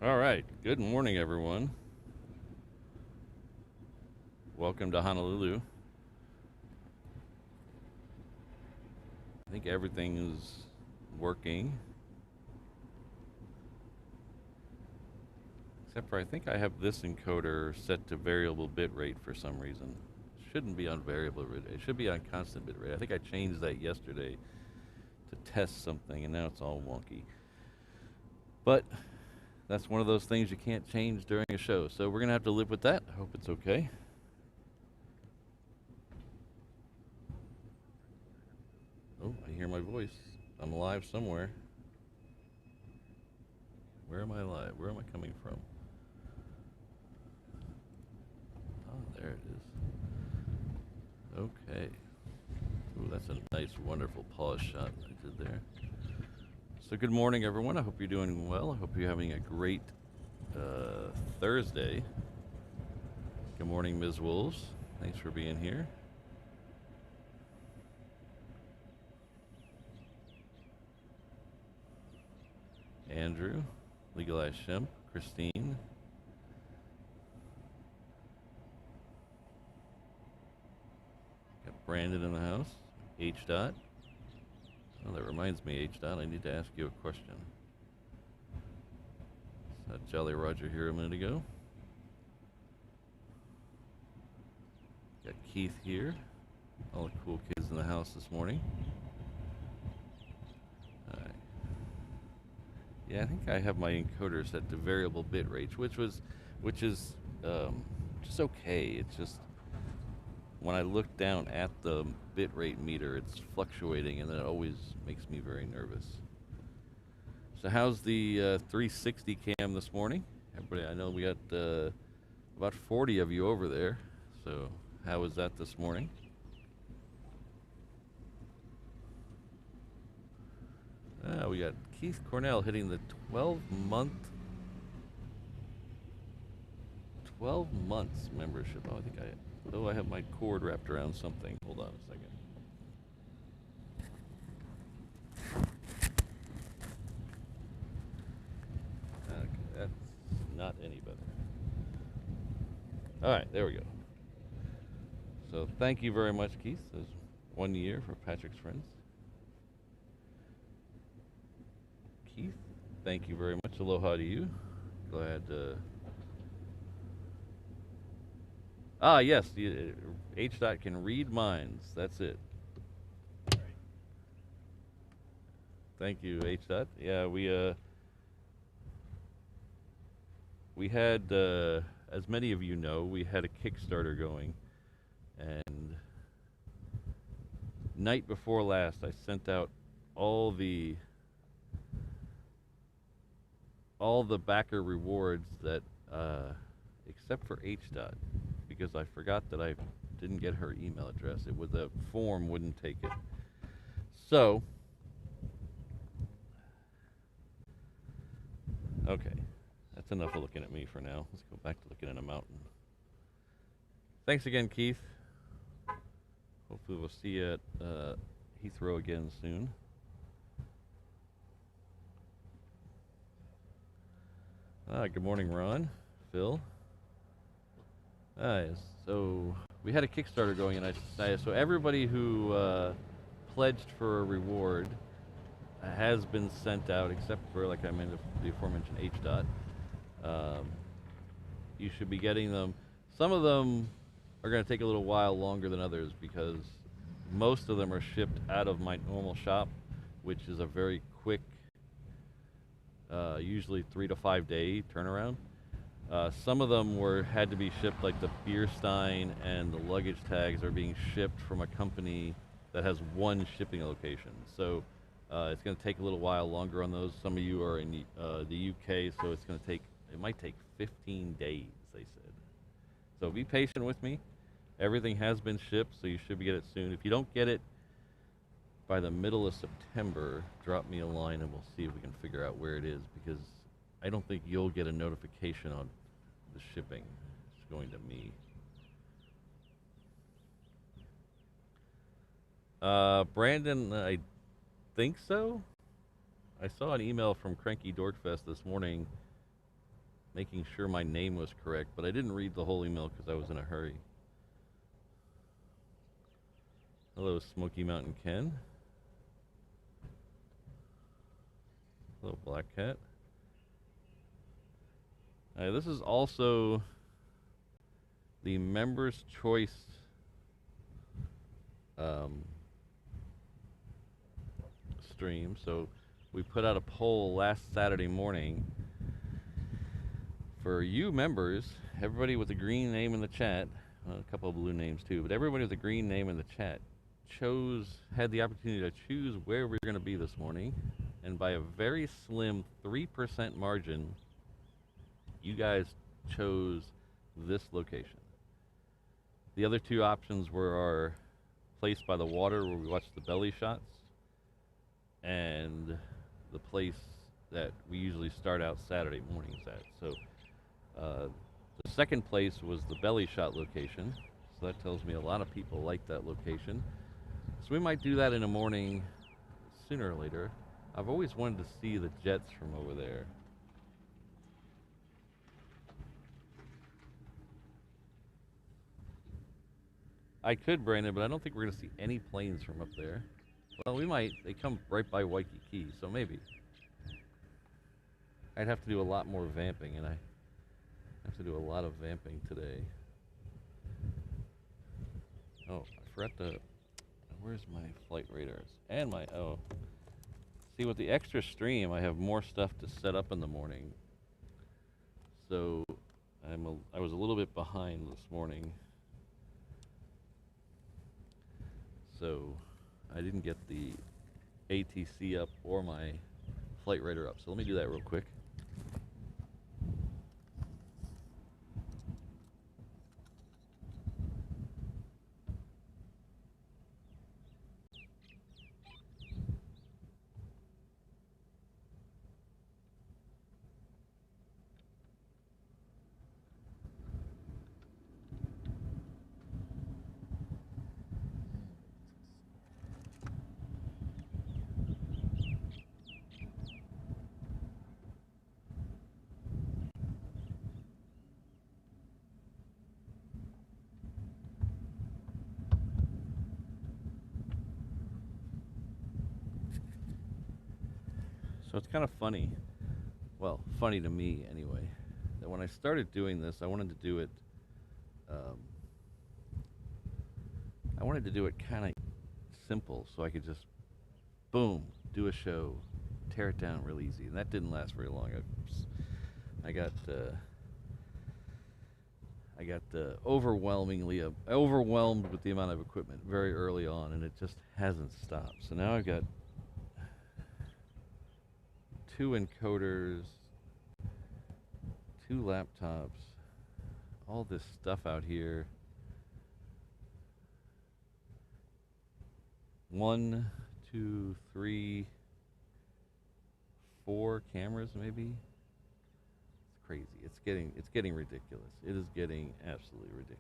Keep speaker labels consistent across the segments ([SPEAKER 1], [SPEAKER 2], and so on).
[SPEAKER 1] All right. Good morning, everyone. Welcome to Honolulu. I think everything is working. Except for I think I have this encoder set to variable bit rate for some reason. It shouldn't be on variable bit rate. It should be on constant bit rate. I think I changed that yesterday to test something, and now it's all wonky. But that's one of those things you can't change during a show. So we're going to have to live with that. I hope it's okay. Oh, I hear my voice. I'm alive somewhere. Where am I live? Where am I coming from? Oh, there it is. Okay. Ooh, that's a nice, wonderful pause shot I did there. So good morning, everyone. I hope you're doing well. I hope you're having a great Thursday. Good morning, Ms. Wolves. Thanks for being here. Andrew, Legalized Shemp, Christine. Got Brandon in the house. H. Dot. Oh, that reminds me, H. Dot, I need to ask you a question. Saw Jolly Roger here a minute ago. Got Keith here. All the cool kids in the house this morning. Yeah, I think I have my encoder set to variable bit rate, which is just okay. It's just when I look down at the bit rate meter, it's fluctuating, and that always makes me very nervous. So how's the 360 cam this morning? Everybody, I know we got about 40 of you over there. So how was that this morning? We got Keith Cornell hitting the 12 months membership. Oh, I have my cord wrapped around something. Hold on a second. Okay, that's not any better. All right, there we go. So thank you very much, Keith. There's 1 year for Patrick's Friends. Keith, thank you very much. Aloha to you. Glad. Yes, H. Dot can read minds. That's it. Thank you, H. Dot. Yeah, we had, as many of you know, we had a Kickstarter going, and night before last, I sent out all the backer rewards that, except for H. Dot, because I forgot that I didn't get her email address. It was the form wouldn't take it. So, okay, that's enough of looking at me for now. Let's go back to looking at a mountain. Thanks again, Keith. Hopefully we'll see you at Heathrow again soon. Good morning, Ron, Phil. So we had a Kickstarter going, and so everybody who pledged for a reward has been sent out, except for, like I mentioned, the aforementioned H. Dot. You should be getting them. Some of them are going to take a little while longer than others because most of them are shipped out of my normal shop, which is a very quick, usually 3 to 5 day turnaround. Some of them had to be shipped, like the beer stein and the luggage tags are being shipped from a company that has one shipping location. So it's going to take a little while longer on those. Some of you are in the UK, so it might take 15 days, they said. So be patient with me. Everything has been shipped, so you should get it soon. If you don't get it by the middle of September, drop me a line and we'll see if we can figure out where it is, because I don't think you'll get a notification on the shipping. It's going to me. Brandon, I think so. I saw an email from Cranky Dorkfest this morning making sure my name was correct, but I didn't read the whole email because I was in a hurry. Hello, Smoky Mountain Ken. Hello, Black Cat. This is also the Members' Choice stream. So we put out a poll last Saturday morning for you members, everybody with a green name in the chat, a couple of blue names too, but everybody with a green name in the chat had the opportunity to choose where we're going to be this morning, and by a very slim 3% margin, you guys chose this location. The other two options were our place by the water where we watch the belly shots, and the place that we usually start out Saturday mornings at. So the second place was the belly shot location, so that tells me a lot of people like that location. So we might do that in the morning sooner or later. I've always wanted to see the jets from over there. I could, Brandon, but I don't think we're going to see any planes from up there. Well, we might. They come right by Waikiki, so maybe. I'd have to do a lot more vamping, and I have to do a lot of vamping today. Oh, I forgot to... Where's my flight radars? And my... Oh. See, with the extra stream, I have more stuff to set up in the morning. So, I was a little bit behind this morning. So, I didn't get the ATC up or my flight radar up. So let me do that real quick. So it's kind of funny, well, funny to me anyway, that when I started doing this, I wanted to do it kind of simple, so I could just, boom, do a show, tear it down real easy, and that didn't last very long. I got overwhelmed with the amount of equipment very early on, and it just hasn't stopped. So now I've got 2 encoders, 2 laptops, all this stuff out here. 1, 2, 3, 4 cameras maybe. It's crazy. It's getting ridiculous. It is getting absolutely ridiculous.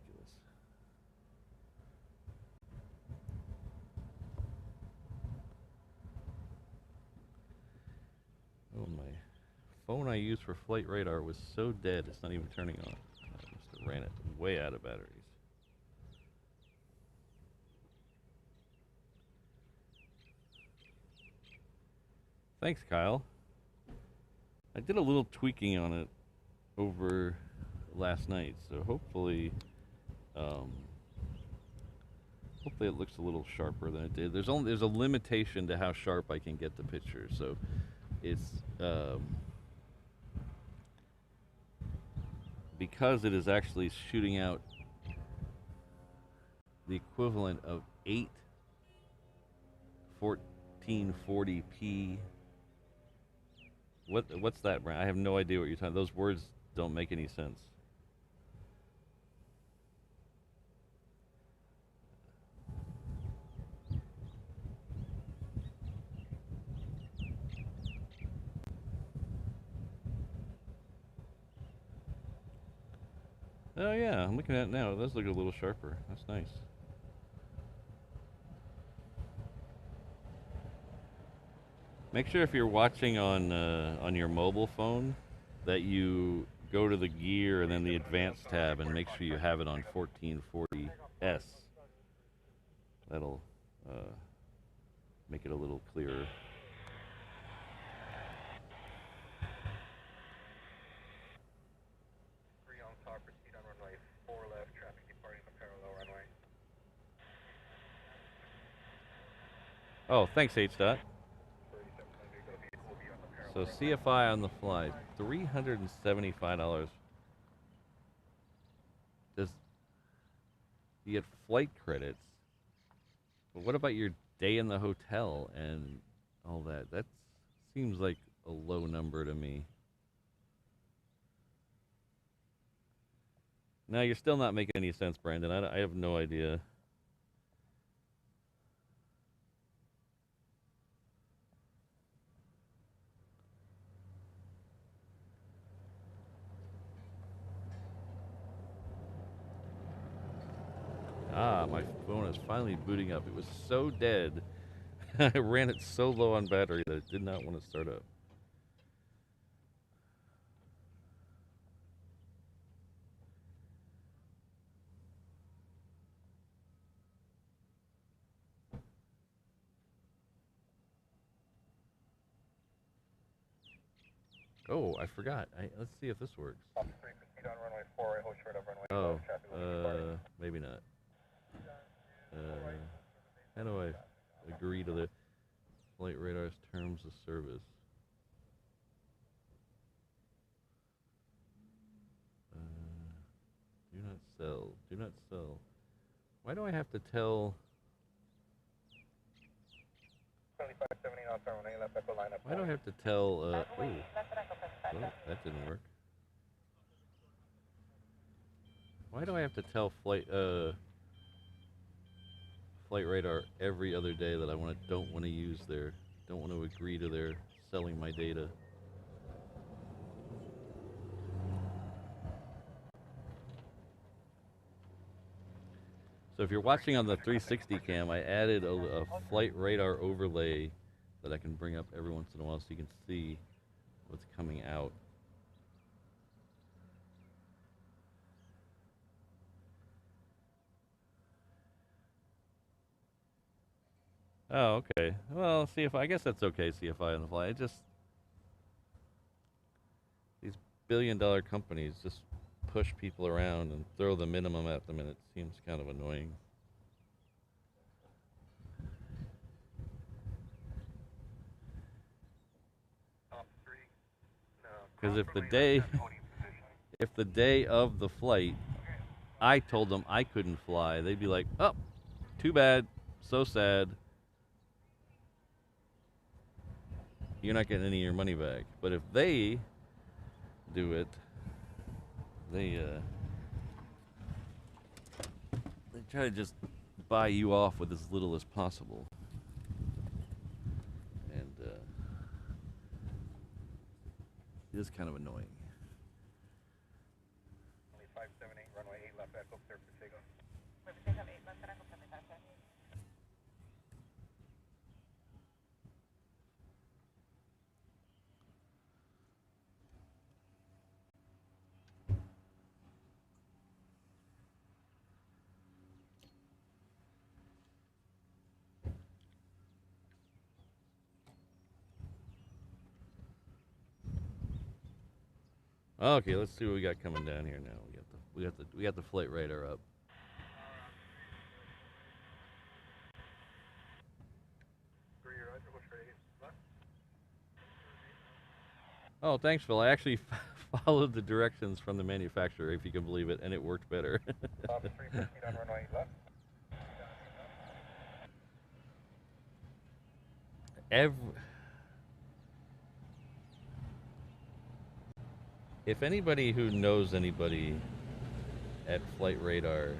[SPEAKER 1] Oh, my phone I used for flight radar was so dead it's not even turning on. I must have ran it way out of batteries. Thanks, Kyle. I did a little tweaking on it over last night, so hopefully it looks a little sharper than it did. There's a limitation to how sharp I can get the picture, so it's because it is actually shooting out the equivalent of 8 1440p. What's that, Brian? I have no idea what you're talking. Those words don't make any sense. Oh yeah, I'm looking at it now. It does look a little sharper. That's nice. Make sure if you're watching on your mobile phone that you go to the gear and then the advanced tab and make sure you have it on 1440S. That'll make it a little clearer. Oh, thanks, H-Dot. So CFI on the fly, $375. You get flight credits, but what about your day in the hotel and all that? That seems like a low number to me. No, you're still not making any sense, Brandon. I have no idea. Ah, my phone is finally booting up. It was so dead. I ran it so low on battery that it did not want to start up. Oh, I forgot. Let's see if this works. Oh, maybe not. How do I agree to the flight radar's terms of service? Do not sell. Do not sell. Why do I have to tell? Why do I have to tell? Oh, well, that didn't work. Why do I have to tell flight radar every other day that I don't want to use don't want to agree to their selling my data? So if you're watching on the 360 cam, I added a flight radar overlay that I can bring up every once in a while so you can see what's coming out. Oh, okay. Well, CFI, I guess that's okay, CFI on the fly. These billion-dollar companies just push people around and throw the minimum at them, and it seems kind of annoying. Because if the day of the flight, I told them I couldn't fly, they'd be like, "Oh, too bad, so sad. You're not getting any of your money back." But if they do it, they try to just buy you off with as little as possible. And it is kind of annoying. Only 578, runway 8 left, back up there for takeoff. Okay, let's see what we got coming down here now. We got the flight radar up. Oh, thanks, Phil. I actually followed the directions from the manufacturer, if you can believe it, and it worked better. If anybody who knows anybody at Flight Radar,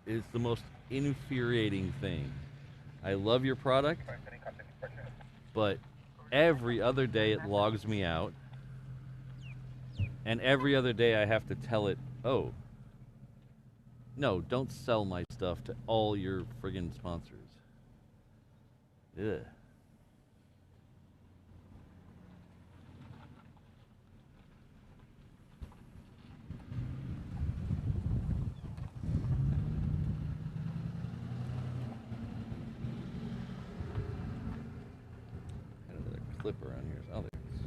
[SPEAKER 1] it's the most infuriating thing. I love your product, but every other day it logs me out, and every other day I have to tell it, oh, no, don't sell my stuff to all your friggin' sponsors. Ugh. clip around here. Oh, there it is.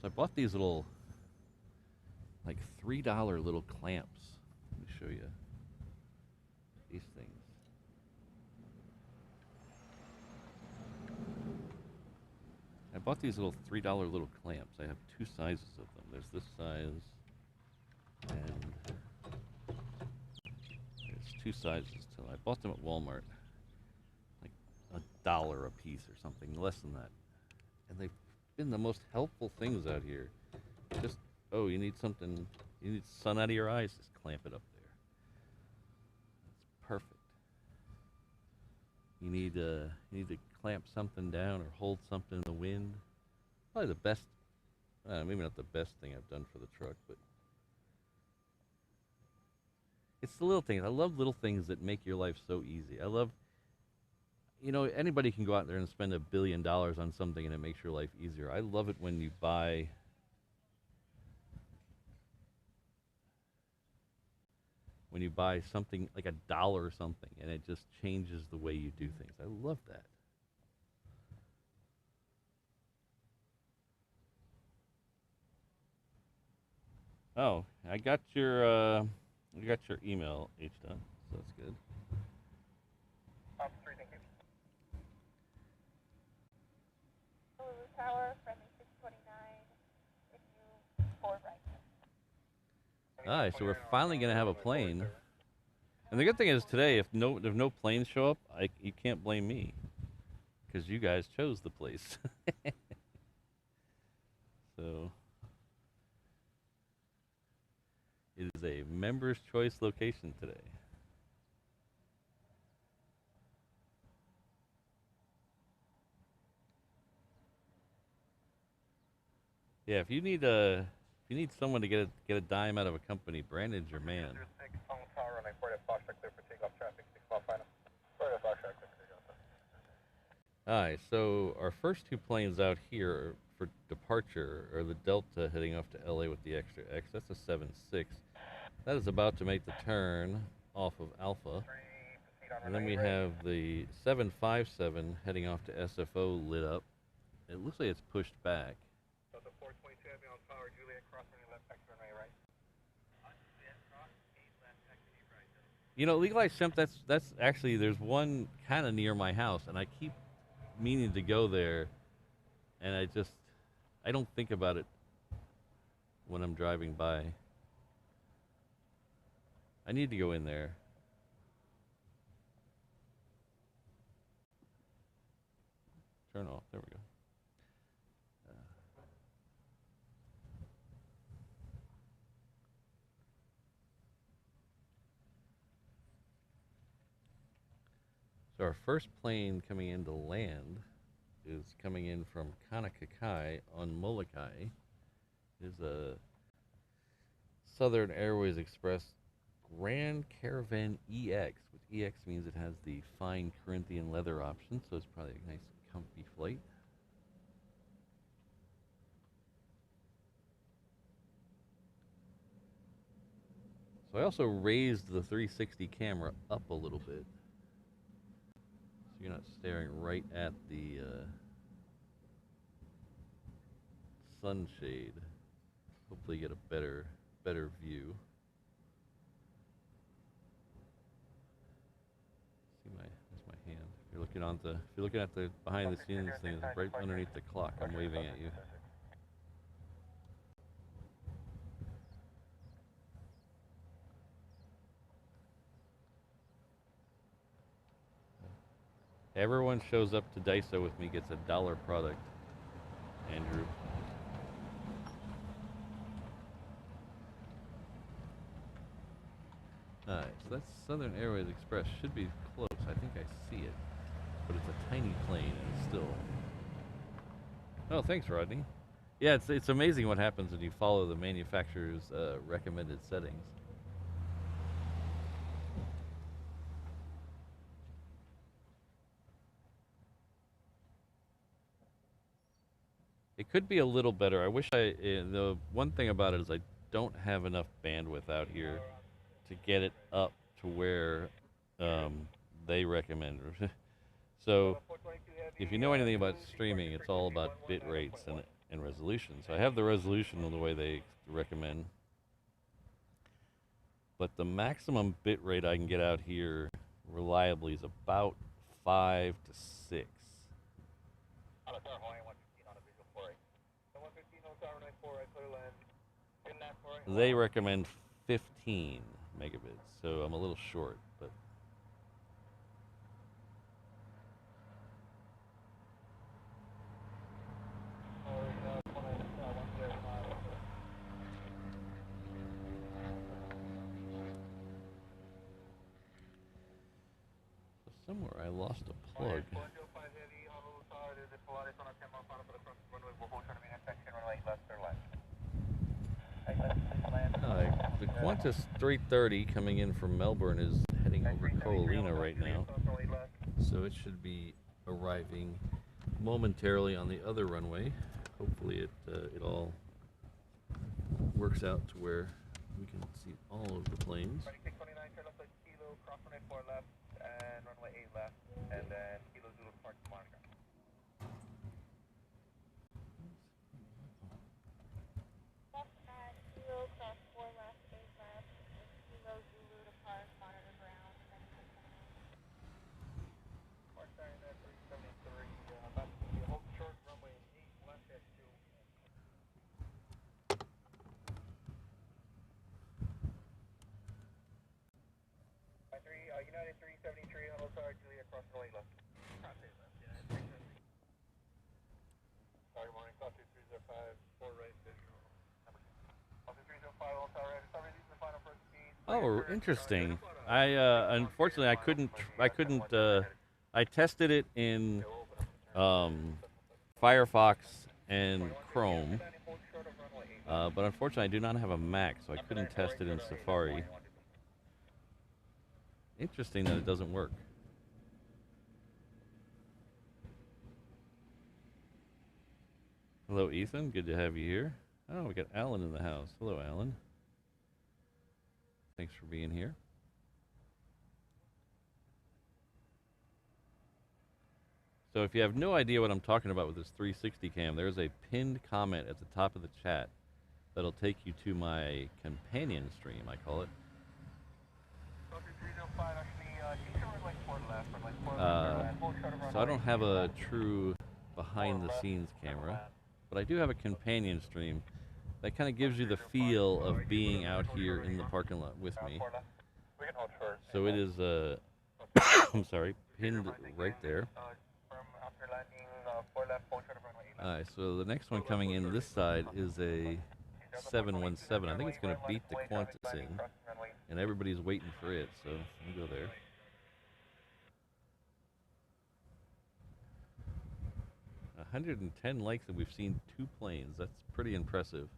[SPEAKER 1] So I bought these little, like $3 little clamps. Let me show you these things. I bought these little $3 little clamps. I have two sizes of them. There's this size, and there's two sizes. So I bought them at Walmart, like $1 a piece or something, less than that. And they've been the most helpful things out here. Just, oh, you need something, you need sun out of your eyes, just clamp it up there. It's perfect. You need to clamp something down or hold something in the wind. Probably the best, maybe not the best thing I've done for the truck, but it's the little things. I love little things that make your life so easy. I love, you know, anybody can go out there and spend $1 billion on something and it makes your life easier. I love it when you buy something like $1 or something and it just changes the way you do things. I love that. Oh, I got your email, H-Done, so that's good.
[SPEAKER 2] Officer, thank you. Honolulu Tower, friendly 629, if you forward right.
[SPEAKER 1] Alright, so we're finally going to have a plane. And the good thing is today, if no planes show up, you can't blame me. Because you guys chose the place. So, it is a member's choice location today. Yeah, if you need someone to get a dime out of a company, Brandon's your man. Alright, so our first two planes out here for departure are the Delta heading off to LA with the extra X. That's a 7.6. That is about to make the turn off of Alpha. And then we have the 757 heading off to SFO lit up. It looks like it's pushed back.
[SPEAKER 2] Delta 422 Heavy on power, Juliet cross runway left, taxi runway right.
[SPEAKER 1] You know, legalized shemp, that's actually, there's one kind of near my house, and I keep meaning to go there, and I don't think about it when I'm driving by. I need to go in there. Turn off, there we go. So our first plane coming in to land is coming in from Kanakakai on Molokai. It is a Southern Airways Express Grand Caravan EX, which EX means it has the fine Corinthian leather option, so it's probably a nice comfy flight. So I also raised the 360 camera up a little bit, so you're not staring right at the sunshade. Hopefully you get a better view. There's my hand. If you're looking at the behind the scenes thing, it's right underneath the clock. I'm waving at you. Everyone shows up to Daiso with me gets $1 product, Andrew. Alright, so that's Southern Airways Express. Should be close. I think I see it. But it's a tiny plane and it's still... Oh, thanks, Rodney. Yeah, it's amazing what happens when you follow the manufacturer's recommended settings. It could be a little better. I wish the one thing about it is I don't have enough bandwidth out here to get it up to where they recommend. So if you know anything about streaming, it's all about bit rates and resolution. So I have the resolution the way they recommend, but the maximum bit rate I can get out here reliably is about 5 to 6.
[SPEAKER 2] Hawaiian 115 on a visual 48. So 115 on tower 94, I clear land. In that 48.
[SPEAKER 1] They recommend 15 megabits, so I'm a little short, but. Somewhere I lost a plug. The Qantas 330 coming in from Melbourne is heading over Ko'olina right now, so it should be arriving momentarily on the other runway. Hopefully it all works out to where we can see all of the planes.
[SPEAKER 2] And runway 8 left, and then Kilo Zulu Park to Monica.
[SPEAKER 3] Left at Kilo cross 4 left, 8 left, Kilo Zulu to Park, monitor ground, and then
[SPEAKER 2] Park starting at 373, about to hold short runway 8 left at 2. United 373, Honolulu Tower, Julia, cross runway left. Cross 8 left, United 370. Sorry, morning, cross 2305, 4 right, visual. Cross 2305, Honolulu Tower, sorry, these are the final first speed.
[SPEAKER 1] Oh, interesting. Unfortunately I couldn't I tested it in Firefox and Chrome, but unfortunately I do not have a Mac, so I couldn't test it in Safari. Interesting that it doesn't work. Hello, Ethan. Good to have you here. Oh, we got Alan in the house. Hello, Alan. Thanks for being here. So if you have no idea what I'm talking about with this 360 cam, there's a pinned comment at the top of the chat that'll take you to my companion stream, I call it. So I don't have a true behind-the-scenes camera, but I do have a companion stream that kind of gives you the feel of being out here in the parking lot with me. So it is, I'm sorry, pinned right there. Alright, so the next one coming in this side is a 717. I think it's going to beat the Qantas in, and everybody's waiting for it, so we'll go there. A 110 likes, and we've seen 2 planes. That's pretty impressive.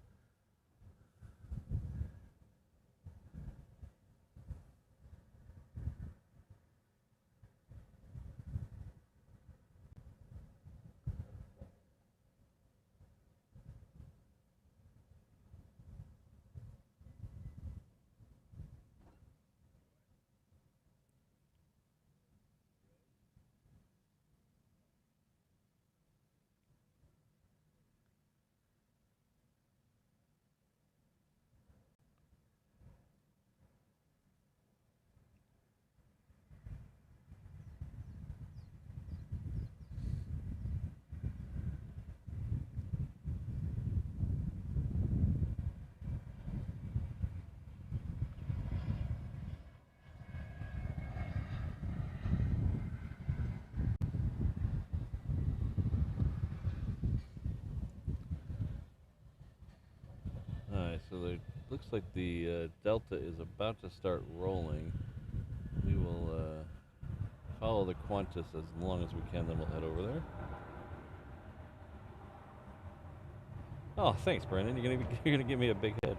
[SPEAKER 1] Alright, so it looks like the Delta is about to start rolling. We will follow the Qantas as long as we can, then we'll head over there. Oh, thanks, Brandon. You're gonna give me a big head.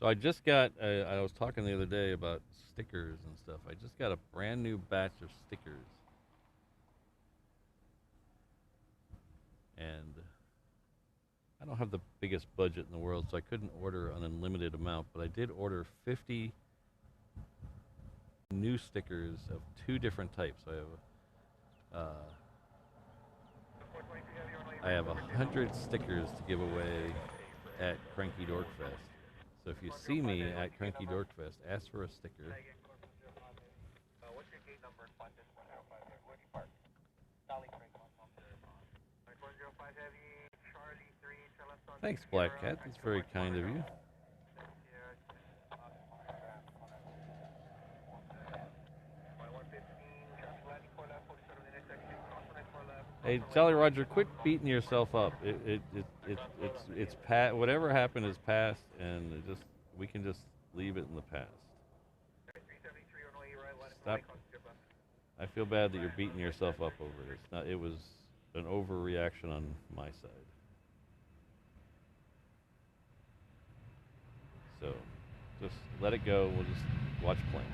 [SPEAKER 1] So I just got, I was talking the other day about stickers and stuff. I just got a brand new batch of stickers. And I don't have the biggest budget in the world, so I couldn't order an unlimited amount, but I did order 50 new stickers of 2 different types. I have 100 stickers to give away at Cranky Dork Fest. So if you see me at Cranky Dork Fest, ask for a sticker.
[SPEAKER 2] What's your gate number? Where do you park? Dolly Creek. 105 Heavy, Charlie 3, tell us on
[SPEAKER 1] Thanks, Black Cat. That's very kind of you. Hey, Jolly Roger, quit beating yourself up. It's past. Whatever happened is past, and we can just leave it in the past. Stop. I feel bad that you're beating yourself up over it. It's not. It was an overreaction on my side. So, just let it go. We'll just watch planes.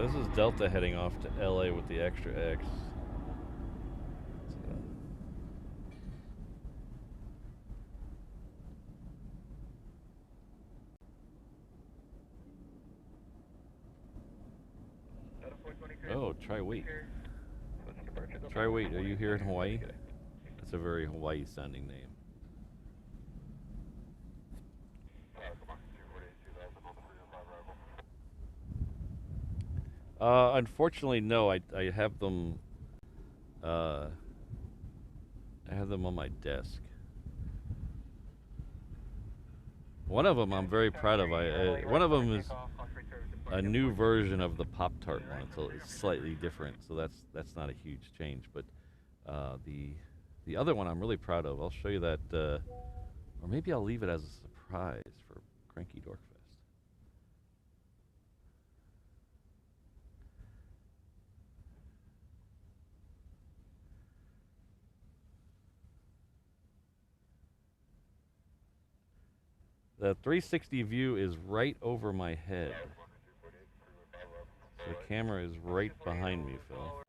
[SPEAKER 1] This is Delta heading off to LA with the extra X. Oh, try wait. Try wait. Are you here in Hawaii? That's a very Hawaii sounding name. Unfortunately, no. I have them. I have them on my desk. One of them I'm very proud of. One of them is a new version of the Pop-Tart one. It's slightly different, so that's not a huge change. But the other one I'm really proud of. I'll show you that, or maybe I'll leave it as a surprise for Cranky Dork Fest. The 360 view is right over my head. The camera is right behind me, Phil.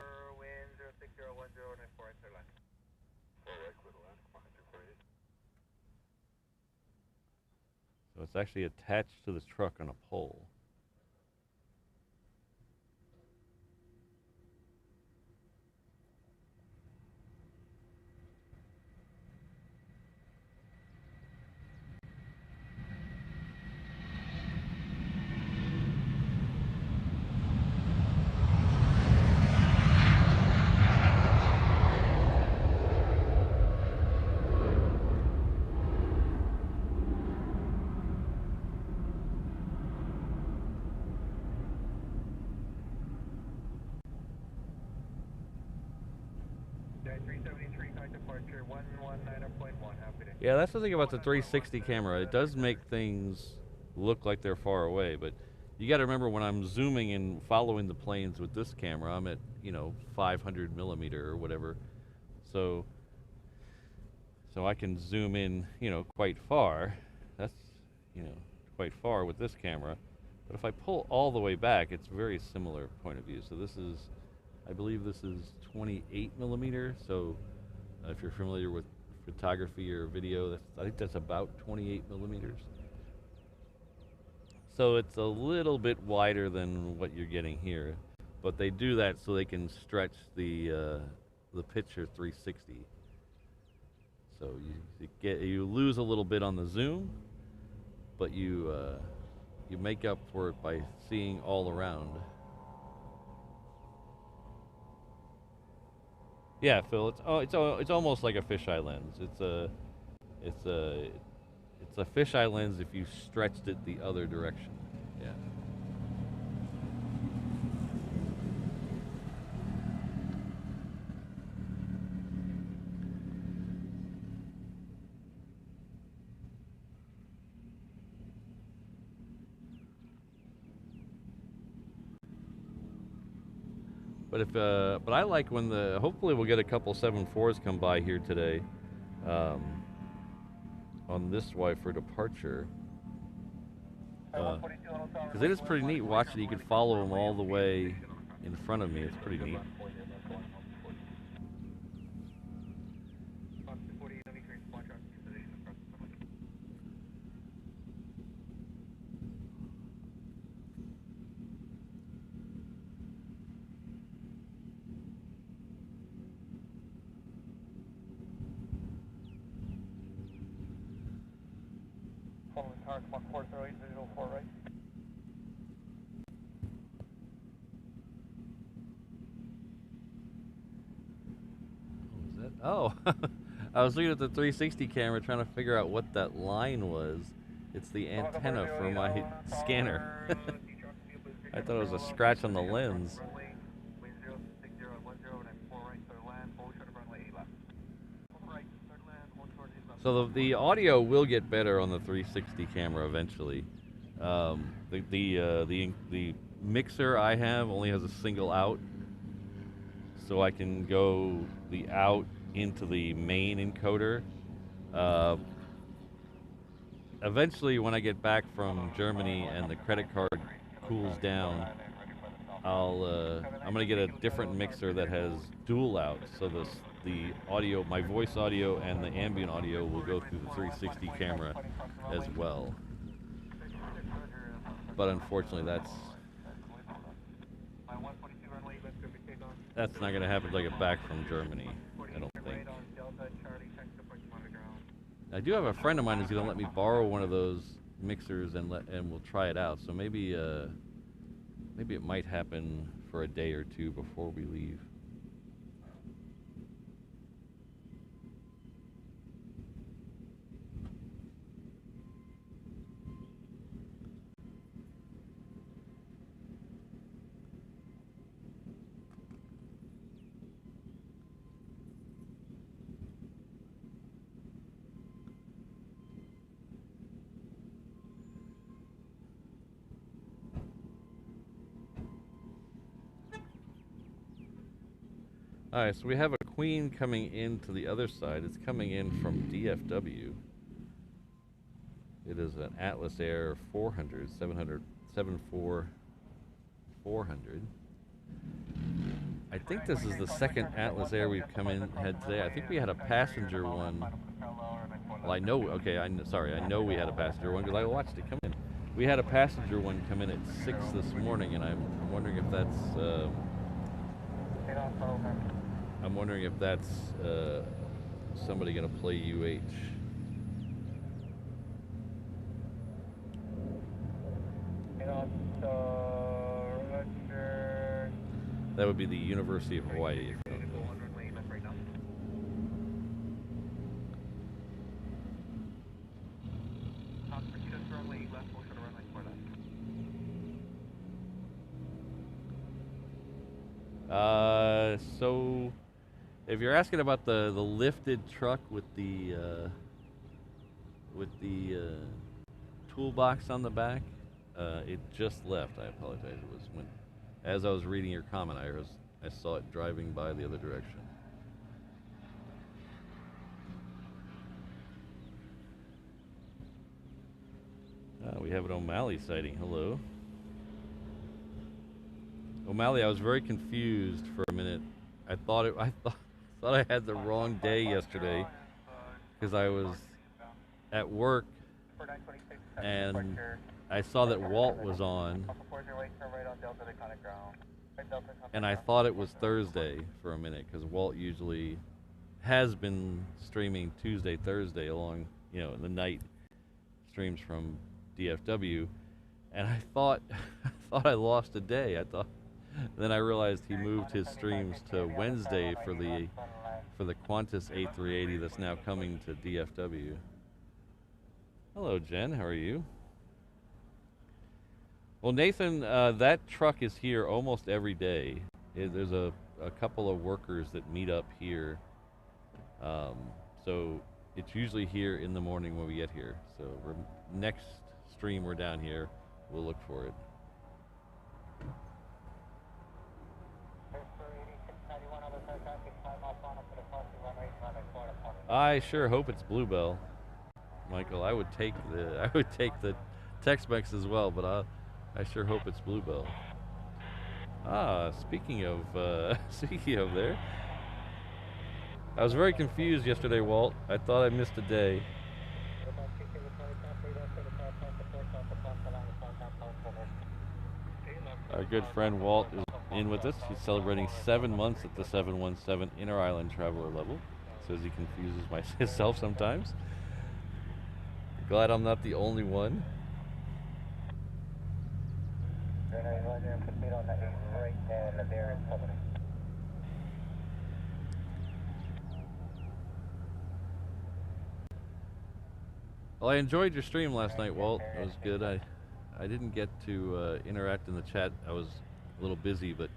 [SPEAKER 1] So it's actually attached to the truck on a pole. Yeah, that's the thing about the 360 camera. It does make things look like they're far away, but you got to remember when I'm zooming and following the planes with this camera, I'm at 500 millimeter or whatever, so I can zoom in quite far. That's quite far with this camera, but if I pull all the way back, it's very similar point of view. So this is, I believe this is 28 millimeter. So if you're familiar with photography or video, I think that's about 28 millimeters. So it's a little bit wider than what you're getting here, but they do that so they can stretch the picture 360. So you lose a little bit on the zoom, but you make up for it by seeing all around. Yeah, Phil. It's almost like a fisheye lens. It's a fisheye lens if you stretched it the other direction. Yeah. But if but I like when the hopefully we'll get a couple 7.4s come by here today, on this way for departure. Because it is pretty neat watching. You could follow them all the way in front of me. It's pretty neat.
[SPEAKER 2] Following tower, come on, 408, visual 4 right.
[SPEAKER 1] Oh, I was looking at the 360 camera trying to figure out what that line was. It's the antenna for my scanner. I thought it was a scratch on the lens. So the audio will get better on the 360 camera eventually. The mixer I have only has a single out, so I can go the out into the main encoder. Eventually, when I get back from Germany and the credit card cools down, I'm gonna get a different mixer that has dual outs, so the audio, my voice audio and the ambient audio will go through the 360 camera as well. But unfortunately, that's not gonna happen until I get back from Germany, I don't think. I do have a friend of mine who's gonna let me borrow one of those mixers and we'll try it out. So maybe maybe it might happen for a day or two before we leave. Alright, so we have a Queen coming into the other side. It's coming in from DFW. It is an Atlas Air 400, 400. I think this is the second Atlas Air we've had today. I think we had a passenger one. Well, I know, okay, I know we had a passenger one because I watched it come in. We had a passenger one come in at 6 this morning, and I'm wondering if that's somebody gonna play UH. That would be the University of Hawaii. So if you're asking about the lifted truck with the toolbox on the back, it just left. I apologize. It was as I was reading your comment, I saw it driving by the other direction. We have an O'Malley sighting. Hello. O'Malley, I was very confused for a minute. I thought I had the wrong day yesterday because I was at work and I saw that Walt was on, and I thought it was Thursday for a minute because Walt usually has been streaming Tuesday, Thursday along, in the night streams from DFW, and I thought I lost a day. Then I realized he moved his streams to Wednesday for the Qantas A380 that's now coming to DFW. Hello, Jen. How are you? Well, Nathan, that truck is here almost every day. There's a couple of workers that meet up here. So it's usually here in the morning when we get here. So next stream we're down here, we'll look for it. I sure hope it's Bluebell, Michael. I would take the Tex-Mex as well, but I sure hope it's Bluebell. Ah, speaking of speaking of there, I was very confused yesterday, Walt. I thought I missed a day. Our good friend Walt is in with us. He's celebrating 7 months at the 717 inter-island traveler level. Says he confuses himself sometimes. Glad I'm not the only one. Well, I enjoyed your stream last night, Walt. It was good. I didn't get to interact in the chat. I was a little busy, but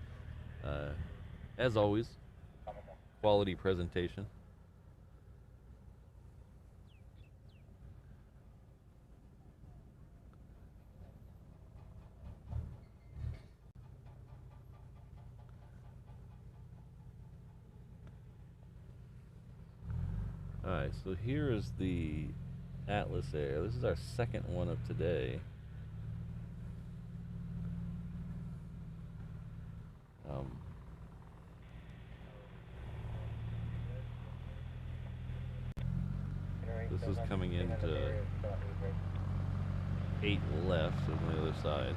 [SPEAKER 1] as always, quality presentation. Alright, so here is the Atlas Air. This is our second one of today. This is coming into 8 left on the other side.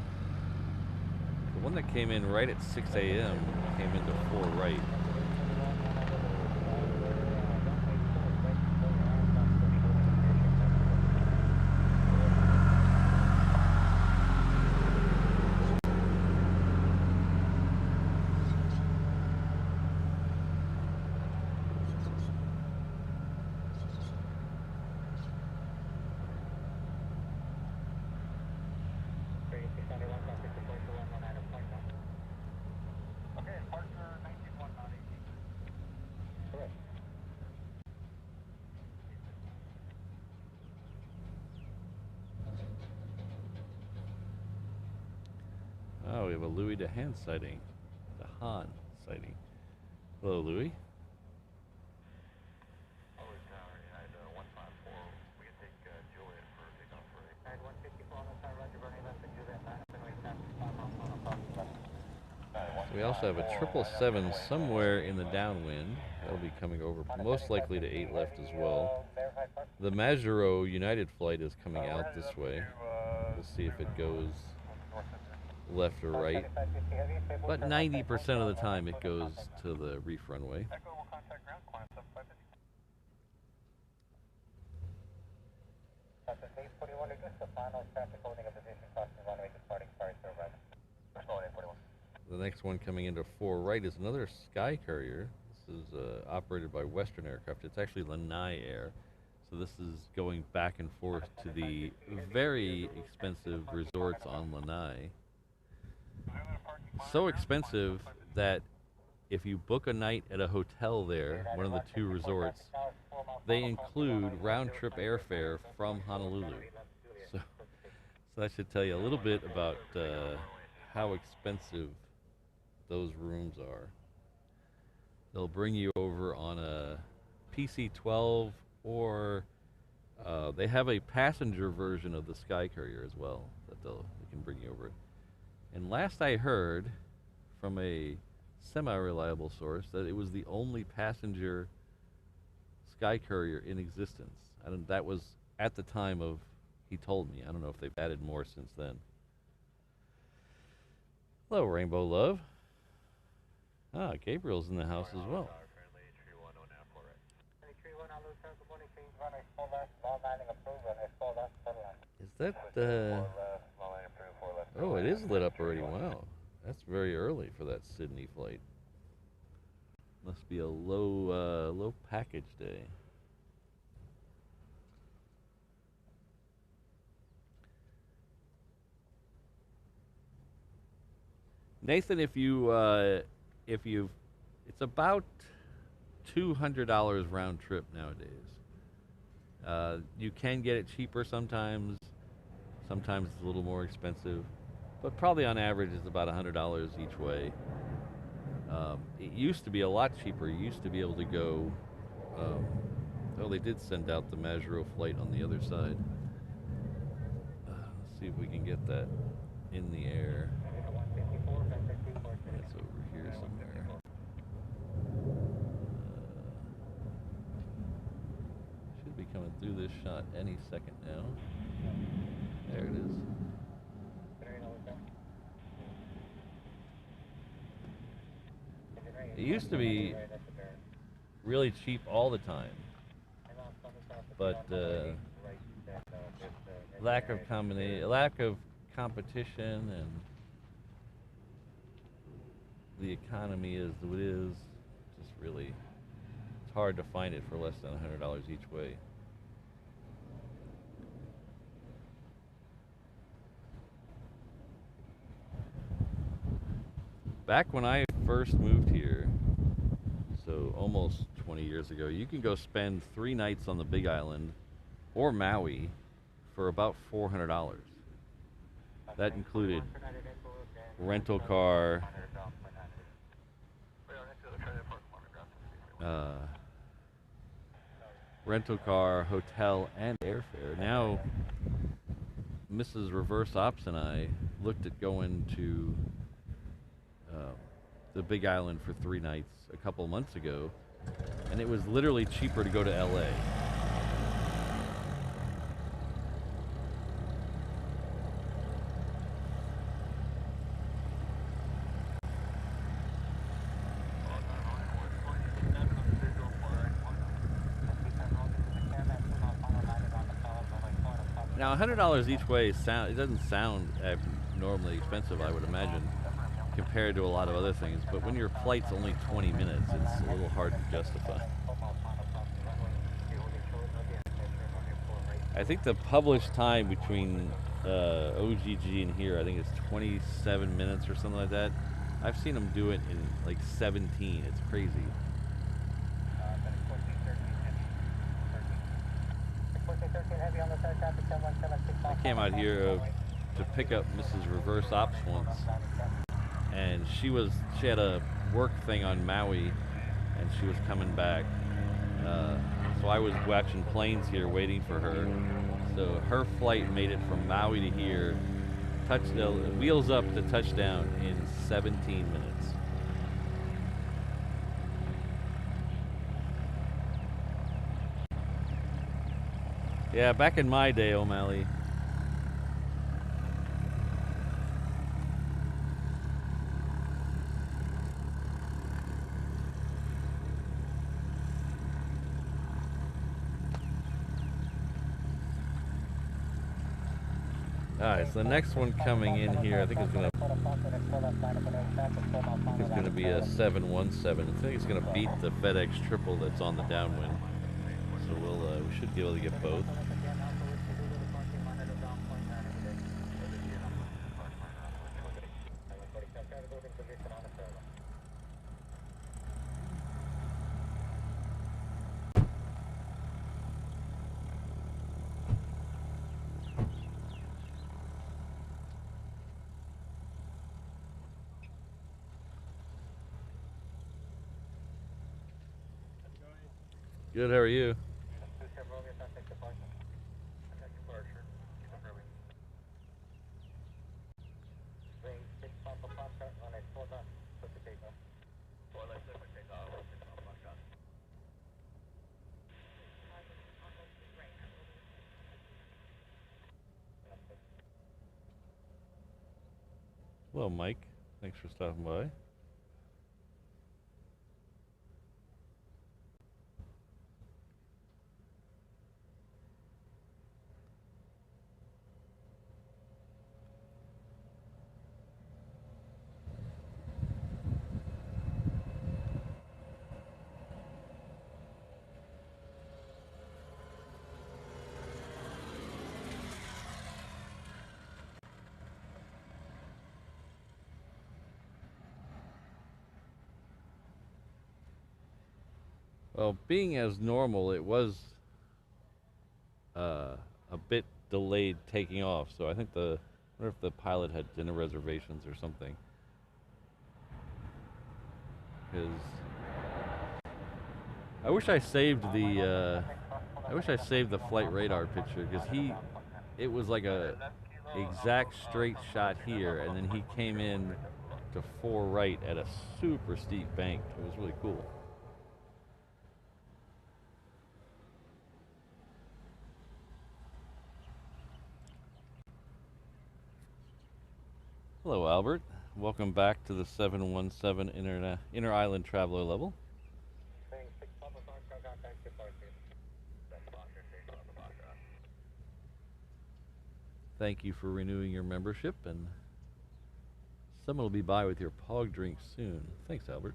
[SPEAKER 1] The one that came in right at 6 a.m. came into 4 right. Oh, we have a Louis DeHaan sighting. DeHaan sighting. Hello, Louis. We also have a 777 somewhere in the downwind. That'll be coming over, most likely to 8 left as well. The Majuro United flight is coming out this way. We'll see if it goes left or right. But 90% of the time it goes to the reef runway. The next one coming into 4 right is another Sky Courier. This is operated by Western Aircraft. It's actually Lanai Air. So this is going back and forth to the very expensive resorts on Lanai. So expensive that if you book a night at a hotel there, one of the 2 resorts, they include round-trip airfare from Honolulu. So that should tell you a little bit about how expensive those rooms are. They'll bring you over on a PC-12 or they have a passenger version of the Sky Courier as well that they can bring you over. And last I heard from a semi-reliable source that it was the only passenger Sky Courier in existence. That was at the time of he told me. I don't know if they've added more since then. Hello, Rainbow Love. Ah, Gabriel's in the house as well. Is that oh, it is lit up already. Wow. That's very early for that Sydney flight. Must be a low package day. Nathan, if it's about $200 round trip nowadays. You can get it cheaper sometimes. Sometimes it's a little more expensive, but probably on average it's about $100 each way. It used to be a lot cheaper. You used to be able to go. Oh, they did send out the Majuro flight on the other side. Let's see if we can get that in the air. It's over here somewhere. Should be coming through this shot any second now. There it is. It used to be really cheap all the time, but lack of competition, and the economy is what it is. Just really, it's hard to find it for less than $100 each way. Back when I first moved here, so almost 20 years ago, you can go spend 3 nights on the Big Island or Maui for about $400. That included rental car, hotel, and airfare. Now, Mrs. Reverse Ops and I looked at going to the Big Island for 3 nights a couple months ago, and it was literally cheaper to go to LA. Now, $100 each way it doesn't sound abnormally expensive, I would imagine, compared to a lot of other things, but when your flight's only 20 minutes, it's a little hard to justify. I think the published time between OGG and here, I think it's 27 minutes or something like that. I've seen them do it in like 17. It's crazy. I came out here to pick up Mrs. Reverse Ops once, and she had a work thing on Maui, and she was coming back. So I was watching planes here waiting for her. So her flight made it from Maui to here, wheels up to touchdown in 17 minutes. Yeah, back in my day, O'Malley. Alright, so the next one coming in here, I think it's gonna be a 717. I think it's gonna beat the FedEx triple that's on the downwind. So we should be able to get both. Good, how are you? Hello, Mike. Thanks for stopping by. Well, being as normal, it was a bit delayed taking off, so I think I wonder if the pilot had dinner reservations or something. because I wish I saved the flight radar picture, because it was like a exact straight shot here, and then he came in to 4 right at a super steep bank. It was really cool. Hello, Albert. Welcome back to the 717 Inter-Island Traveler level. Thank you for renewing your membership, and someone will be by with your POG drink soon. Thanks, Albert.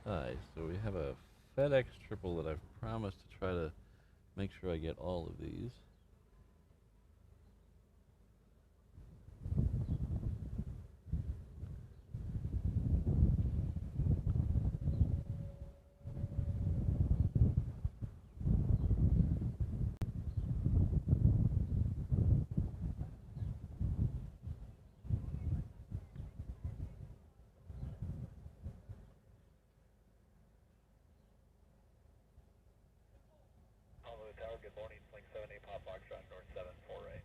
[SPEAKER 1] Alright, so we have a FedEx triple that I've promised to try to make sure I get all of these.
[SPEAKER 2] Honolulu Tower, good morning. Link 78 Pop Foxtrot, North 748.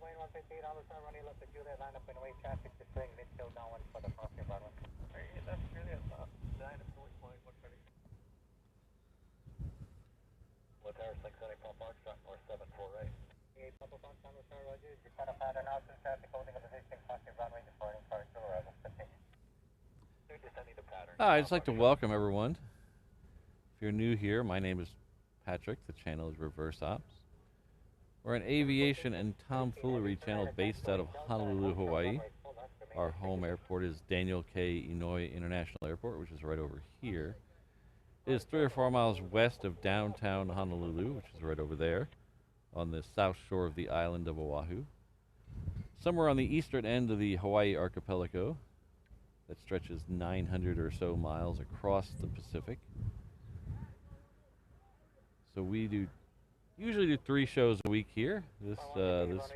[SPEAKER 2] Wayne 158, Honolulu Tower, running left to Juliet, line up in way traffic to swing, mid-tail downwind for the crossing about 1. That's Juliet, line up going 130. What tower, 670 Pop Foxtrot, North 748. 8 Papa Foxtrot, Honolulu Tower, Roger. You kind of found an outbound traffic holding a position, crossing runway, departing car 2 arrival. Continue. You're descending the pattern.
[SPEAKER 1] I'd just like to welcome everyone. If you're new here, my name is Patrick. The channel is Reverse Ops. We're an aviation and tomfoolery channel based out of Honolulu, Hawaii. Our home airport is Daniel K. Inouye International Airport, which is right over here. It is 3 or 4 miles west of downtown Honolulu, which is right over there, on the south shore of the island of Oahu. Somewhere on the eastern end of the Hawaii archipelago that stretches 900 or so miles across the Pacific. So we usually do 3 shows a week here. This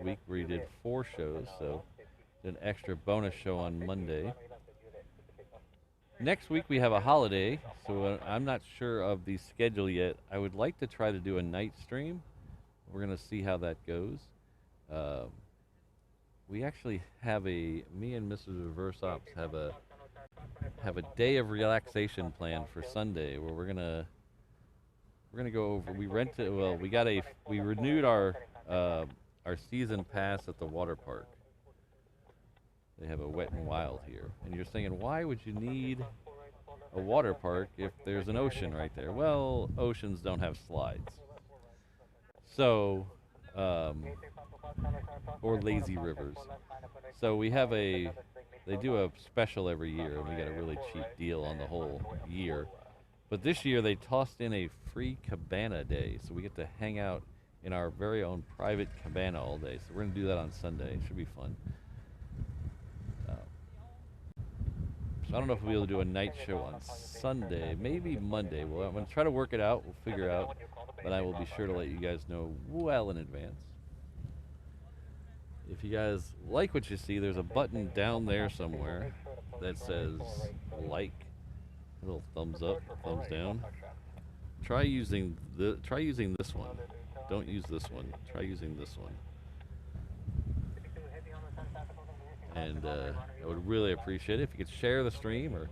[SPEAKER 1] week we did 4 shows, so an extra bonus show on Monday. Next week we have a holiday, so I'm not sure of the schedule yet. I would like to try to do a night stream. We're going to see how that goes. We actually have me and Mrs. Reverse Ops have a day of relaxation planned for Sunday, where we're gonna go over. We renewed our season pass at the water park. They have a Wet and Wild here, and you're thinking, why would you need a water park if there's an ocean right there? Well, oceans don't have slides, so or lazy rivers. So we have they do a special every year, and we got a really cheap deal on the whole year. But this year they tossed in a free cabana day, so we get to hang out in our very own private cabana all day. So we're going to do that on Sunday. It should be fun. So I don't know if we'll be able to do a night show on Sunday. Maybe Monday. Well, I'm going to try to work it out. We'll figure out. But I will be sure to let you guys know well in advance. If you guys like what you see, there's a button down there somewhere that says like. A little thumbs up, thumbs down. Try using this one. Don't use this one. Try using this one. And I would really appreciate it if you could share the stream, or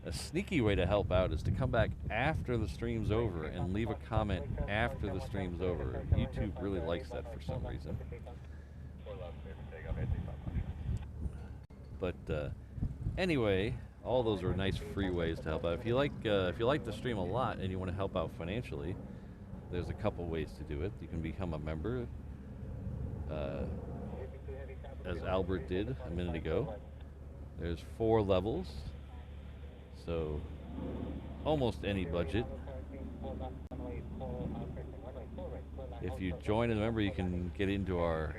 [SPEAKER 1] a sneaky way to help out is to come back after the stream's over and leave a comment after the stream's over. YouTube really likes that for some reason. But anyway, all those are nice free ways to help out. If you like the stream a lot and you want to help out financially, there's a couple ways to do it. You can become a member. as Albert did a minute ago. There's 4 levels, so almost any budget. If you join as a member, you can get into our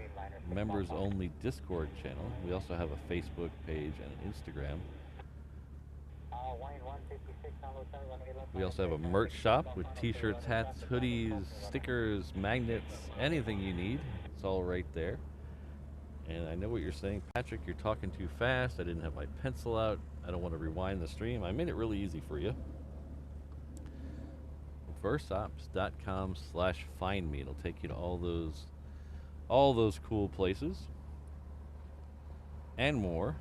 [SPEAKER 1] members-only Discord channel. We also have a Facebook page and an Instagram. We also have a merch shop with t-shirts, hats, hoodies, stickers, magnets, anything you need. It's all right there. And I know what you're saying, Patrick, you're talking too fast. I didn't have my pencil out. I don't want to rewind the stream. I made it really easy for you. Versops.com/find me. It'll take you to all those cool places and more.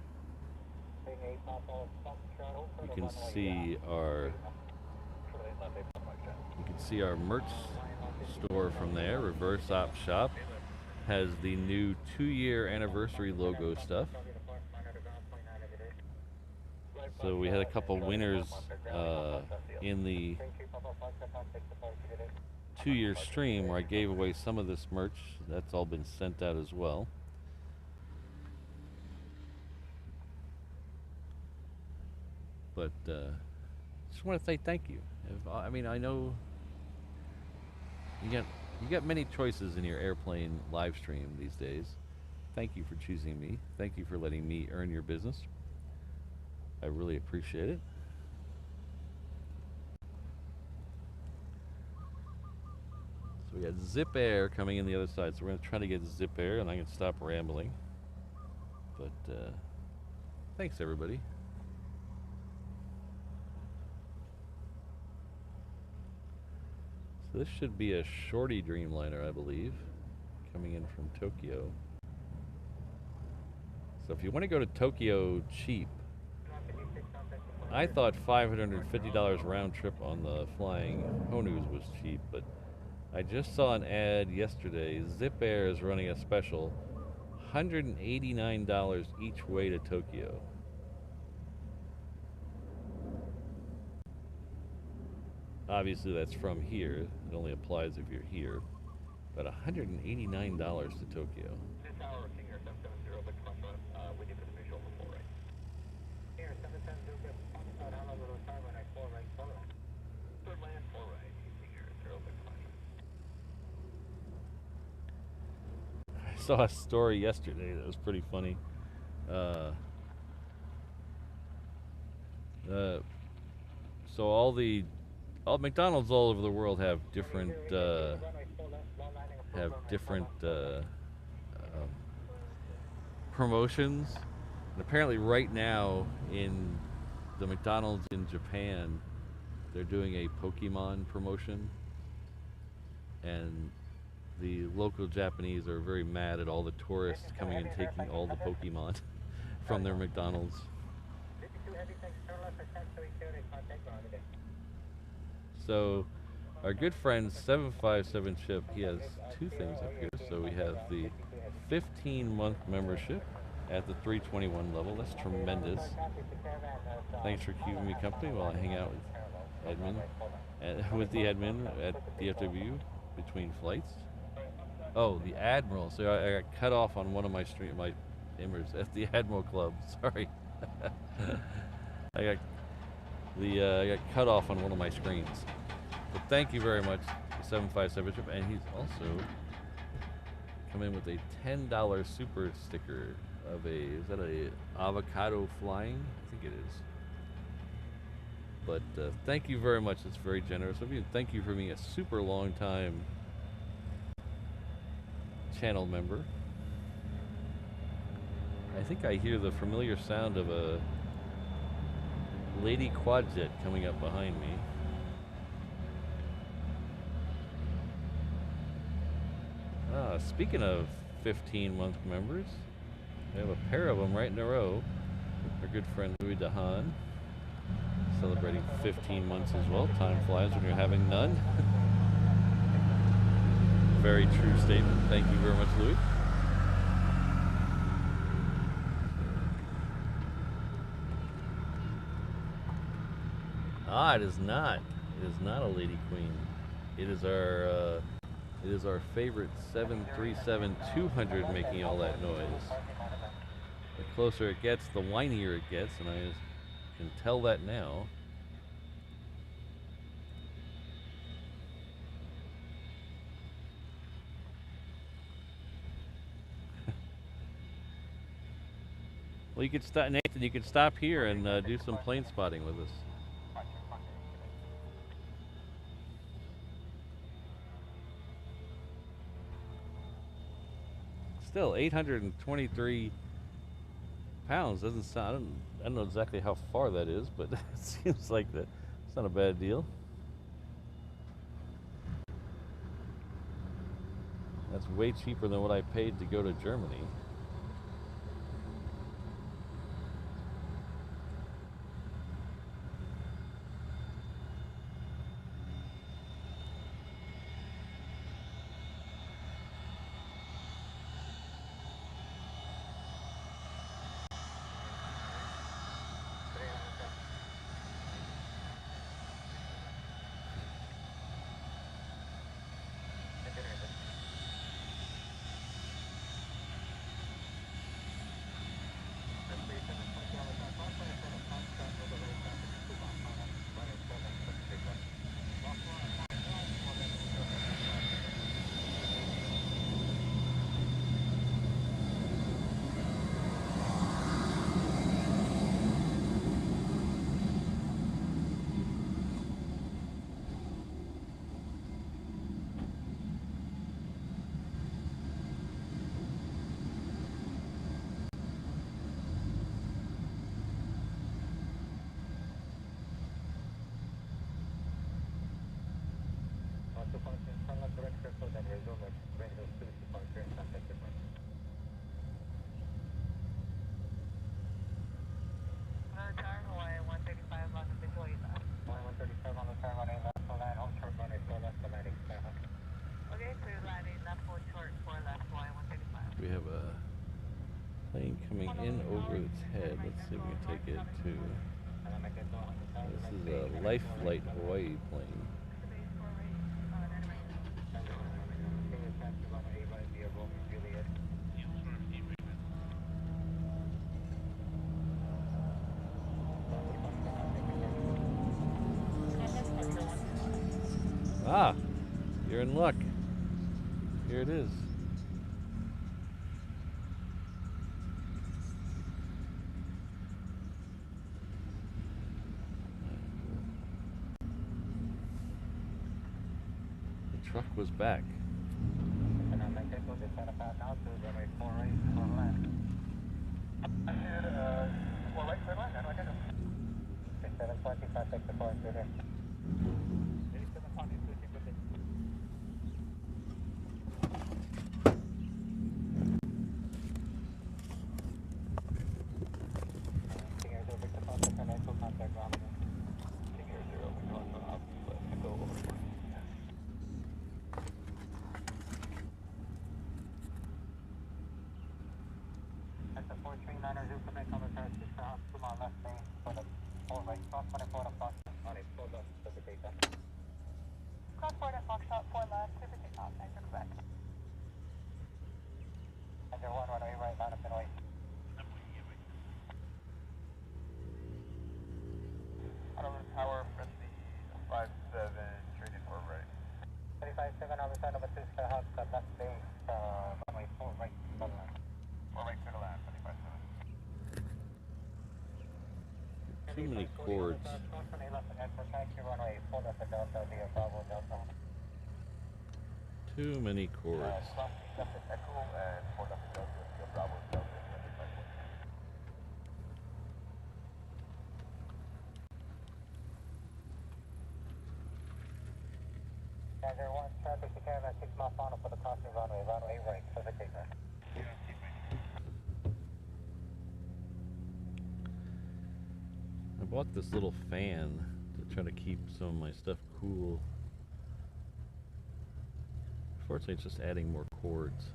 [SPEAKER 1] You can see our merch store from there. Reverse Op Shop has the new 2-year anniversary logo stuff. So we had a couple winners in the 2-year stream where I gave away some of this merch. That's all been sent out as well. But just want to say thank you. I mean, I know you got many choices in your airplane live stream these days. Thank you for choosing me. Thank you for letting me earn your business. I really appreciate it. So we got Zip Air coming in the other side. So we're going to try to get Zip Air, and I can stop rambling. But thanks, everybody. So this should be a shorty Dreamliner, I believe, coming in from Tokyo. So if you want to go to Tokyo cheap, I thought $550 round trip on the flying Honus was cheap, but I just saw an ad yesterday. Zip Air is running a special, $189 each way to Tokyo. Obviously that's from here. It only applies if you're here. But $189 to Tokyo. I saw a story yesterday that was pretty funny. So all McDonald's all over the world have different promotions, and apparently right now in the McDonald's in Japan, they're doing a Pokemon promotion, and the local Japanese are very mad at all the tourists coming and taking all the Pokemon from their McDonald's. So our good friend 757 Chip, he has 2 things up here. So we have the 15-month membership at the 321 level. That's tremendous. Thanks for keeping me company while I hang out with the admin at DFW between flights. Oh, the Admiral. So I got cut off on one of my images at the Admiral Club. Sorry. I got cut off on one of my screens. But thank you very much, 757 Chip, and he's also come in with a $10 super sticker of is that a avocado flying? I think it is. But thank you very much. It's very generous of you. Thank you for being a super long time channel member. I think I hear the familiar sound of a Lady Quadjet coming up behind me. Speaking of 15-month members, we have a pair of them right in a row. Our good friend Louis Dahan, celebrating 15 months as well. Time flies when you're having none. Very true statement. Thank you very much, Louis. It is not. It is not a Lady Queen. It is our It is our favorite 737-200 making all that noise. The closer it gets, the whinier it gets, and I can tell that now. Well, you could stop, Nathan. You could stop here and do some plane spotting with us. Still, 823 pounds doesn't sound. I don't know exactly how far that is, but it seems like that. It's not a bad deal. That's way cheaper than what I paid to go to Germany. We have a plane coming in over its head. Let's see if we can take it to. This is a Life Flight Hawaii plane. Ah, you're in luck. Here it is. The truck was back. Too many cords. Too many cords. I bought this little fan to try to keep some of my stuff cool. Unfortunately, it's just adding more cords.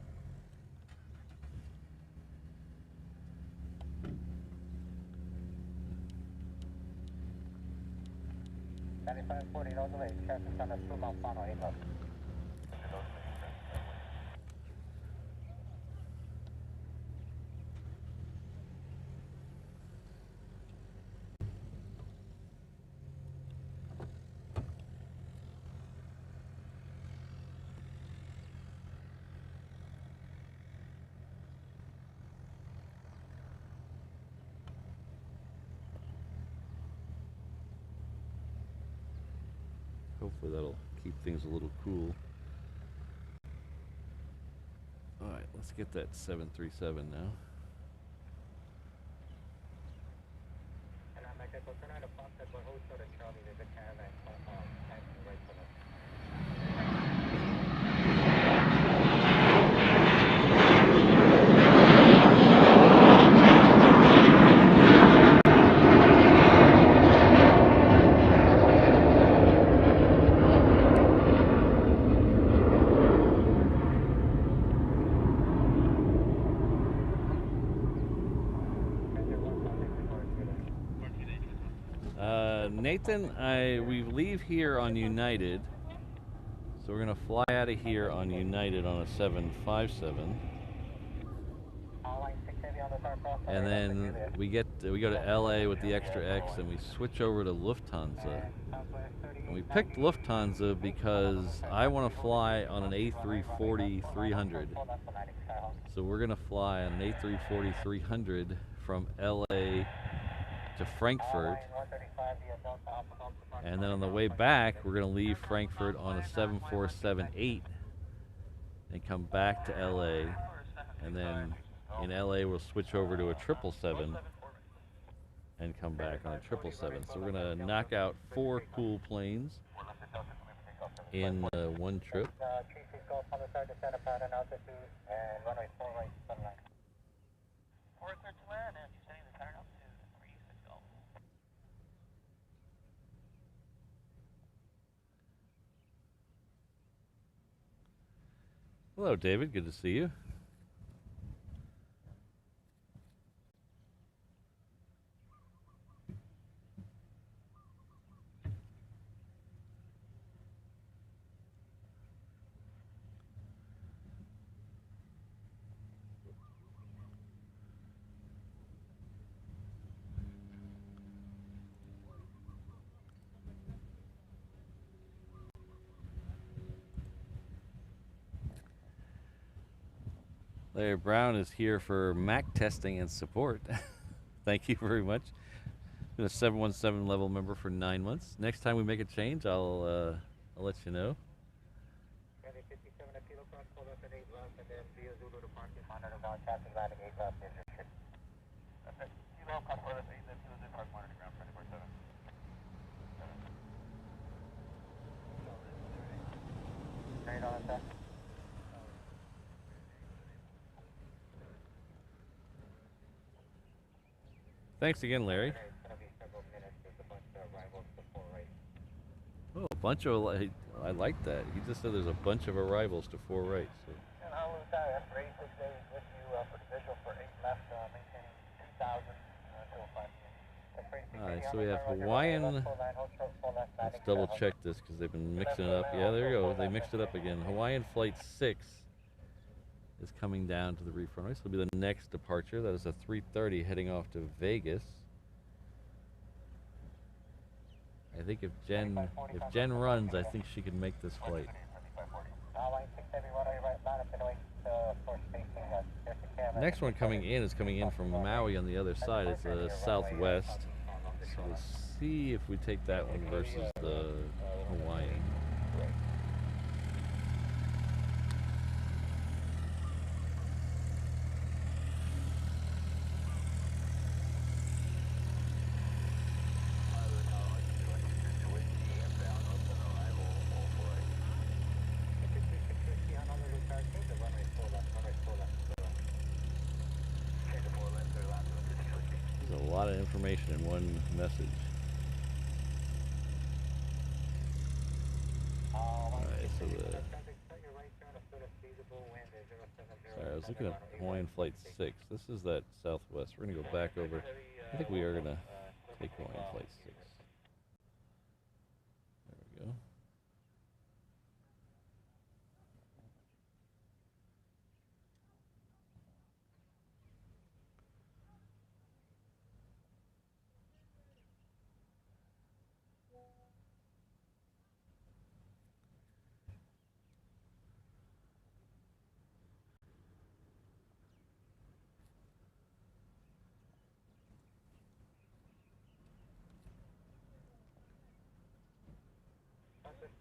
[SPEAKER 1] Hopefully that'll keep things a little cool. Alright, let's get that 737 now. Nathan, we leave here on United, so we're gonna fly out of here on United on a 757, and then we go to LA with the extra X, and we switch over to Lufthansa. And we picked Lufthansa because I want to fly on an A340-300. So we're gonna fly on an A340-300 from LA to Frankfurt. And then on the way back, we're going to leave Frankfurt on a 747-8 and come back to LA. And then in LA, we'll switch over to a 777 and come back on a 777. So we're going to knock out 4 cool planes in one trip. Hello, David. Good to see you. Larry Brown is here for Mac testing and support. Thank you very much. Been a 717 level member for 9 months. Next time we make a change, I'll let you know. Thanks again, Larry. Oh, a bunch of, I like that. He just said there's a bunch of arrivals to 4 right. So. Alright, so we have Hawaiian. Let's double check this because they've been mixing it up. Yeah, there you go. They mixed it up again. Hawaiian Flight 6 is coming down to the reef runway. So it'll be the next departure. That is a 330 heading off to Vegas. I think if Jen runs, I think she can make this flight. Next one coming in is coming in from Maui on the other side. It's the Southwest. So we'll see if we take that one versus the Hawaiian. A lot of information in one message. Alright, so sorry, I was looking at Hawaiian Flight 6. This is that Southwest. We're going to go back over. I think we are going to take Hawaiian Flight 6. There we go.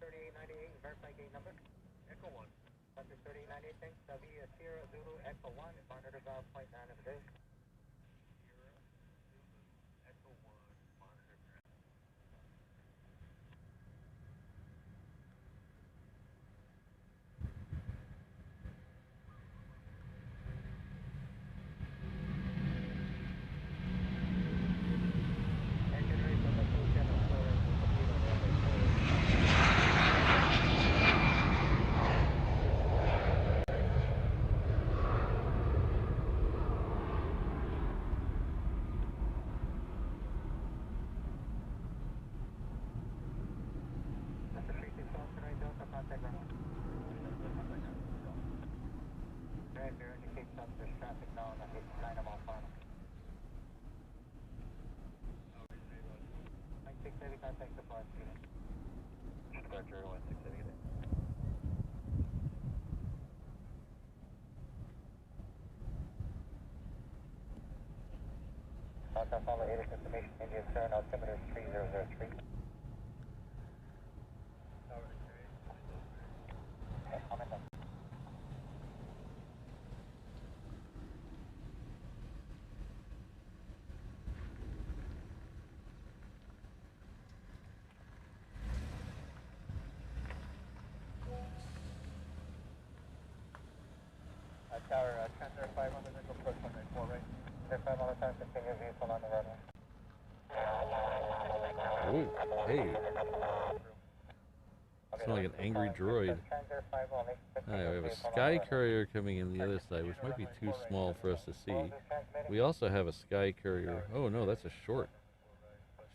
[SPEAKER 2] 3898, verify gate number. Echo 1. Center 3898, thanks. Via Sierra Zulu Echo 1, monitor valve point 9 of the day. Sierra Zulu Echo 1, monitor valve. Contact follow ATIS information, India 7, altimeter 3003. Tower, transfer 5 on the visual approach 194, right? Transfer 5 on the time, continue vehicle on the runway.
[SPEAKER 1] Oh, hey. Sound like an angry droid. We have a sky courier coming in the other side, which might be too small for us to see. We also have a sky courier. Oh no, that's a short.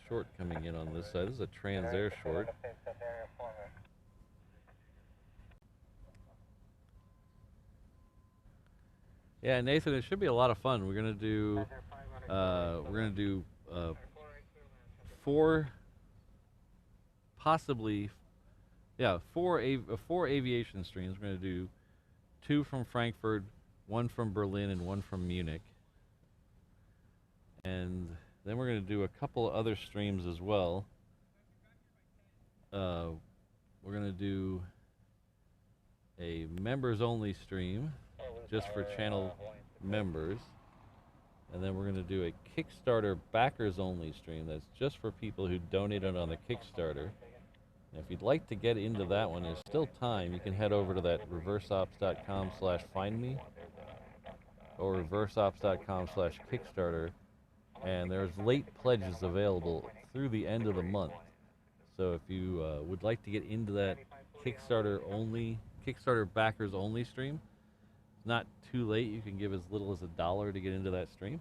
[SPEAKER 1] Short coming in on this side. This is a Transair short. Yeah, Nathan, it should be a lot of fun. We're gonna do four, possibly, yeah, four aviation streams. We're gonna do 2 from Frankfurt, 1 from Berlin, and 1 from Munich. And then we're gonna do a couple other streams as well. We're gonna do a members-only stream, just for channel members. And then we're going to do a Kickstarter backers-only stream that's just for people who donated on the Kickstarter. And if you'd like to get into that one, there's still time. You can head over to that reverseops.com/findme or reverseops.com/Kickstarter. And there's late pledges available through the end of the month. So if you would like to get into that Kickstarter backers-only stream, not too late. You can give as little as $1 to get into that stream.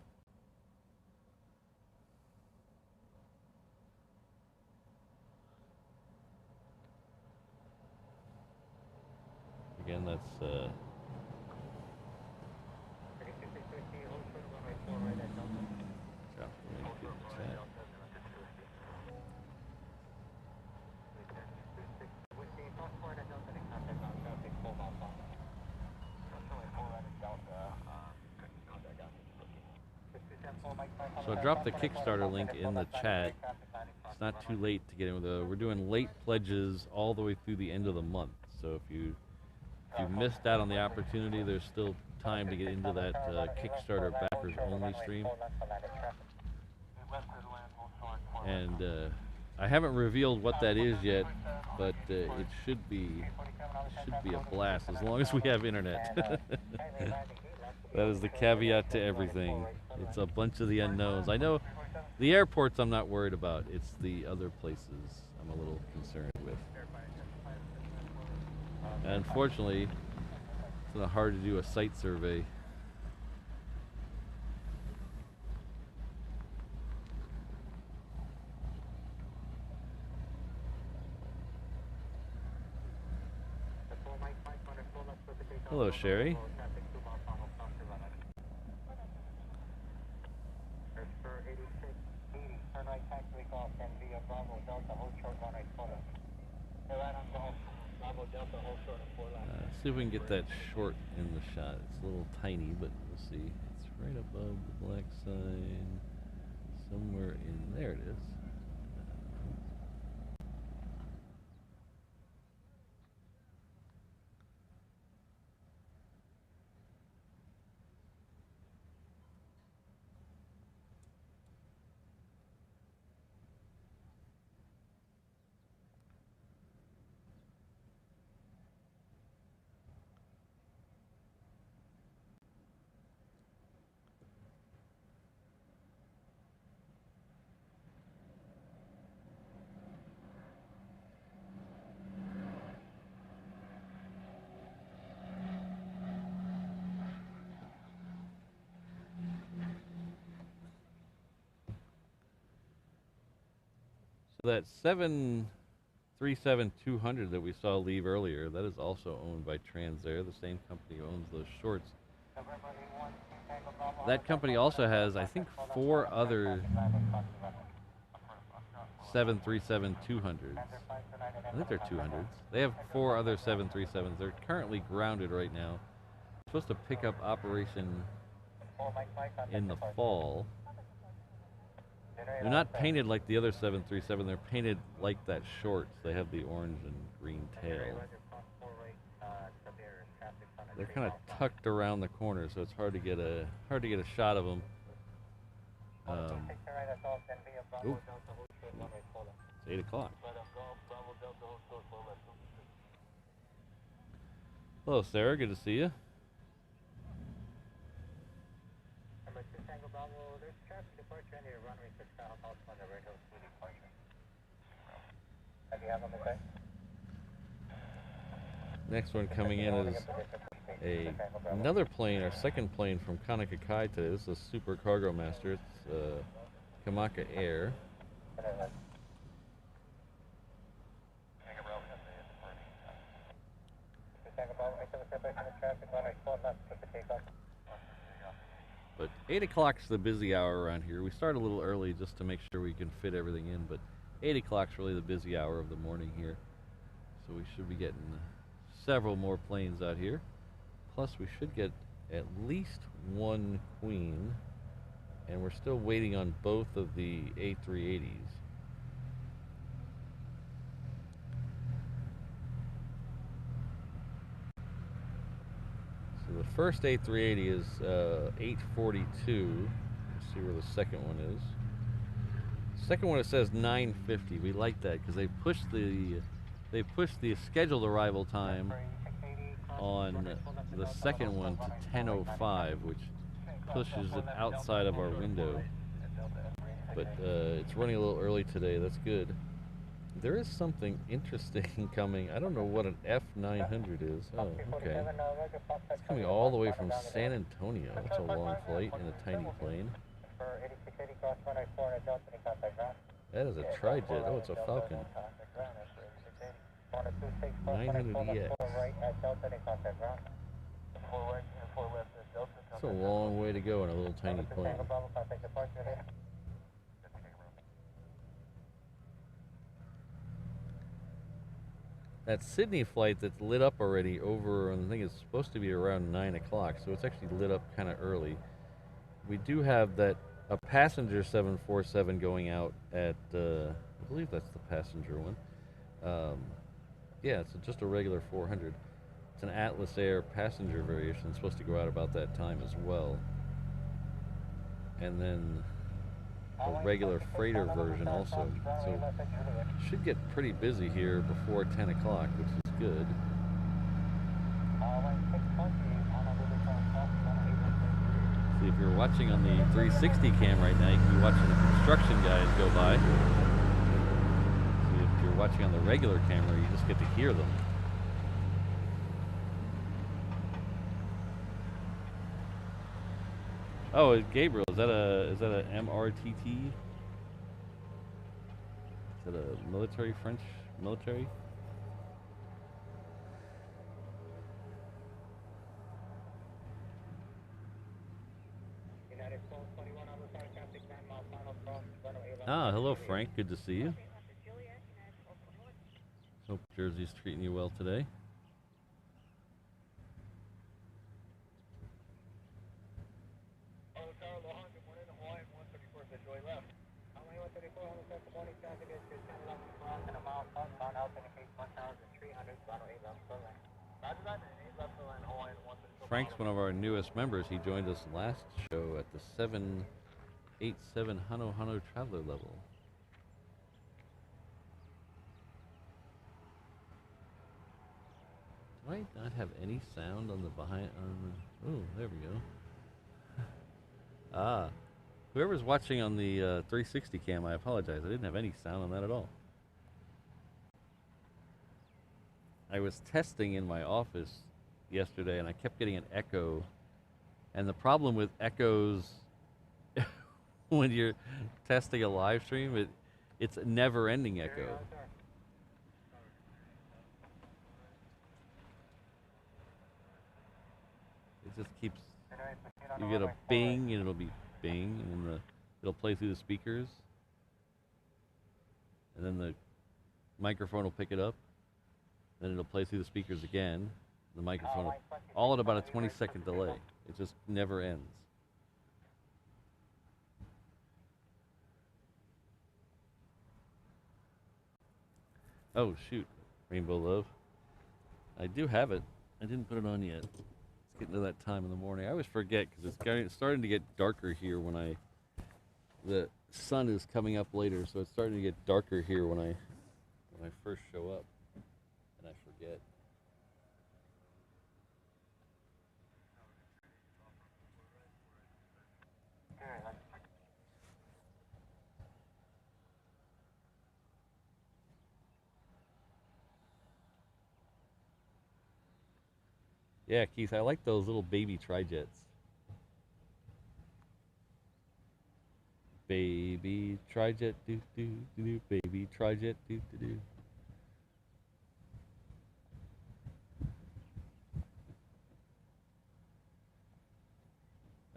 [SPEAKER 1] Again, that's so I dropped the Kickstarter link in the chat. It's not too late to get in. We're doing late pledges all the way through the end of the month. So if you missed out on the opportunity, there's still time to get into that Kickstarter backers only stream. And I haven't revealed what that is yet, but it should be a blast as long as we have internet. That is the caveat to everything. It's a bunch of the unknowns. I know the airports I'm not worried about. It's the other places I'm a little concerned with. And unfortunately, it's kind of hard to do a site survey. Hello, Sherry. See if we can get that short in the shot. It's a little tiny, but we'll see. It's right above the black sign. Somewhere in there it is. that 737-200 that we saw leave earlier, that is also owned by Transair. The same company owns those shorts. That company also has, I think, 4 other 737-200s. I think they're 200s. They have 4 other 737s. They're currently grounded right now. Supposed to pick up operation in the fall. They're not painted like the other 737. They're painted like that shorts. They have the orange and green tail. They're kind of tucked around the corner, so it's hard to get a shot of them. Ooh. It's 8 o'clock. Hello, Sarah. Good to see you. Next one coming in is another plane, our second plane from Kanakakai today. This is a Super Cargo Master. It's Kamaka Air. But 8 o'clock's the busy hour around here. We start a little early just to make sure we can fit everything in, but 8 o'clock's really the busy hour of the morning here. So we should be getting several more planes out here. Plus we should get at least 1 Queen, and we're still waiting on both of the A380s. So the first A380 is 842. Let's see where the second one is. Second one, it says 9:50. We like that because they pushed the scheduled arrival time on the second one to 10:05, which pushes it outside of our window. But it's running a little early today. That's good. There is something interesting coming. I don't know what an F-900 is. Oh, okay. It's coming all the way from San Antonio. That's a long flight in a tiny plane. That is a trijet. Oh, it's a Falcon. 900EX. It's a long way to go in a little tiny plane. That Sydney flight that's lit up already over, I think it's supposed to be around 9 o'clock, so it's actually lit up kind of early. We do have a passenger 747 going out at, I believe that's the passenger one. Yeah, it's just a regular 400. It's an Atlas Air passenger variation. It's supposed to go out about that time as well. And then a regular freighter version also. So it should get pretty busy here before 10 o'clock, which is good. See, if you're watching on the 360 cam right now, you can be watching the construction guys go by. See, if you're watching on the regular camera, you just get to hear them. Oh, Gabriel, is that a MRTT? Is that a military, French military? Ah, hello Frank, good to see you. Hope Jersey's treating you well today. Frank's one of our newest members. He joined us last show at the 787 Honu Traveler level. Do I not have any sound on the behind? Oh, there we go. Ah, whoever's watching on the 360 cam, I apologize. I didn't have any sound on that at all. I was testing in my office yesterday, and I kept getting an echo. And the problem with echoes when you're testing a live stream, It's a never-ending echo. It just keeps. You get a bing, and it'll be bing, and it'll play through the speakers, and then the microphone will pick it up. Then it'll play through the speakers again. The microphone, all at about a 20-second delay. It just never ends. Oh shoot, Rainbow Love. I do have it. I didn't put it on yet. It's getting to that time in the morning. I always forget because it's starting to get darker here when the sun is coming up later, so it's starting to get darker here when I first show up, and I forget. Yeah, Keith, I like those little baby tri-jets. Baby tri-jet, do do do do. Baby tri-jet, do do do.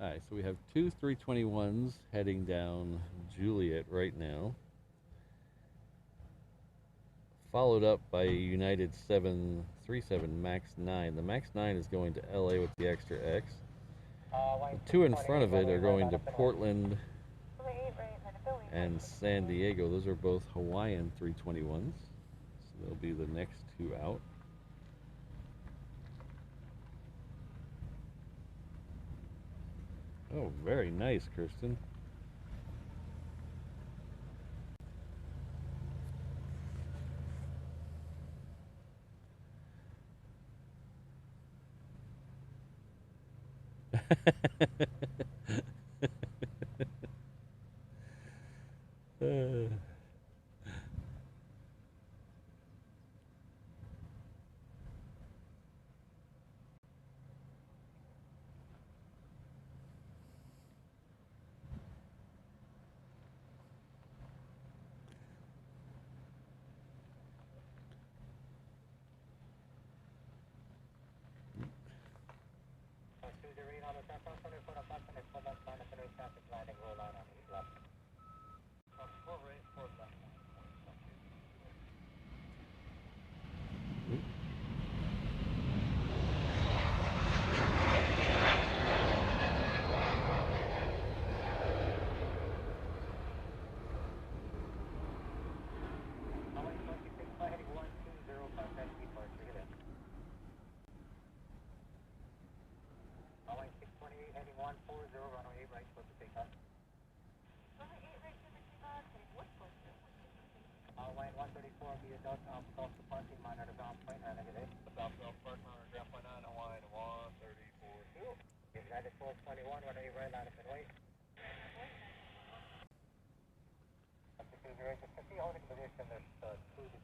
[SPEAKER 1] All right, so we have two 321s heading down Juliet right now, followed up by a United 737 MAX 9. The MAX 9 is going to LA with the extra X. The two in front of it are going to Portland and San Diego. Those are both Hawaiian 321s, so they'll be the next two out. Oh, very nice, Kirsten.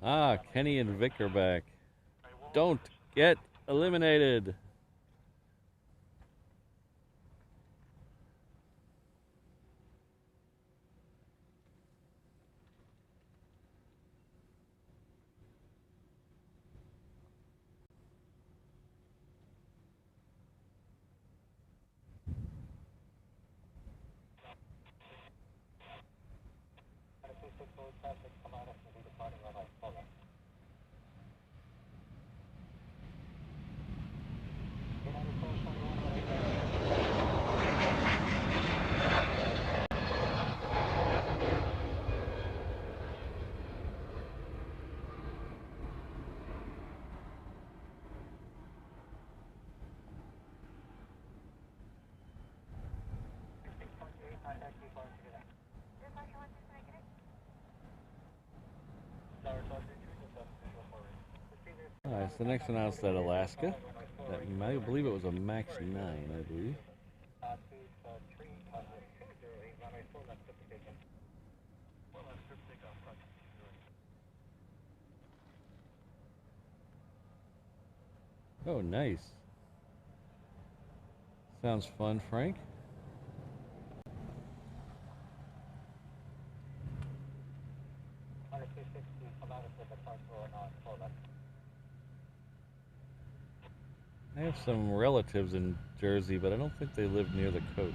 [SPEAKER 1] Ah, Kenny and Vic are back. Don't get eliminated. Alright, so the next one out's at Alaska. I believe it was a MAX 9, I believe. Oh, nice. Sounds fun, Frank. I have some relatives in Jersey, but I don't think they live near the coast.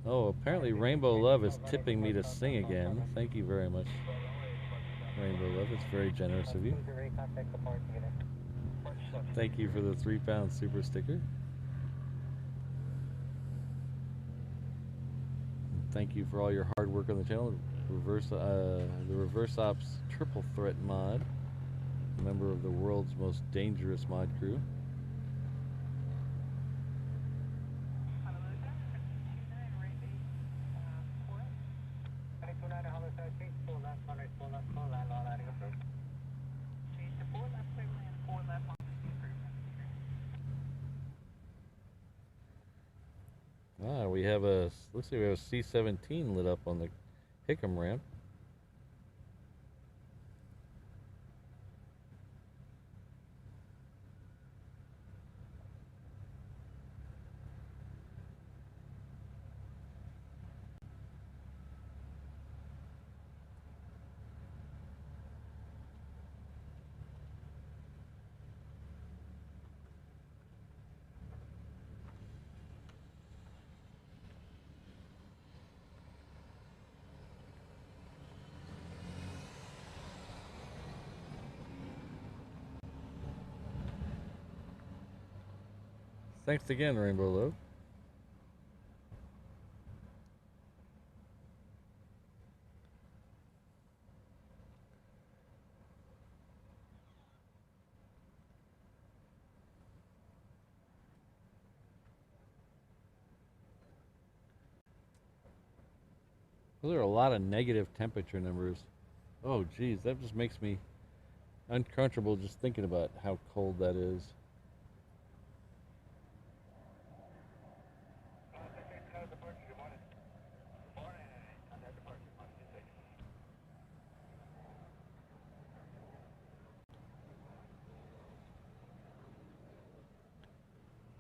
[SPEAKER 1] Oh, apparently Rainbow Love is tipping me to sing again. Thank you very much, Rainbow Love. It's very generous of you. Thank you for the £3 super sticker. Thank you for all your hard work on the channel. The Reverse Ops Triple Threat mod, a member of the world's most dangerous mod crew. Ah, we have a, looks like we have a C-17 lit up on the Hickam ramp. Thanks again, Rainbow Love. Those are a lot of negative temperature numbers. Oh, geez, that just makes me uncomfortable just thinking about how cold that is.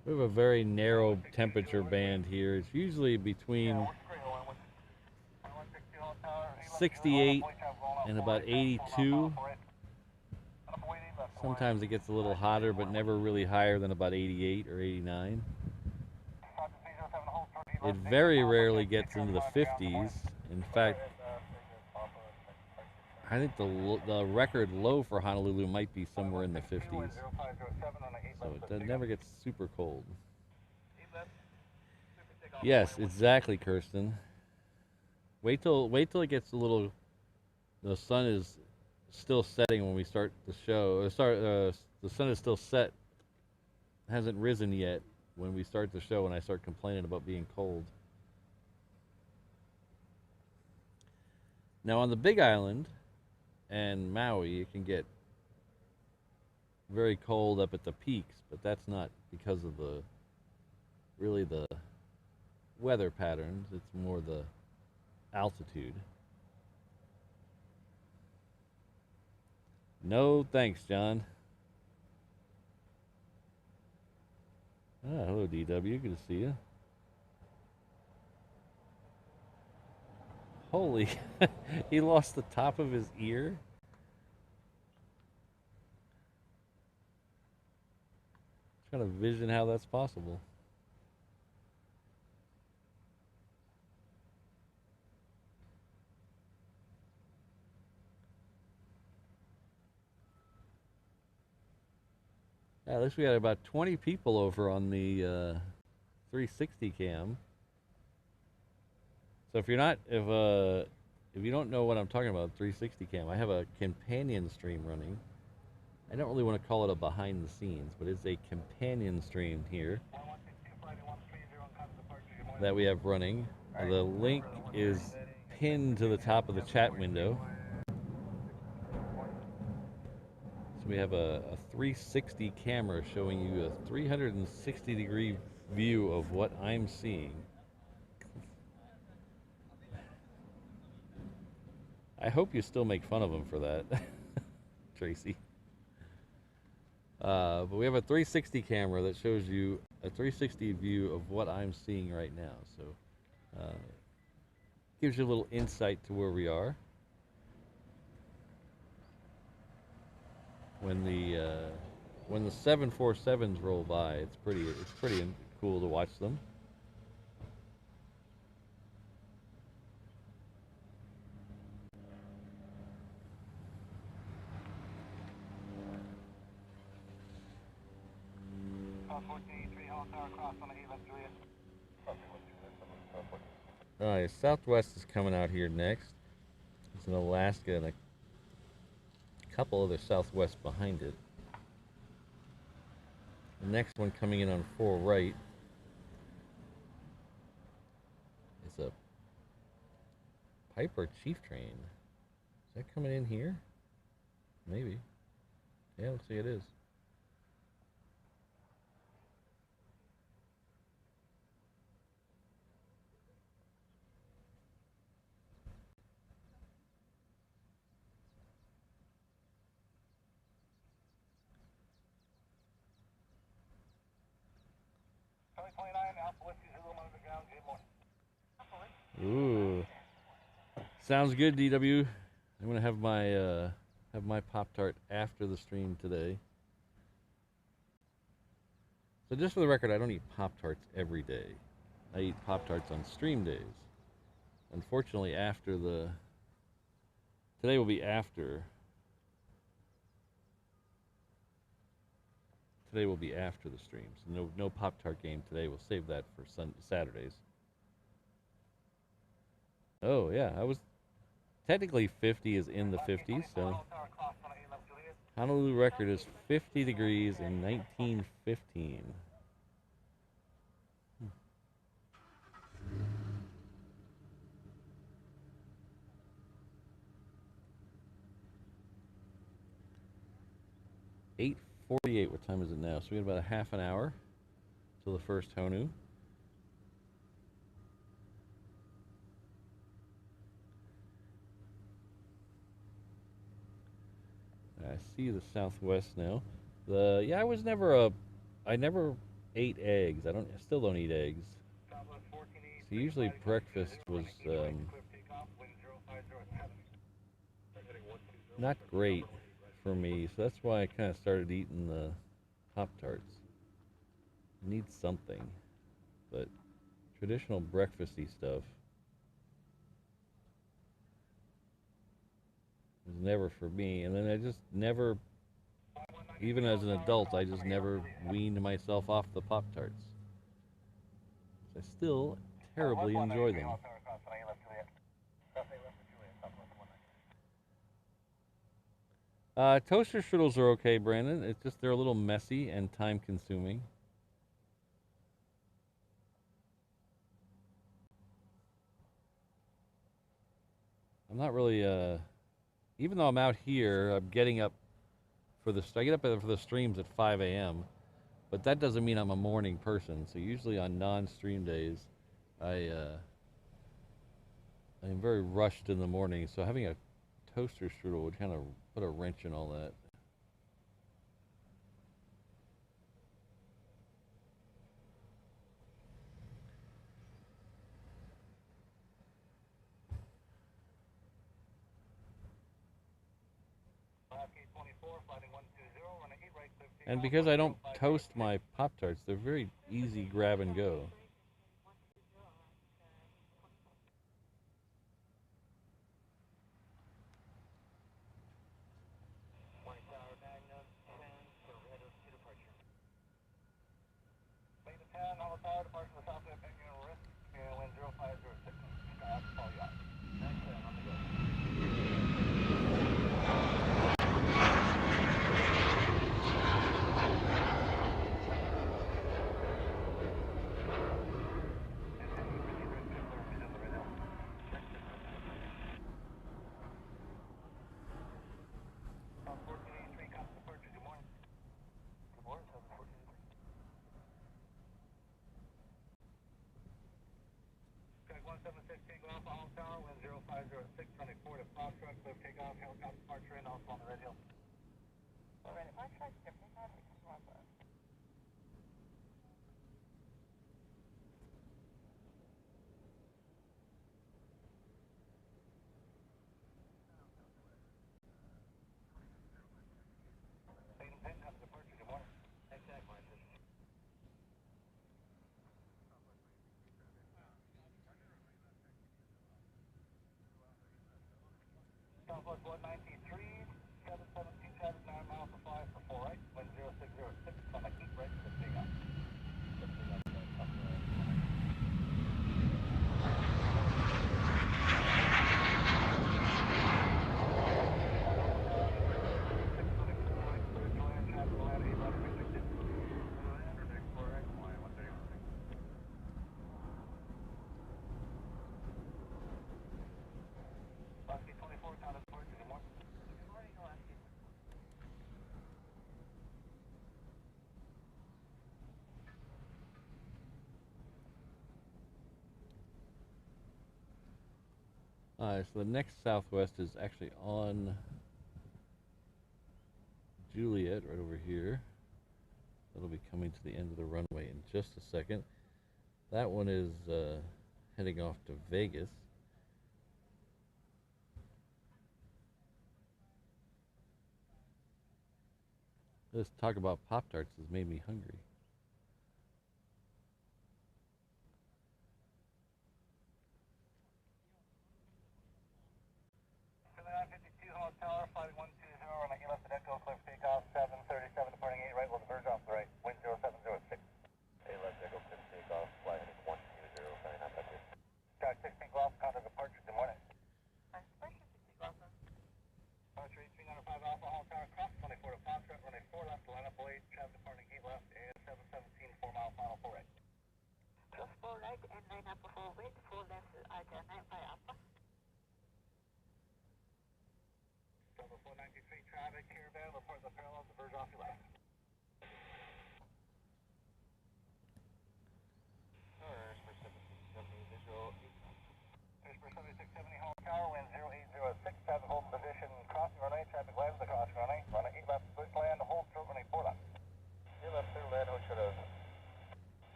[SPEAKER 1] We have a very narrow temperature band here. It's usually between 68 and about 82. Sometimes it gets a little hotter, but never really higher than about 88 or 89. It very rarely gets into the 50s. In fact, I think the record low for Honolulu might be somewhere in the 50s. So it never gets super cold. Yes, exactly, Kirsten. Wait till it gets a little. The sun is still setting when we start the show. The sun is still set. Hasn't risen yet when we start the show, and I start complaining about being cold. Now on the Big Island and Maui, it can get very cold up at the peaks, but that's not because of the weather patterns. It's more the altitude. No thanks, John. Ah, hello, DW. Good to see you. Holy, he lost the top of his ear? Trying to vision how that's possible. At least we had about 20 people over on the 360 cam. So if you don't know what I'm talking about, 360 cam, I have a companion stream running. I don't really want to call it a behind the scenes, but it's a companion stream here that we have running The link is pinned to the top of the chat window. So we have a 360 camera showing you a 360-degree view of what I'm seeing. I hope you still make fun of him for that, Tracy. But we have a 360 camera that shows you a 360 view of what I'm seeing right now. So gives you a little insight to where we are. When the 747s roll by, it's pretty cool to watch them. Southwest is coming out here next. It's in Alaska and a couple other Southwest behind it. The next one coming in on 4 right is a Piper Chief Train. Is that coming in here? Maybe. Yeah, looks like it is. Ooh, sounds good, DW. I'm gonna have my Pop-Tart after the stream today. So just for the record, I don't eat Pop-Tarts every day. I eat Pop-Tarts on stream days. Unfortunately, today will be after. Today will be after the stream. So no Pop-Tart game today. We'll save that for Saturdays. Oh yeah, I was technically 50 is in the 50s, so Honolulu record is 50 degrees in 1915. $8:48. What time is it now? So we have about a half an hour till the first Honu. I see the Southwest now. I was never I never ate eggs. I still don't eat eggs. So usually breakfast was not great for me. So that's why I kind of started eating the Pop-Tarts. Need something, but traditional breakfasty stuff was never for me. And then I just never, even as an adult, I just never weaned myself off the Pop-Tarts. I still terribly enjoy them. Toaster strudels are okay, Brandon. It's just they're a little messy and time consuming. I'm not really, even though I'm out here, I'm getting up I get up for the streams at 5 a.m., but that doesn't mean I'm a morning person. So usually on non-stream days, I am very rushed in the morning. So having a toaster strudel would kind of put a wrench in all that. And because I don't toast my Pop-Tarts, they're very easy grab and go.
[SPEAKER 2] C-17 Globemaster Tower, wind 0506, running 4 to Foxtrot, clear takeoff, helicopter departure in, also on the radio.
[SPEAKER 3] Alright, Foxtrot, skip takeoff, we can walk up.
[SPEAKER 2] C-17 comes departure, good morning. Exact Martin. Southwest 193, 717 traffic, 9 miles to 5 for 4 right, wind 0606, on the keep right to takeoff.
[SPEAKER 1] Alright, so the next Southwest is actually on Juliet, right over here. That'll be coming to the end of the runway in just a second. That one is heading off to Vegas. This talk about Pop-Tarts has made me hungry.
[SPEAKER 2] Tower, 5120, on the left at Echo, clear takeoff, 737, departing 8 right, will diverge off the right, wind 0706. 8 left Echo, clear takeoff, fly heading 120, signing up at this. Sky 16 Golf, counter departure, good morning.
[SPEAKER 3] Departure 16 Golf.
[SPEAKER 2] Departure 1805 Alpha, Hall Tower, cross 24 to Foxtrot, running 4 left, line up 8, traffic departing 8 left, and 717, 4 mile final 4 right.
[SPEAKER 3] Cross 4 right and line up 4 right, 4 left, Archer 95 Alpha.
[SPEAKER 2] Delta 493 traffic, caravan, report the parallel, diverge off your left. First for 7670 visual. First for 7670 Hall Tower, wind 0806, traffic hold position, crossing runway, traffic left the crossing runway, running 8 left, switch land, hold short, running 4 left. 8 left, third land, hold short of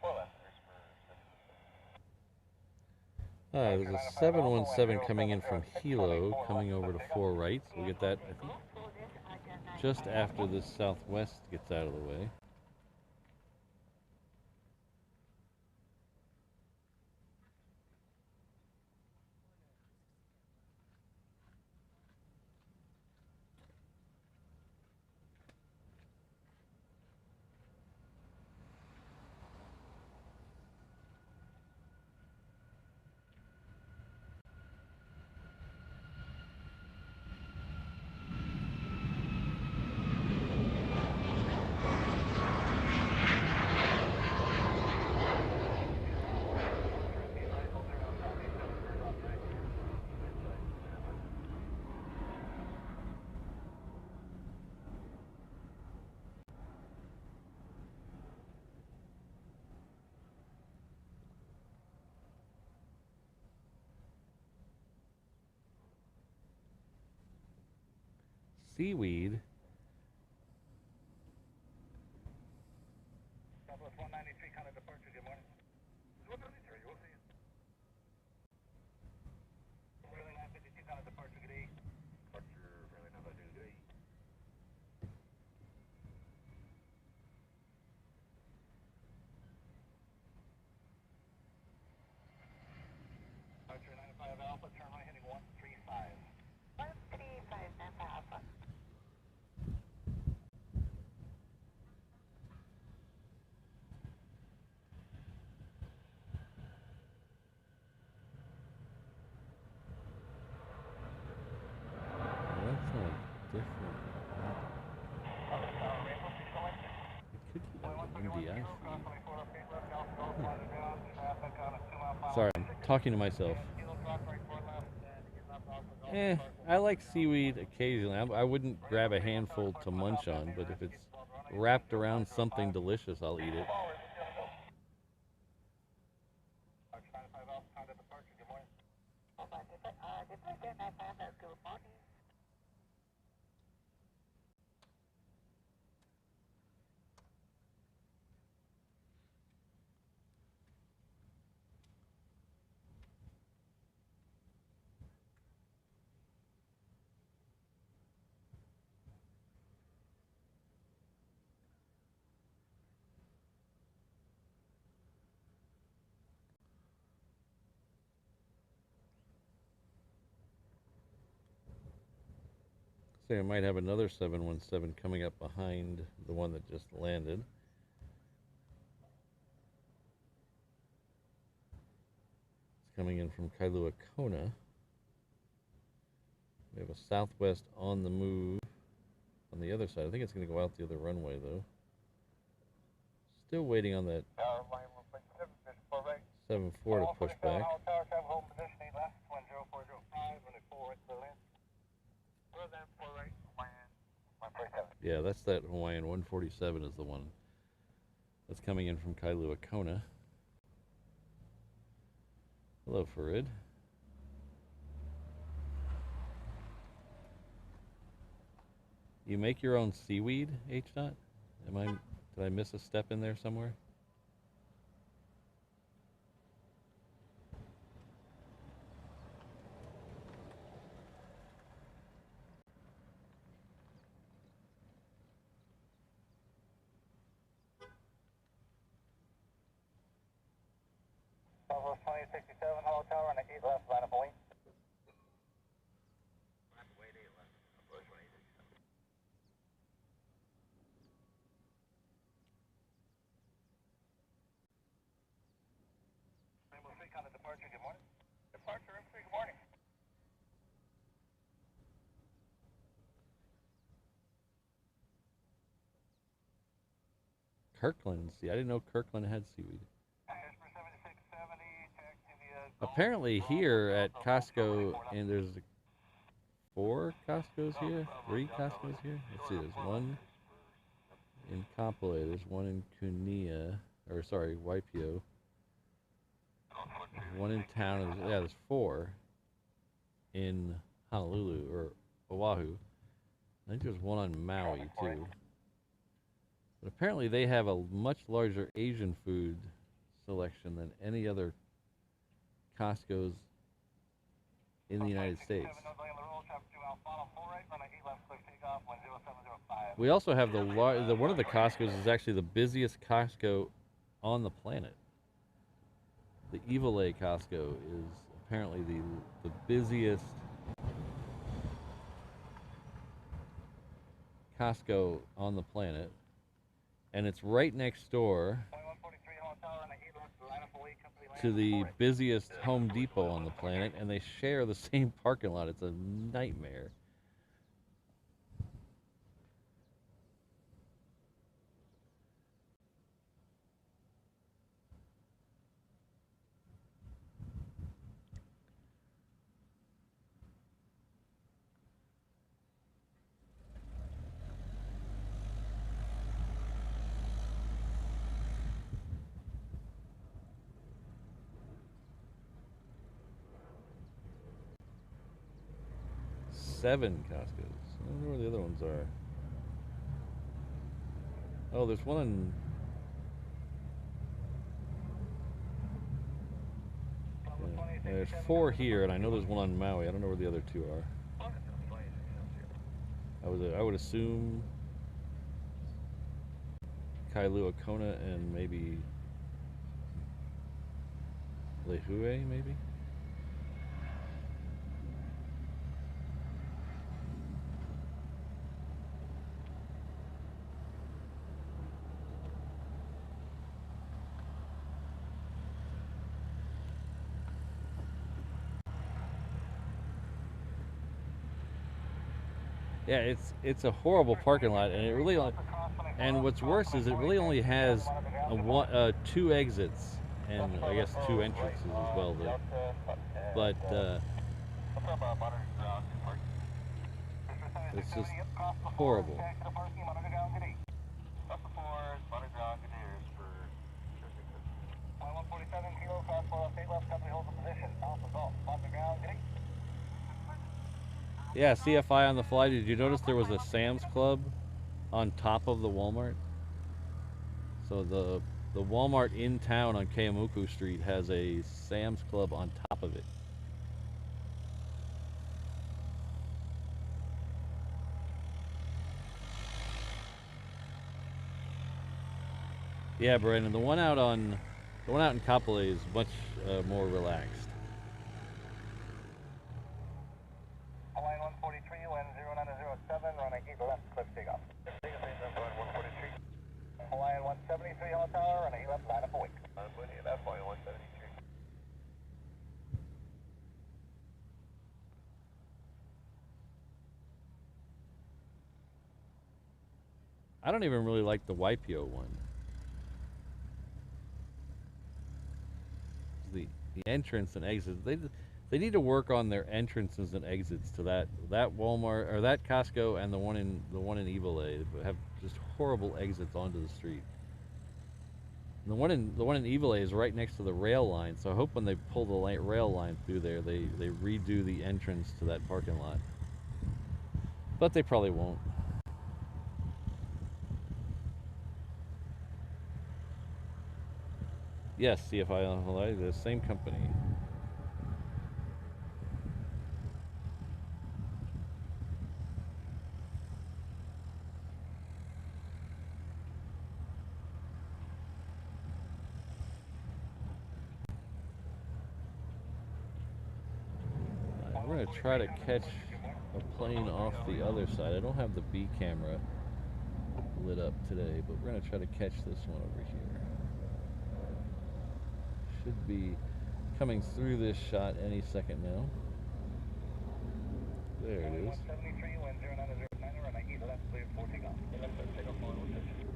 [SPEAKER 2] 4 left.
[SPEAKER 1] There's a 717 coming in from Hilo, coming over to 4 right. So we'll get that, I think, just after this Southwest gets out of the way. Seaweed.
[SPEAKER 2] Southwest 193, kind of departure, good morning. 193, we'll see you. Really 952, kind of departure, good day. Departure, really 952, good day. Departure 95 Alpha, turn right heading 135.
[SPEAKER 3] 135 Alpha.
[SPEAKER 1] That's not different. It could be MDI. Sorry, I'm talking to myself. I like seaweed occasionally. I wouldn't grab a handful to munch on, but if it's wrapped around something delicious, I'll eat it. I might have another 717 coming up behind the one that just landed. It's coming in from Kailua Kona. We have a Southwest on the move on the other side. I think it's going to go out the other runway, though. Still waiting on that 7-4 to push back. Yeah, that's that Hawaiian 147 is the one that's coming in from Kailua Kona. Hello, Farid. You make your own seaweed, H-Dot? Did I miss a step in there somewhere?
[SPEAKER 2] Bravo 2067, hello tower, on the 8 left, line of Boeing. Rainbow 3 on the departure, good morning. Departure, Rainbow 3, good morning.
[SPEAKER 1] Kirkland. See, I didn't know Kirkland had seaweed. Apparently here at Costco, and there's 4 Costco's here, 3 Costco's here. Let's see, there's one in Kapolei, there's one in Kunia, or sorry, Waipio. There's one in town, there's 4 in Honolulu, or Oahu. I think there's one on Maui, too. But apparently they have a much larger Asian food selection than any other Costco's in the United States. We also have the one of the Costco's is actually the busiest Costco on the planet. The Evile Costco is apparently the busiest Costco on the planet, and it's right next door to the busiest Home Depot on the planet, and they share the same parking lot. It's a nightmare. Seven Costco's. I don't know where the other ones are. Oh, there's one in... Yeah, there's 4 here, and I know there's one on Maui. I don't know where the other 2 are. I would assume Kailua Kona and maybe Lehue, maybe? Yeah, it's a horrible parking lot, and it really, and what's worse is it really only has 2 exits and I guess 2 entrances as well. But it's just horrible. Yeah, CFI on the fly. Did you notice there was a Sam's Club on top of the Walmart? So the Walmart in town on Keamuku Street has a Sam's Club on top of it. Yeah, Brandon, the one out in Kapolei is much more relaxed.
[SPEAKER 2] Hawaiian 143, when 0907, runway 8 left, cliff takeoff. Hawaiian 173, Hall Tower, runway 8 left, line up awake. That's Hawaiian 173.
[SPEAKER 1] I don't even really like the YPO one. The entrance and exits, they need to work on their entrances and exits to that Walmart or that Costco and the one in Evile. They have just horrible exits onto the street. And the one in Evile is right next to the rail line, so I hope when they pull the rail line through there, they redo the entrance to that parking lot. But they probably won't. Yes, CFI on Hawaii, the same company. We're going to try to catch a plane off the other side. I don't have the B camera lit up today, but we're going to try to catch this one over here. Should be coming through this shot any second now. There it is.
[SPEAKER 2] 173, when 0909, runway 8 left, clear for takeoff. Takeoff on 173.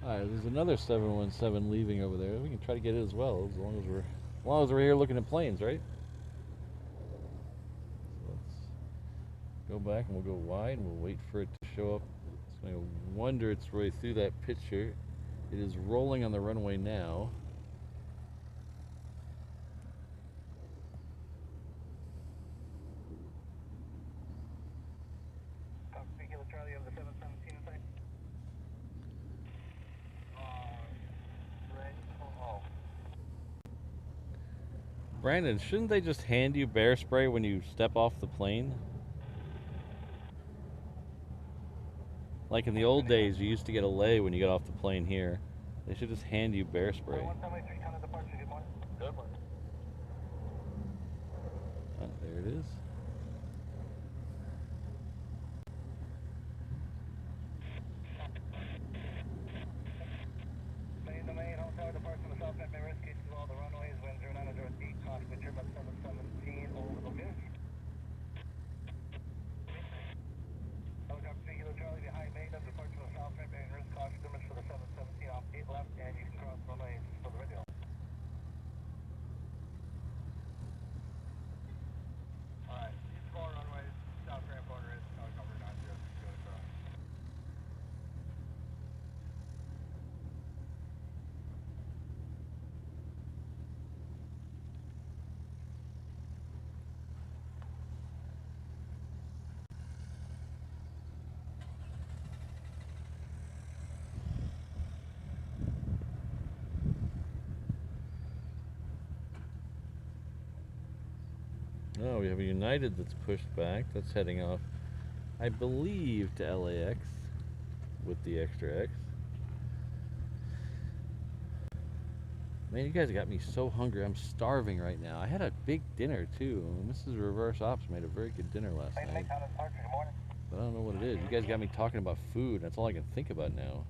[SPEAKER 1] Alright, there's another 717 leaving over there. We can try to get it as well, as long as we're here looking at planes, right? So let's go back and we'll go wide and we'll wait for it to show up. It's going to wander its way through that picture. It is rolling on the runway now.
[SPEAKER 2] Charlie of the 717 in sight.
[SPEAKER 1] Brandon, shouldn't they just hand you bear spray when you step off the plane? Like in the old days, you used to get a lei when you got off the plane here. They should just hand you bear spray.
[SPEAKER 2] 173, counter departure, good morning. Good morning.
[SPEAKER 1] Oh, there it is.
[SPEAKER 2] Main domain, home tower departure from the south end, may risk case to all the runways, wind 0908, cost with Airbus 717 over the news. Helicopter 3 Kilo Charlie behind main of departure from the south end, may risk caution limits for the 717 off 8 left, and you can cross runways for the radio. Alright, these 4 runways, south ramp on risk, helicopter 906 Kilo Charlie.
[SPEAKER 1] Oh, we have a United that's pushed back. That's heading off, I believe, to LAX with the extra X. Man, you guys got me so hungry. I'm starving right now. I had a big dinner, too. Mrs. Reverse Ops made a very good dinner last night. But I don't know what it is. You guys got me talking about food. That's all I can think about now.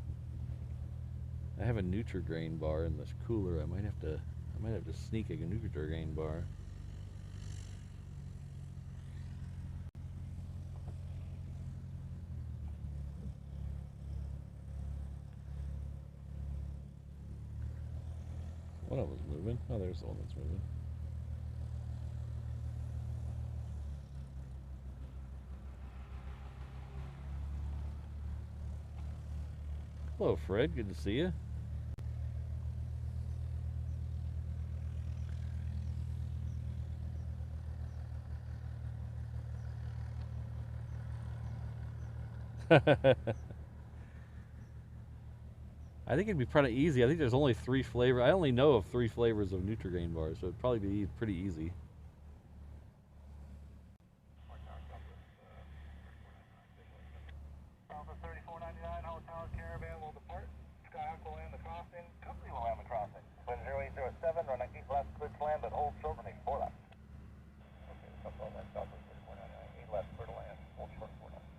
[SPEAKER 1] I have a Nutri-Grain bar in this cooler. I might have to sneak a Nutri-Grain bar. Oh, there's the one that's moving. Hello, Fred. Good to see you. I think it'd be pretty easy. I think there's only 3 flavors. I only know of 3 flavors of Nutrigrain bars, so it'd probably be pretty easy.
[SPEAKER 2] Alpha 3499, Hotel Caravan will depart. Skyhawk will land the crossing. Company will land the crossing. Wind 0807, running 8 left, clear to land, but hold short, running 4 left. Okay, something like that. Alpha 3499, 8 left, clear to land, hold short, 4 left.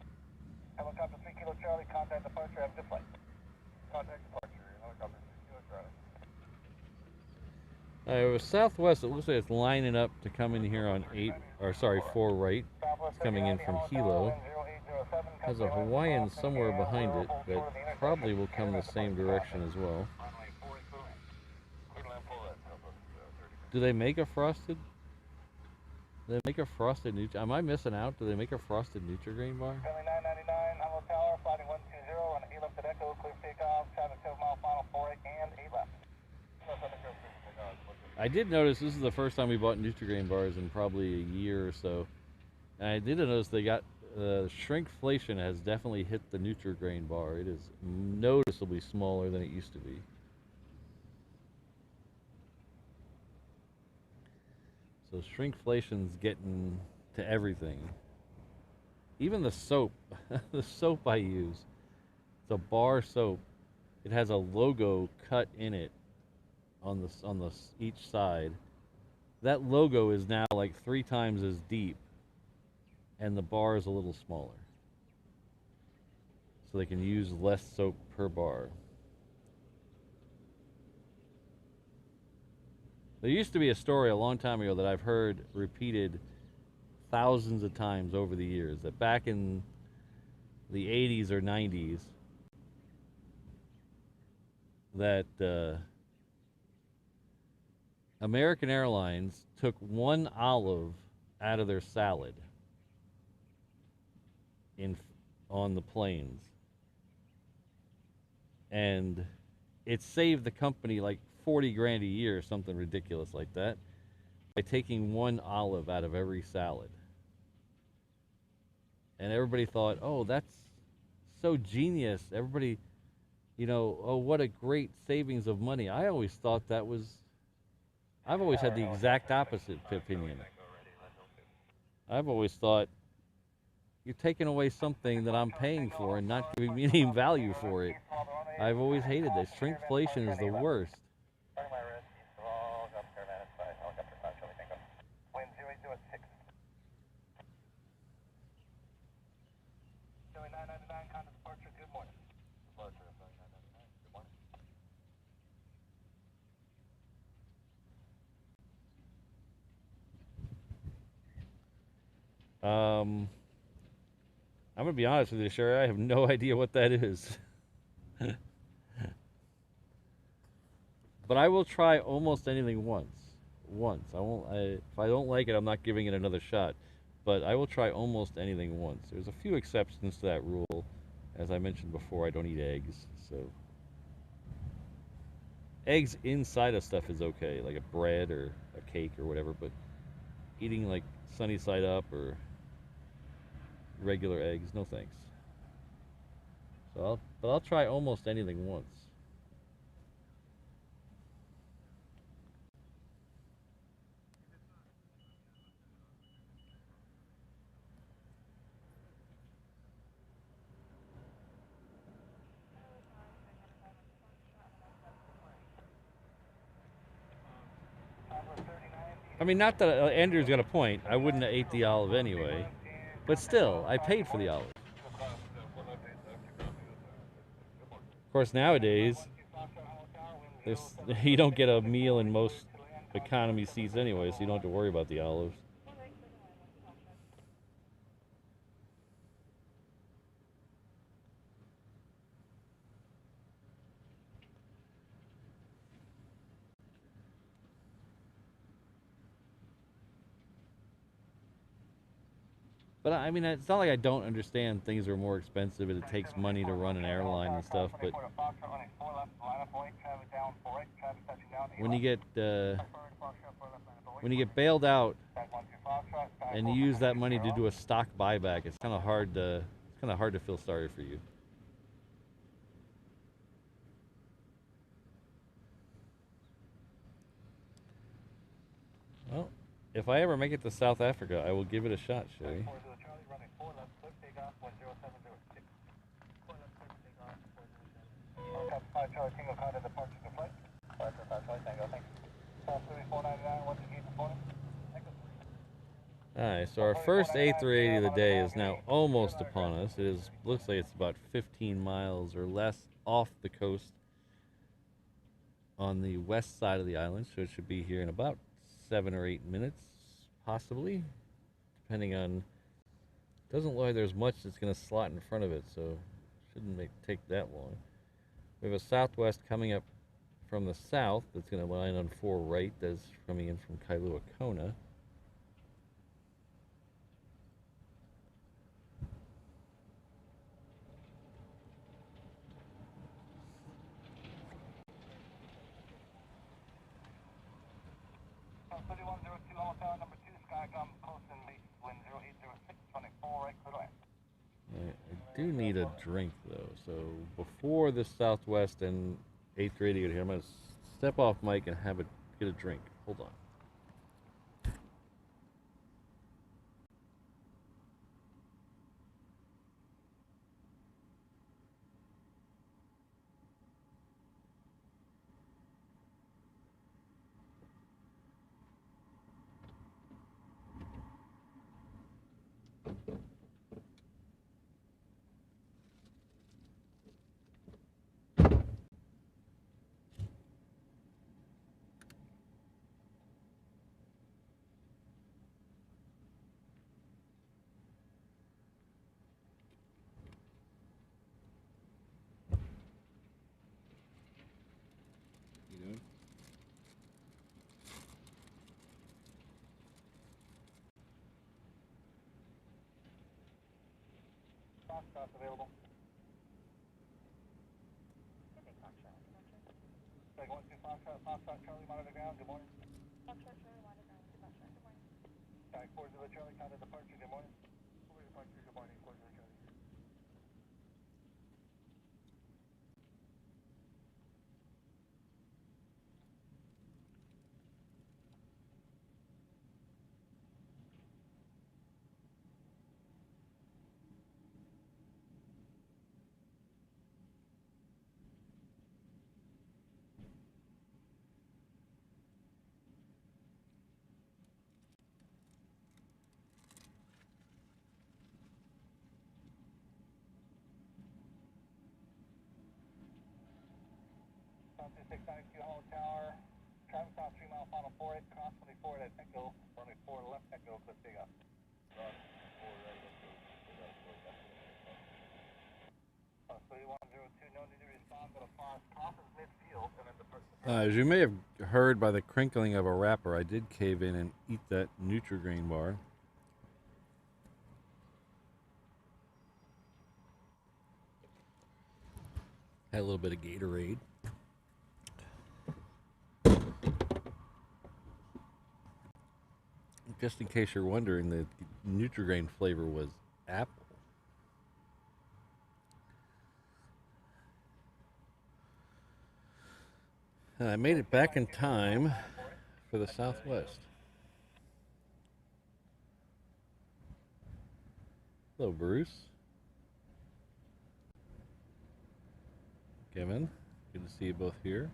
[SPEAKER 2] Helicopter 3 Kilo Charlie, contact departure, have good flight. Contact departure, helicopter 3 Kilo Charlie.
[SPEAKER 1] It was Southwest. It looks like it's lining up to come in here on 4 right. It's coming in from Hilo. Has a Hawaiian somewhere behind it that probably will come the same direction as well. Do they make a frosted? Do they make a frosted Nutri? Am I missing out? Do they make a frosted Nutrigrain bar?
[SPEAKER 2] 999, Hello Tower, flighting 120, on 8 left at Echo, clear takeoff, traffic 7 mile final 4 right and 8 left.
[SPEAKER 1] I did notice this is the first time we bought Nutrigrain bars in probably a year or so. And I did notice they got shrinkflation has definitely hit the Nutrigrain bar. It is noticeably smaller than it used to be. So shrinkflation's getting to everything. Even the soap, the soap I use, it's a bar soap. It has a logo cut in it on the each side. That logo is now like 3 times as deep, and the bar is a little smaller. So they can use less soap per bar. There used to be a story a long time ago that I've heard repeated thousands of times over the years, that back in the 80s or 90s, that American Airlines took 1 olive out of their salad on the planes, and it saved the company like 40 grand a year or something ridiculous like that by taking 1 olive out of every salad. And everybody thought, oh, that's so genius. Everybody, oh, what a great savings of money. I always thought I've always had the exact opposite opinion. I've always thought, you're taking away something that I'm paying for and not giving me any value for it. I've always hated this. Shrinkflation is the worst. I'm gonna be honest with you, Sherry. I have no idea what that is. But I will try almost anything once. I won't. If I don't like it, I'm not giving it another shot. But I will try almost anything once. There's a few exceptions to that rule. As I mentioned before, I don't eat eggs, so eggs inside of stuff is okay, like a bread or a cake or whatever. But eating like sunny side up or regular eggs, no thanks. So I'll try almost anything once. I mean, not that Andrew's got a point. I wouldn't have ate the olive anyway. But still, I paid for the olive. Of course, nowadays, you don't get a meal in most economy seats anyway, so you don't have to worry about the olives. But I mean, it's not like I don't understand things are more expensive and it takes money to run an airline and stuff. But when you get bailed out and you use that money to do a stock buyback, it's kind of hard to feel sorry for you. Well, if I ever make it to South Africa, I will give it a shot, Sherry. Alright, so our first A380 of the day is now almost upon us. Looks like it's about 15 miles or less off the coast on the west side of the island, so it should be here in about 7 or 8 minutes, possibly, depending on. Doesn't look like there's much that's going to slot in front of it, so shouldn't take that long. We have a southwest coming up from the south that's going to line on 4 right, that's coming in from Kailua Kona. I do need a drink though, so before the Southwest and A380 get here, I'm going to step off mic and get a drink. Hold on.
[SPEAKER 2] Available. Foxtrot, Charlie, monitor ground, good morning.
[SPEAKER 3] Foxtrot, Charlie, monitor ground, Foxtrot, good morning.
[SPEAKER 2] Quarter to the Charlie, counter departure, good morning. Quarter departure, good morning, quarter to the Charlie. South 2692 Hollow Tower, traffic stop 3 mile final 48, cross 24 at Echo, runway 4 left Echo, cliff big up.
[SPEAKER 1] As you may have heard by the crinkling of a wrapper, I did cave in and eat that Nutri-Grain bar. Had a little bit of Gatorade. Just in case you're wondering, the Nutri-Grain flavor was apple. And I made it back in time for the Southwest. Hello, Bruce. Kevin, good to see you both here.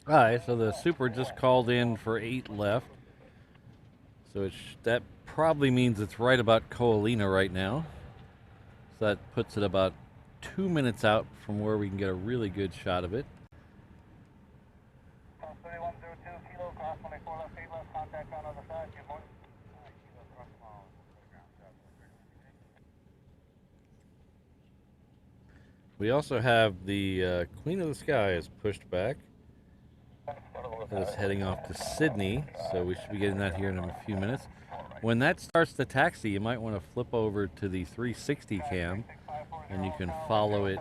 [SPEAKER 1] Alright, so the Super just called in for 8 left. So that probably means it's right about Ko'olina right now. So that puts it about 2 minutes out from where we can get a really good shot of it.
[SPEAKER 2] Cross 3102 kilo, cross 24 left, 8 left, contact on other side, good morning. Kilo, cross mile, ground shot.
[SPEAKER 1] We also have the Queen of the Sky is pushed back. It's heading off to Sydney, so we should be getting that here in a few minutes. When that starts to taxi, you might want to flip over to the 360 cam, and you can follow it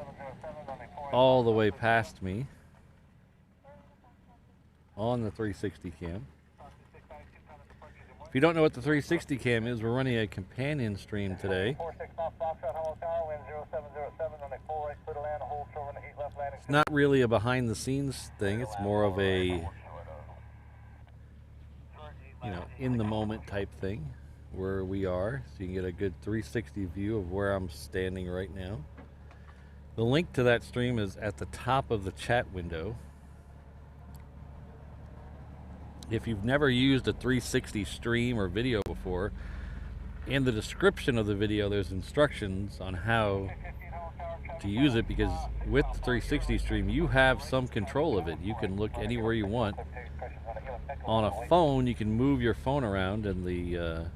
[SPEAKER 1] all the way past me on the 360 cam. If you don't know what the 360 cam is, we're running a companion stream today. It's not really a behind the scenes thing, it's more of a in the moment type thing where we are, so you can get a good 360 view of where I'm standing right now. The link to that stream is at the top of the chat window. If you've never used a 360 stream or video before, in the description of the video there's instructions on how to use it, because with the 360 stream you have some control of it. You can look anywhere you want. On a phone, you can move your phone around, and the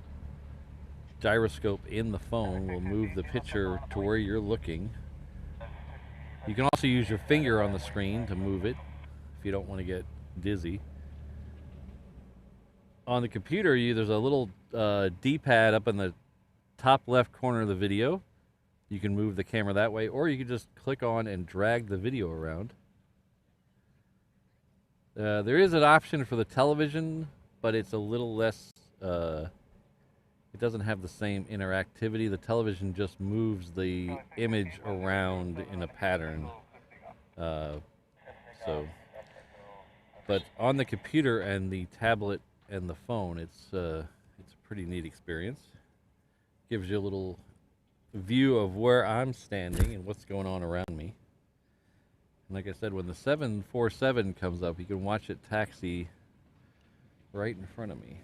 [SPEAKER 1] gyroscope in the phone will move the picture to where you're looking. You can also use your finger on the screen to move it if you don't want to get dizzy. On the computer, there's a little D-pad up in the top left corner of the video. You can move the camera that way, or you can just click on and drag the video around. There is an option for the television, but it's a little less, it doesn't have the same interactivity. The television just moves the image around in a pattern. But on the computer and the tablet and the phone, it's a pretty neat experience. Gives you a little view of where I'm standing and what's going on around me. And like I said, when the 747 comes up, you can watch it taxi right in front of me.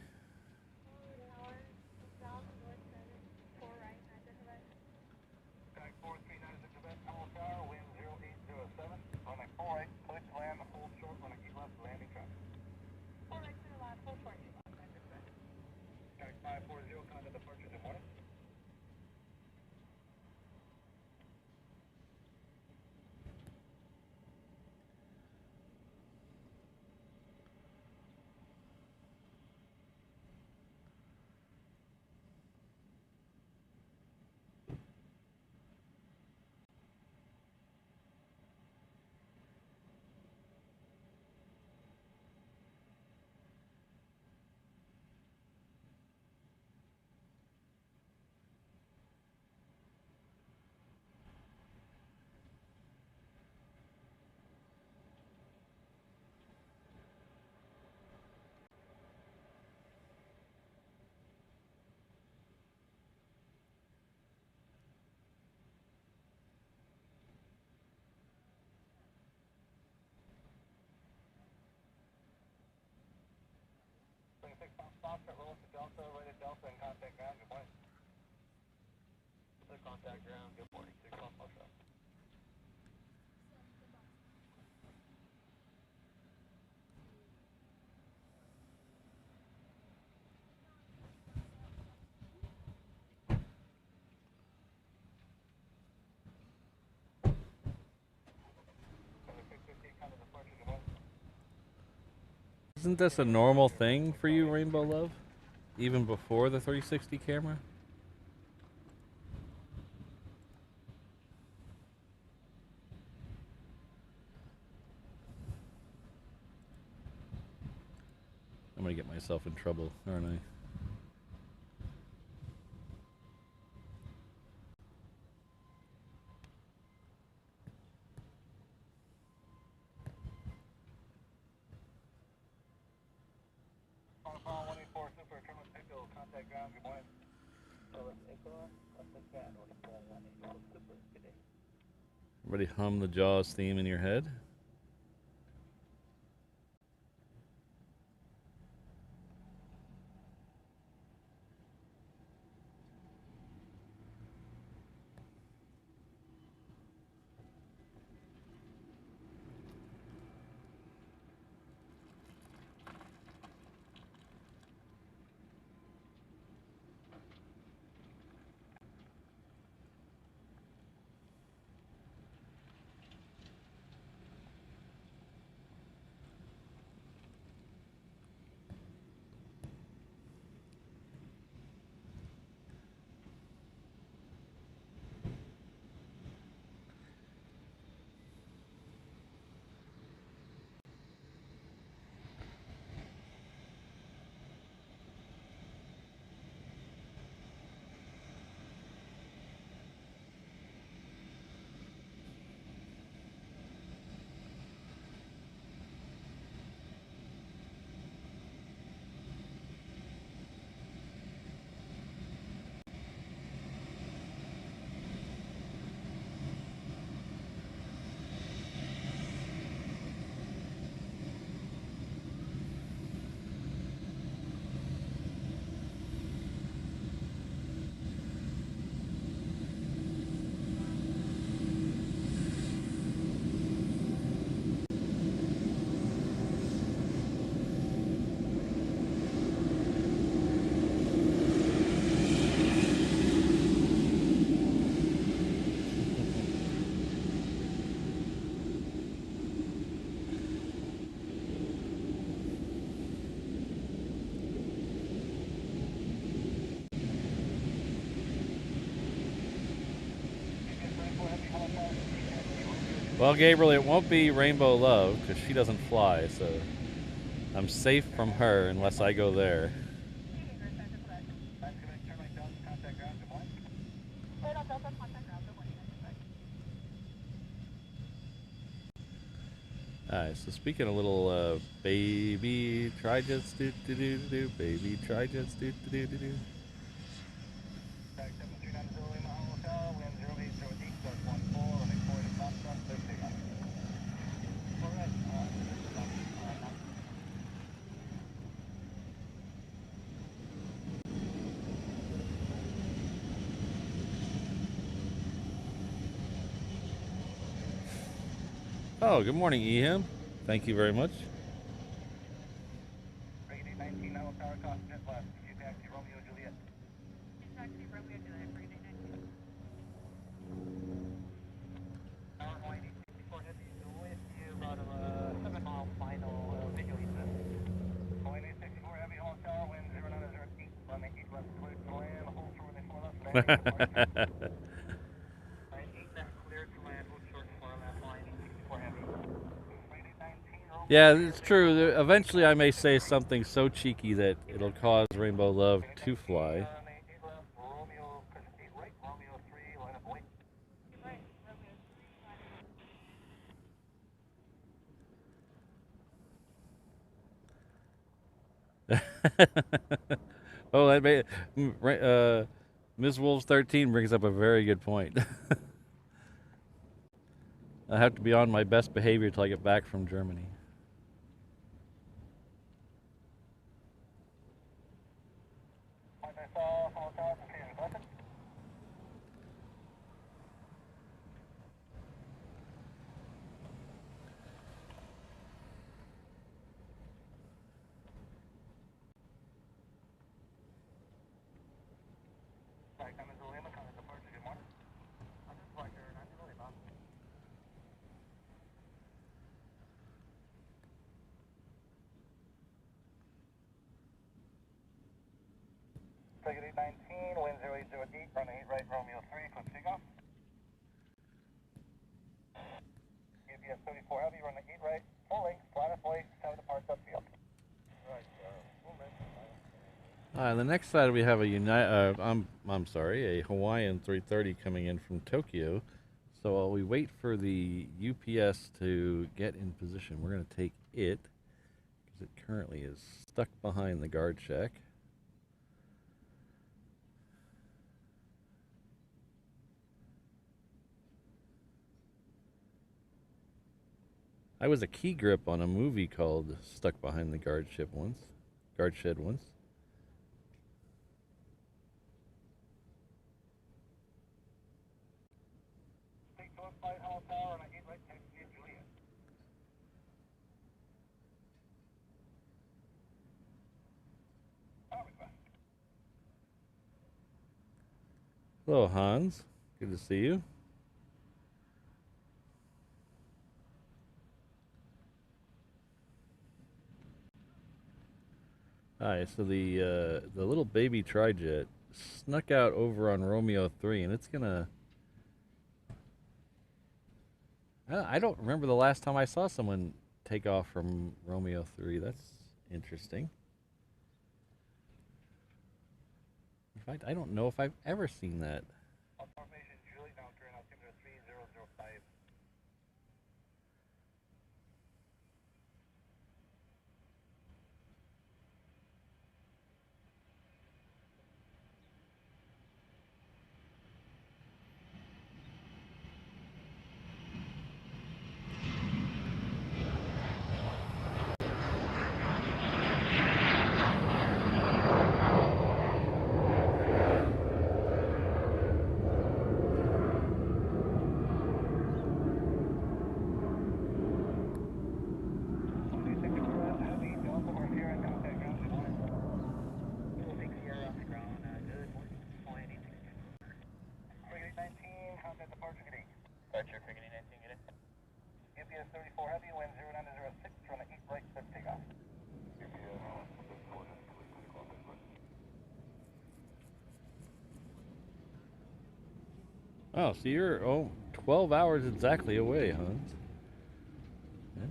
[SPEAKER 2] Delta, rated Delta, and contact ground, good morning. Contact ground, good morning, 6 on Foxtrot.
[SPEAKER 1] Isn't this a normal thing for you, Rainbow Love? Even before the 360 camera? I'm gonna get myself in trouble, aren't I? Everybody hum the Jaws theme in your head. Well, Gabriel, it won't be Rainbow Love because she doesn't fly, so I'm safe from her unless I go there. Alright, so speaking a little baby trijets do do do do, baby trijets do do do do. Oh, good morning, Eham. Thank you very much. Yeah, it's true. Eventually, I may say something so cheeky that it'll cause Rainbow Love to fly. Oh, that may, Ms. Wolves 13 brings up a very good point. I have to be on my best behavior till I get back from Germany.
[SPEAKER 2] Flight 819, wind 080 deep, running 8 right, Romeo 3, quick takeoff. UPS 34 Heavy, running 8 right, full length, flat length, 7 departs upfield. Right, movement.
[SPEAKER 1] On the next side we have a a Hawaiian 330 coming in from Tokyo. So while we wait for the UPS to get in position, we're going to take it because it currently is stuck behind the guard shack. I was a key grip on a movie called Stuck Behind the Guard Shed once. Hello, Hans. Good to see you. Alright, so the little baby trijet snuck out over on Romeo 3, and it's gonna... I don't remember the last time I saw someone take off from Romeo 3. That's interesting. In fact, I don't know if I've ever seen that.
[SPEAKER 2] UPS 34 Heavy, wind 0906, running 8 right, quick takeoff.
[SPEAKER 1] Oh, so you're 12 hours exactly away, huh? Yeah.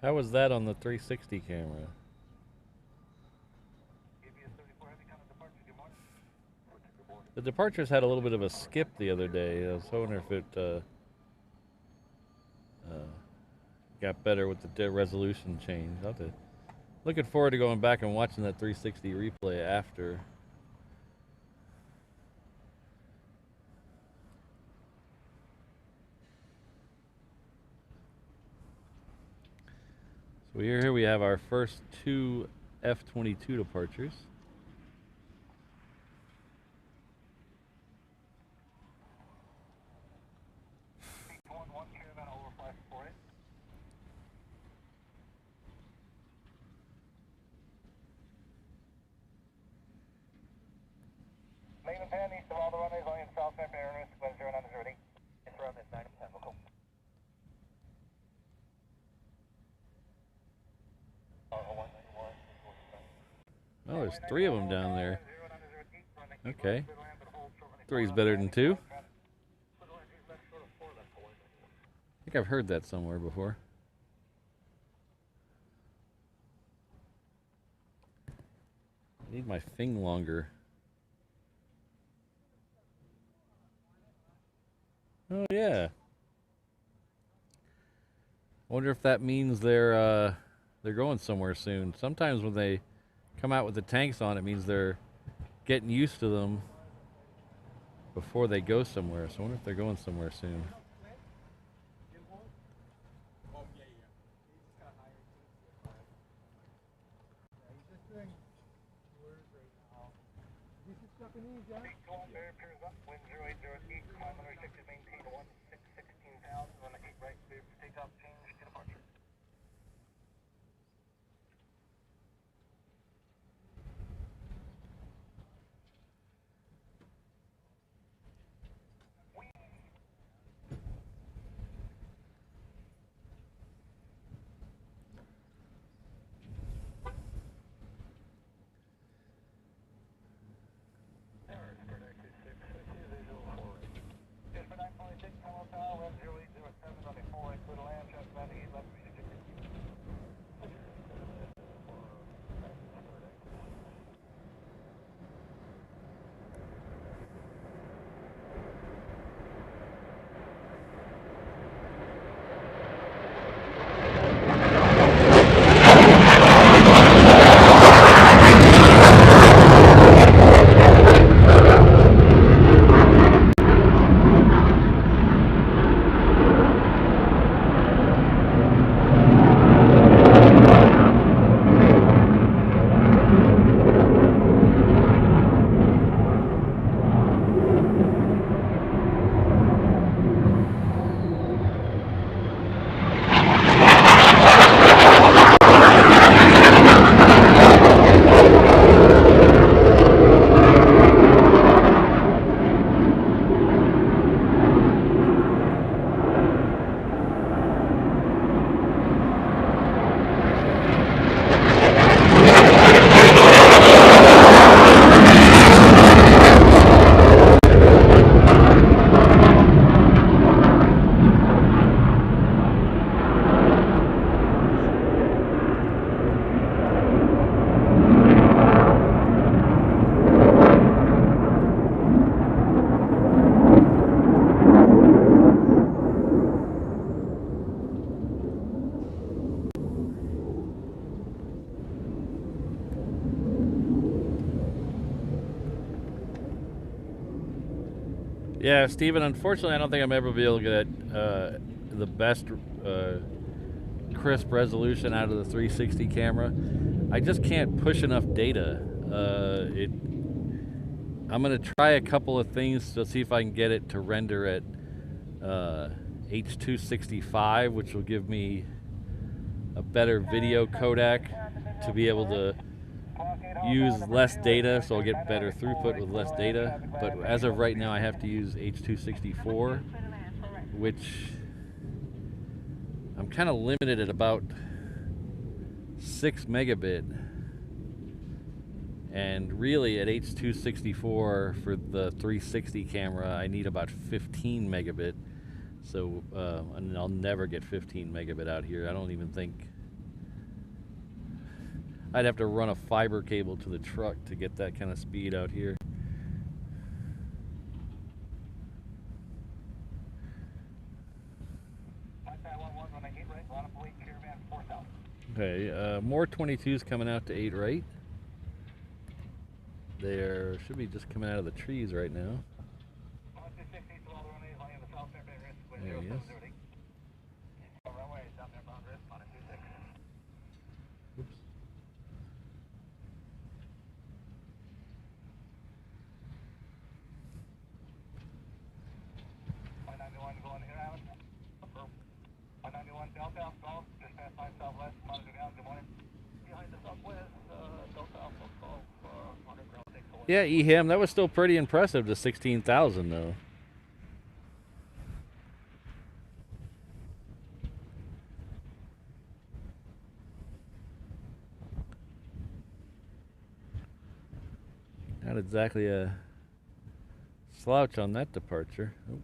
[SPEAKER 1] How was that on the 360 camera? The departures had a little bit of a skip the other day. I was wondering if it got better with the resolution change. Looking forward to going back and watching that 360 replay after. So here we have our first two F-22 departures.
[SPEAKER 2] Main and pan east of all the runways, only in south ramp air, square 0908. Interim is 9 and 10, we'll go.
[SPEAKER 1] Oh, there's three of them down there. Okay. Three's better than two. I think I've heard that somewhere before. I need my thing longer. Oh yeah. Wonder if that means they're going somewhere soon. Sometimes when they come out with the tanks on, it means they're getting used to them before they go somewhere. So I wonder if they're going somewhere soon. Yeah, Steven, unfortunately, I don't think I'm ever be able to get the best crisp resolution out of the 360 camera. I just can't push enough data. I'm going to try a couple of things to see if I can get it to render at H.265, which will give me a better video codec to be able to use less data, so I'll get better throughput with less data. But as of right now, I have to use H.264, which I'm kind of limited at about 6 megabit. And really at H.264 for the 360 camera, I need about 15 megabit. So and I'll never get 15 megabit out here. I don't even think. I'd have to run a fiber cable to the truck to get that kind of speed out here. Okay, more 22s coming out to 8 right. They should be just coming out of the trees right now. There he is. Oops. Yeah, EHAM, that was still pretty impressive to 16,000 though. Not exactly a slouch on that departure. Oh,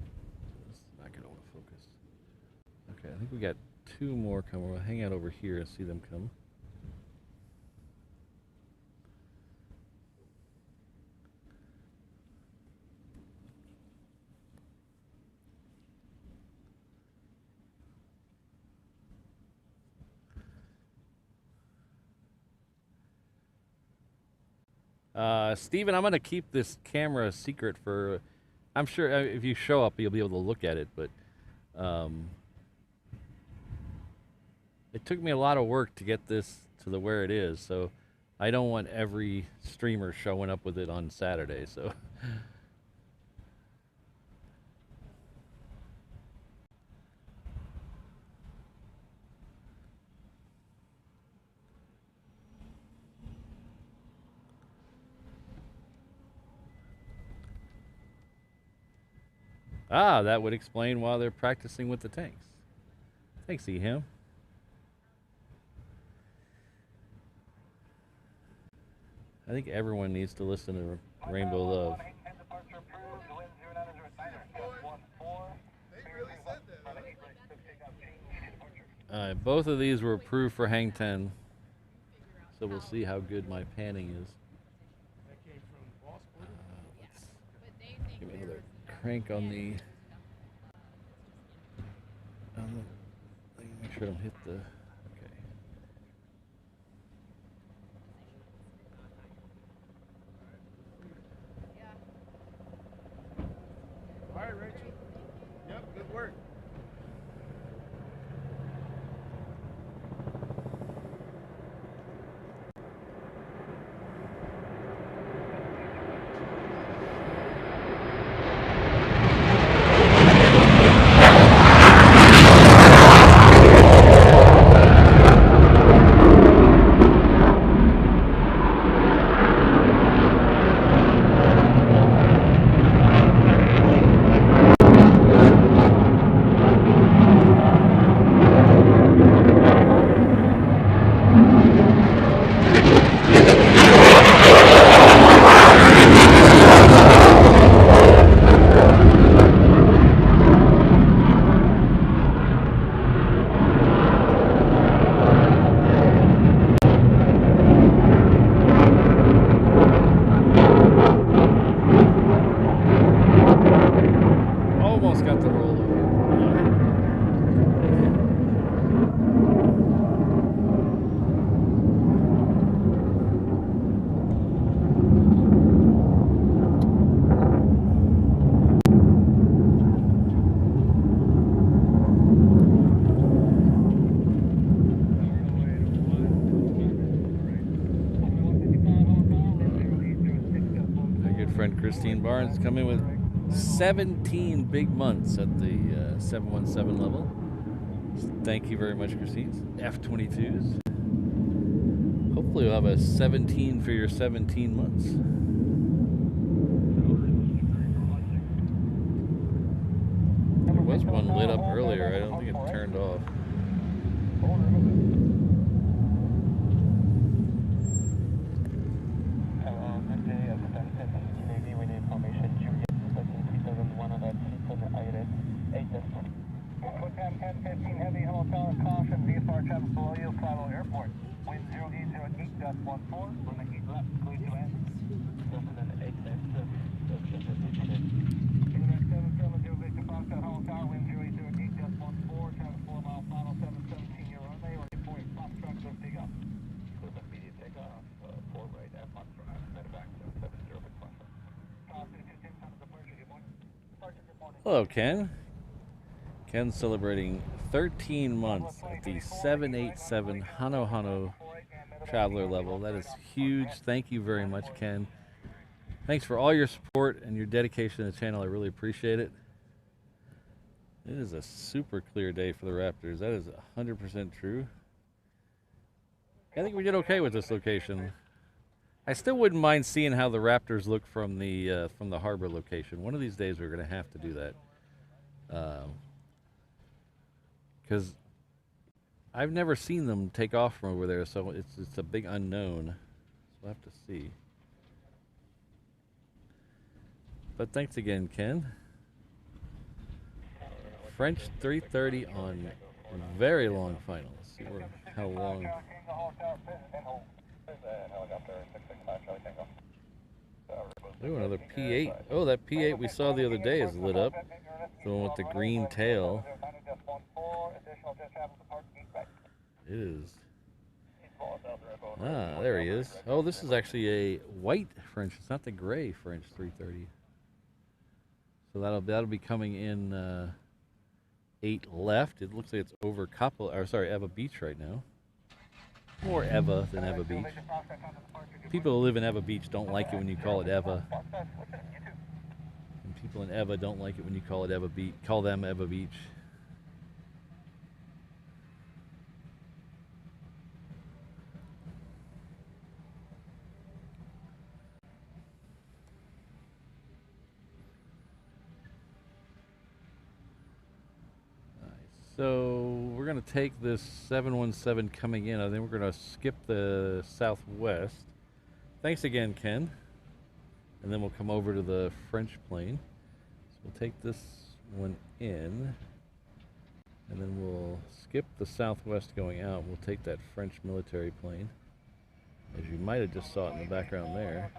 [SPEAKER 1] it's not going to want to focus. Okay, I think we got 2 more coming. We'll hang out over here and see them come. Steven, I'm going to keep this camera a secret for, I'm sure if you show up, you'll be able to look at it, but it took me a lot of work to get this to where it is, so I don't want every streamer showing up with it on Saturday, so. Ah, that would explain why they're practicing with the tanks. Thanks, EHAM. I think everyone needs to listen to Rainbow Love. Both of these were approved for hang 10, so we'll see how good my panning is. Give me another crank on the. Let me make sure I don't hit the. Okay.
[SPEAKER 4] All right, Rachel. Yep, good work.
[SPEAKER 1] Christine Barnes coming with 17 big months at the 717 level. Thank you very much, Christine. F-22s. Hopefully we'll have a 17 for your 17 months. There was one lit up earlier. I don't think it turned off.
[SPEAKER 2] Heavy, hello, tower, caution, VFR traffic below you, Aloha Airport. Wind 0808.14, from the heat left, clear to end. Closer than 8 next, Inouye 770 Victor Foxtrot, hello, tower, wind 0808.14, traffic 4 mile final, 717, your runway, or report, Foxtrot, good dig up. With immediate takeoff, 4 right at Foxtrot, medevac 770 Big Foxtrot. Caution, 210, time of departure, good morning. Departure, good morning.
[SPEAKER 1] Hello, Ken. Ken's celebrating 13 months at the 787 Honu traveler level. That is huge. Thank you very much, Ken. Thanks for all your support and your dedication to the channel. I really appreciate it. It is a super clear day for the Raptors. That is 100% true. I think we did okay with this location. I still wouldn't mind seeing how the Raptors look from the harbor location. One of these days we're going to have to do that. Because I've never seen them take off from over there, so it's a big unknown. So we'll have to see. But thanks again, Ken. French 330 on very long final. Let's see how long. Oh, another P8. Oh, that P8 we saw the other day is lit up. The one with the green tail. It is. Ah, there he is. Oh, this is actually a white French. It's not the gray French 330. So that'll be coming in 8 left. It looks like it's over Eva Beach right now. More Eva than Eva Beach. People who live in Eva Beach don't like it when you call it Eva. And people in Eva don't like it when you call it Eva Beach. Call them Eva Beach. So we're going to take this 717 coming in. I think we're going to skip the Southwest. Thanks again, Ken. And then we'll come over to the French plane. So we'll take this one in. And then we'll skip the Southwest going out. We'll take that French military plane. As you might have just saw it in the background there.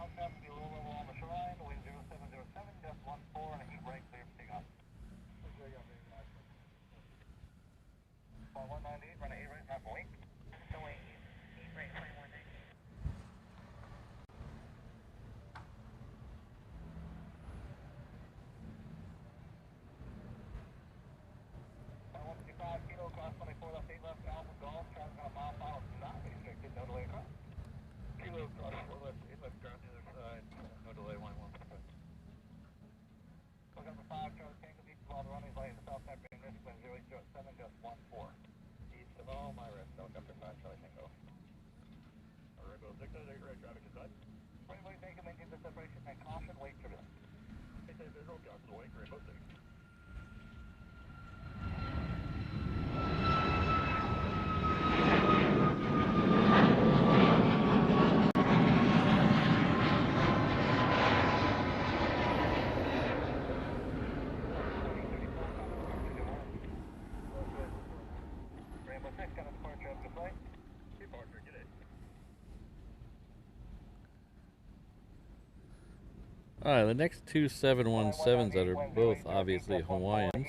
[SPEAKER 1] Alright, the next two 717s that are both obviously Hawaiians.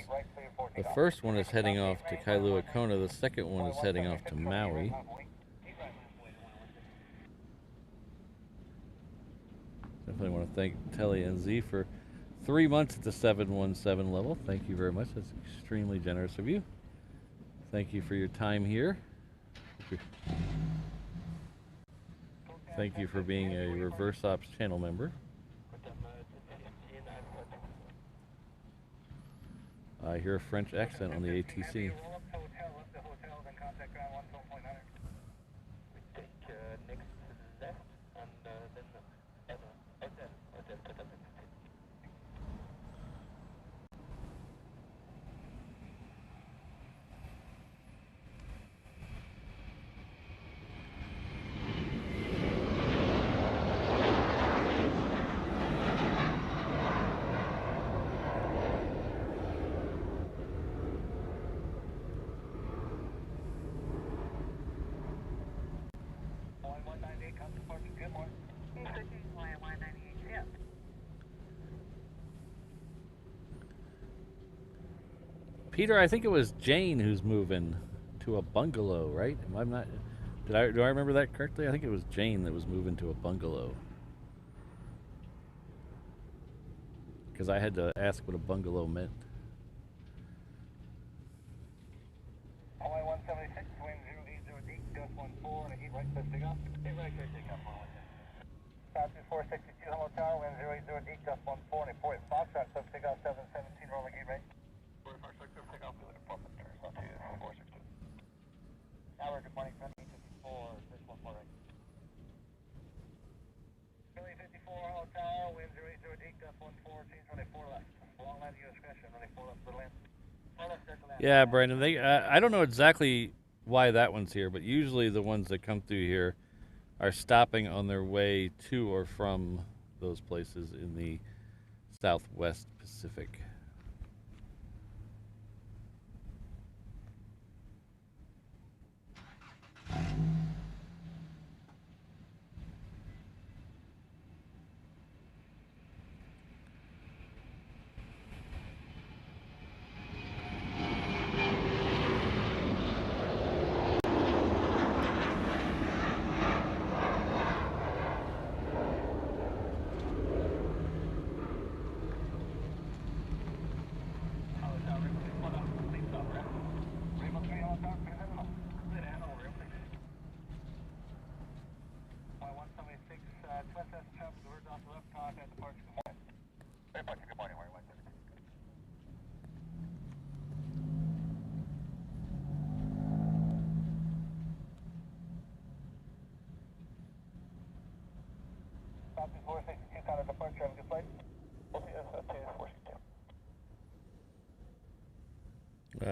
[SPEAKER 1] The first one is heading off to Kailua Kona, the second one is heading off to Maui. Definitely want to thank Telly and Z for 3 months at the 717 level. Thank you very much. That's extremely generous of you. Thank you for your time here. Thank you for being a Reverse Ops channel member. I hear a French accent on the ATC.
[SPEAKER 2] Roll up to hotel, left the hotel, then contact ground 1.900. We take next left and then hotel. Hawaiian 198, come departure, good morning.
[SPEAKER 3] Hawaiian 198, yeah.
[SPEAKER 1] Peter, I think it was Jane who's moving to a bungalow, right? I'm not. Do I remember that correctly? I think it was Jane that was moving to a bungalow. Because I had to ask what a bungalow meant.
[SPEAKER 2] Hawaiian 176, wind 080 deep, gust 14, and a heat right clear takeoff. Heat right clear takeoff, Southwest 462, hello tower, wind 080 deep, gust 14, and 4 Foxtrot, sub takeoff 717, rolling heat right. 4 Foxtrot, sub takeoff, we look at 462. Tower, good morning, 2854, 614 right. 2854, hello tower, wind 080 deep, gust 14, change runway 4 left. Long line to your discretion, runway 4 left, clear land. 4 left, circle land.
[SPEAKER 1] Yeah, Brandon. I don't know exactly why that one's here, but usually the ones that come through here are stopping on their way to or from those places in the Southwest Pacific.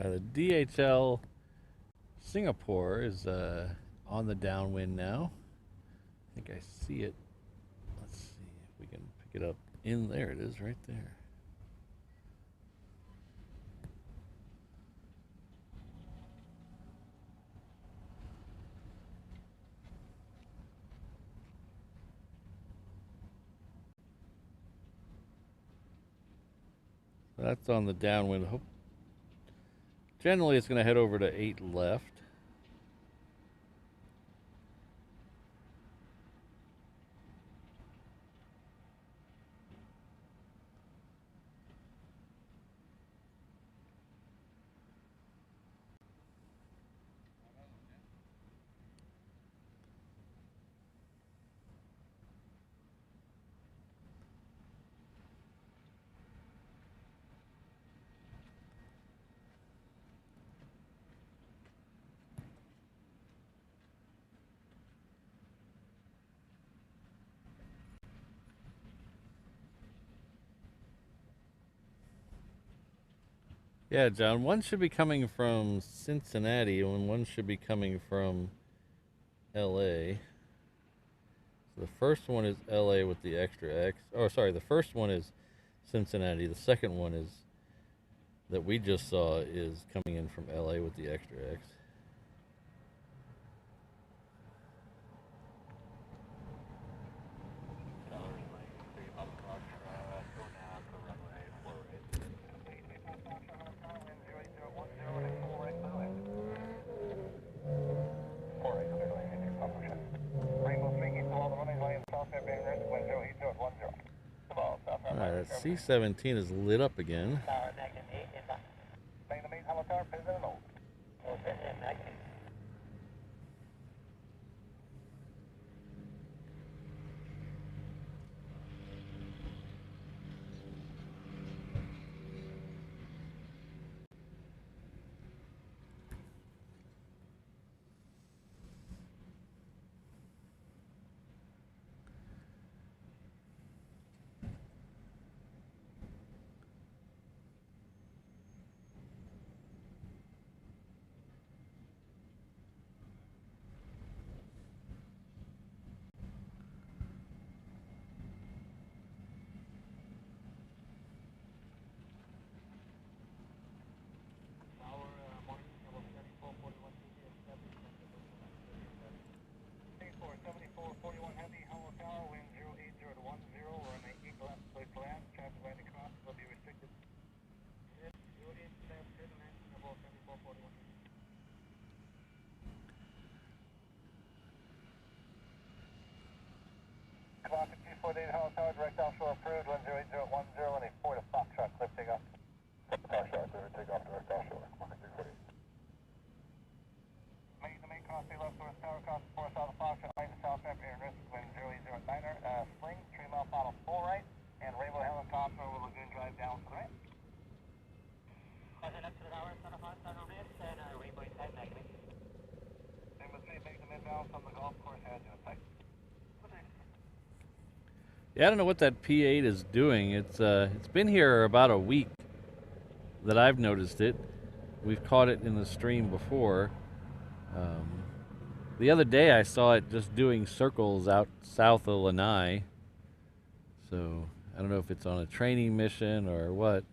[SPEAKER 1] The DHL Singapore is on the downwind now. I think I see it. Let's see if we can pick it up. There it is, right there. That's on the downwind. Generally, it's going to head over to 8 left. Yeah, John, one should be coming from Cincinnati and one should be coming from LA. So the first one is LA with the extra X. Oh, sorry, the first one is Cincinnati. The second one is that we just saw is coming in from LA with the extra X. Alright, that C-17 is lit up again.
[SPEAKER 2] 7441 Heavy, Hello Tower, wind 080 to 10, runway 8 left, clear to land, traffic landing cross will be restricted. 08 left, clear to land, number 7441. Clock at 248 Hello Tower, direct offshore approved, 108 to 10, and a 4 to Foxtrot, cliff takeoff. Foxtrot, clear to takeoff, direct offshore, clock at 248. Main cross, stay left towards tower, cross 4 south of Foxtrot, line to south after air risk, wind 0809er, spring, 3 mile final 4 right, and Rainbow helicopter over Lagoon Drive down to the right. Heading up to the tower, center 5, center mid, and Rainbow side negative. Same with 3, make the inbound from the golf course, head to the site.
[SPEAKER 1] Yeah, I don't know what that P8 is doing. It's been here about a week that I've noticed it. We've caught it in the stream before. The other day I saw it just doing circles out south of Lanai. So I don't know if it's on a training mission or what.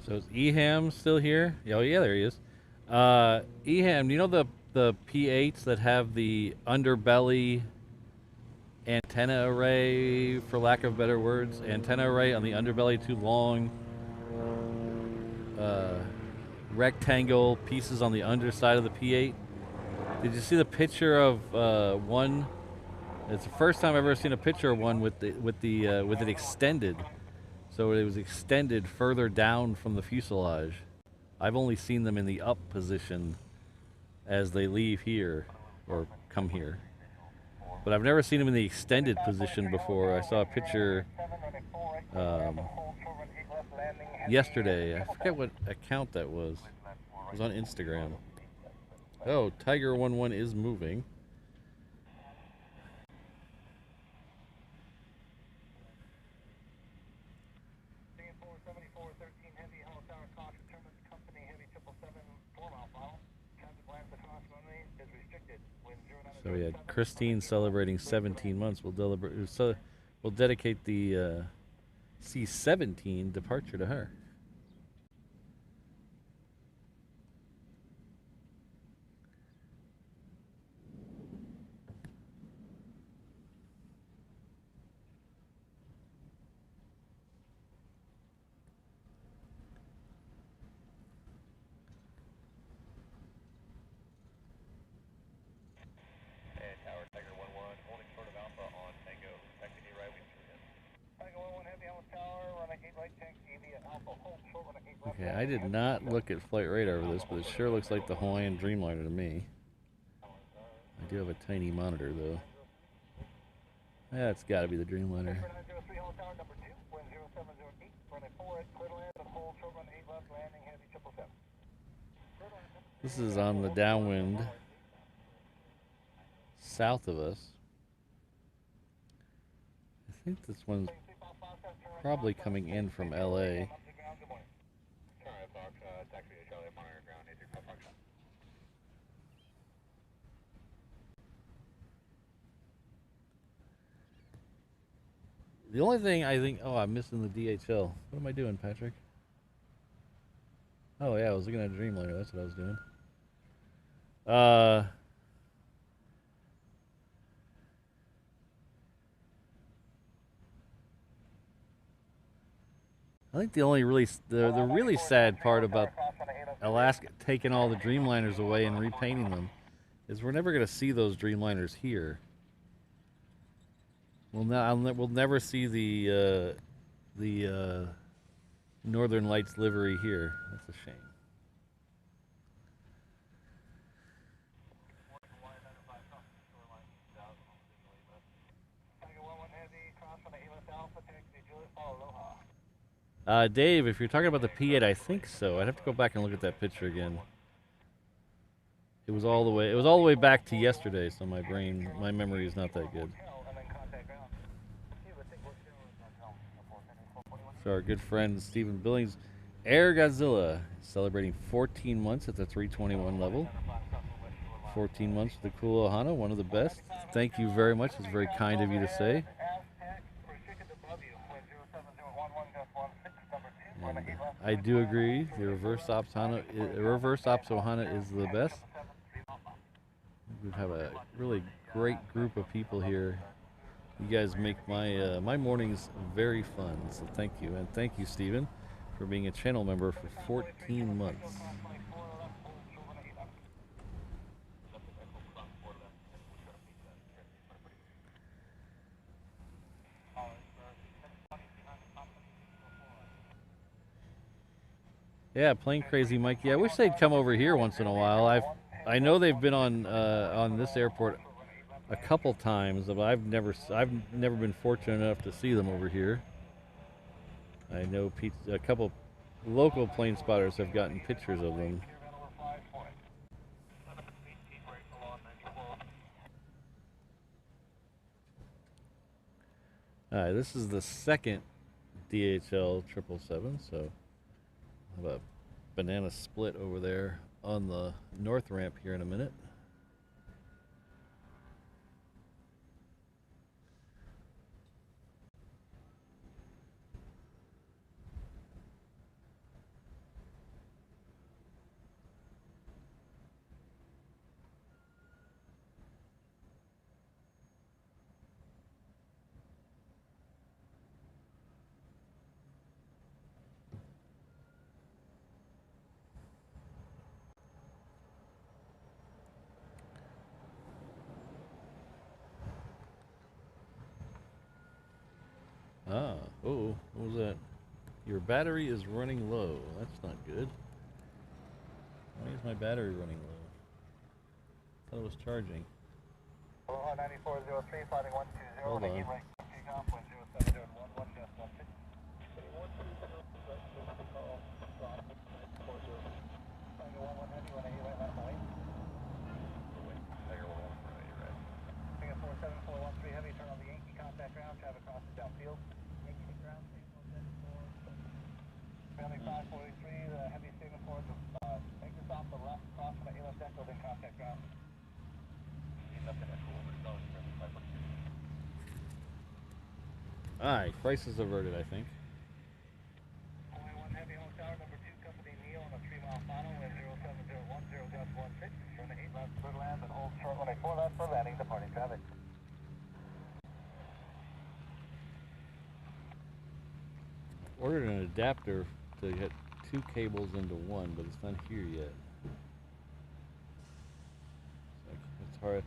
[SPEAKER 1] So is Eham still here? Oh yeah, there he is. Eham, you know the P8s that have the underbelly antenna array, for lack of better words, antenna array on the underbelly, two long rectangle pieces on the underside of the P8. Did you see the picture of one? It's the first time I've ever seen a picture of one with it extended. So it was extended further down from the fuselage. I've only seen them in the up position as they leave here or come here. But I've never seen them in the extended position before. I saw a picture yesterday. I forget what account that was. It was on Instagram. Oh, Tiger 11 is moving. So we had Christine celebrating 17 months. We'll dedicate the C-17 departure to her. Okay, I did not look at flight radar over this, but it sure looks like the Hawaiian Dreamliner to me. I do have a tiny monitor, though. That's got to be the Dreamliner. This is on the downwind south of us. I think this one's probably coming in from LA. The only thing I think, oh, I'm missing the DHL. What am I doing, Patrick? Oh yeah, I was looking at a Dreamliner. That's what I was doing. I think the only the really sad part about Alaska taking all the Dreamliners away and repainting them is we're never going to see those Dreamliners here. We'll never see the Northern Lights livery here. That's a shame. Dave, if you're talking about the P8, I think so. I'd have to go back and look at that picture again. It was all the way back to yesterday, so my memory is not that good. So our good friend Stephen Billings, Air Godzilla celebrating 14 months at the 321 level. 14 months with the cool Ohana, one of the best. Thank you very much. It's very kind of you to say. And I do agree. The reverse ops Ohana is the best. We have a really great group of people here. You guys make my my mornings very fun. So thank you, and thank you, Stephen, for being a channel member for 14 months. Yeah, Plane Crazy Mikey. I wish they'd come over here once in a while. I know they've been on this airport a couple times, but I've never been fortunate enough to see them over here. I know a couple local plane spotters have gotten pictures of them. All right, this is the second DHL 777, so I have a banana split over there on the north ramp here in a minute. Ah, oh, what was that? Your battery is running low. That's not good. Why is my battery running low? I thought it was charging.
[SPEAKER 2] Aloha 9403, flighting 120.
[SPEAKER 1] Hold on.
[SPEAKER 2] Heavy, turn on the Yankee contact ground, traffic crosses downfield. Yankee ground, 543, the heavy signal for the exit off the left, cross from the left central, then contact ground.
[SPEAKER 1] Alright, crisis averted, I think.
[SPEAKER 2] Only one heavy home tower, number 2, company Neo on a 3-mile final, wind 07010.16, turn to 8 left for land, and hold short 184 left for landing, departing traffic.
[SPEAKER 1] Ordered an adapter to get 2 cables into one, but it's not here yet. It's hard,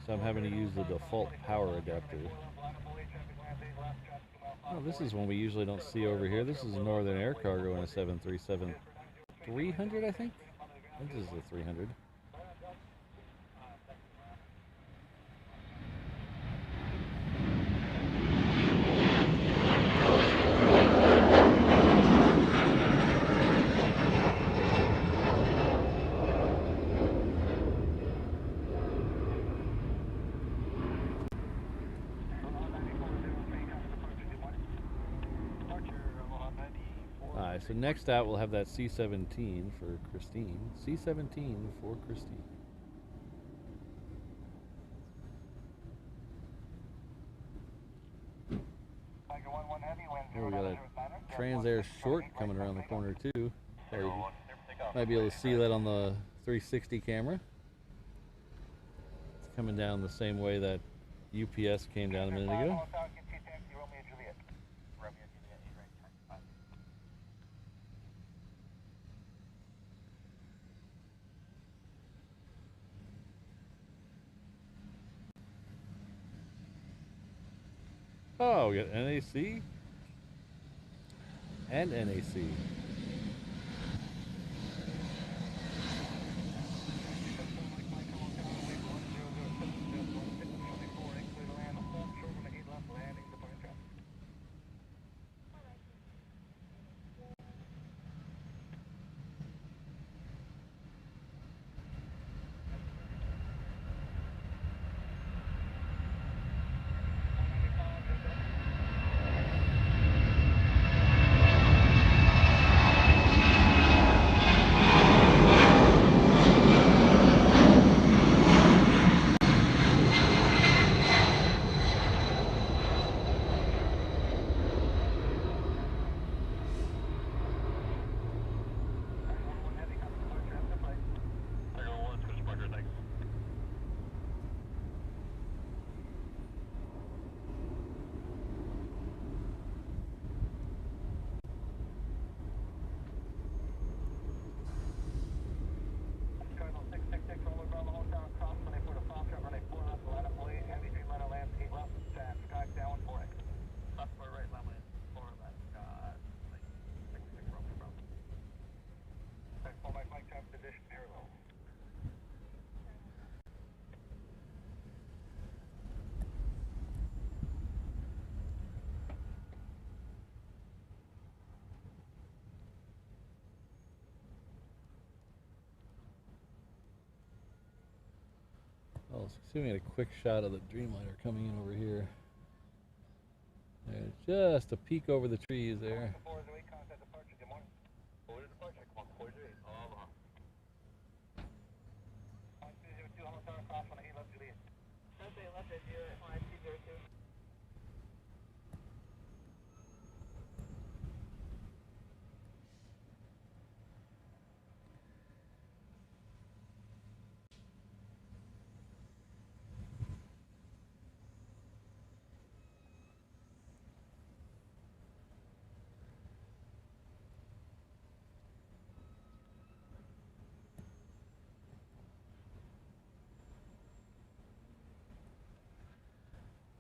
[SPEAKER 1] so I'm having to use the default power adapter. Oh, this is one we usually don't see over here. This is a Northern Air Cargo in a 737 300, I think. I think this is a 300. So next out we'll have that C-17 for Christine. C-17 for Christine. Oh, we got a Transair short coming around the corner too. Might be able to see that on the 360 camera. It's coming down the same way that UPS came down a minute ago. Oh, we got NAC and NAC. Let's see if we get a quick shot of the Dreamliner coming in over here. There's just a peek over the trees there.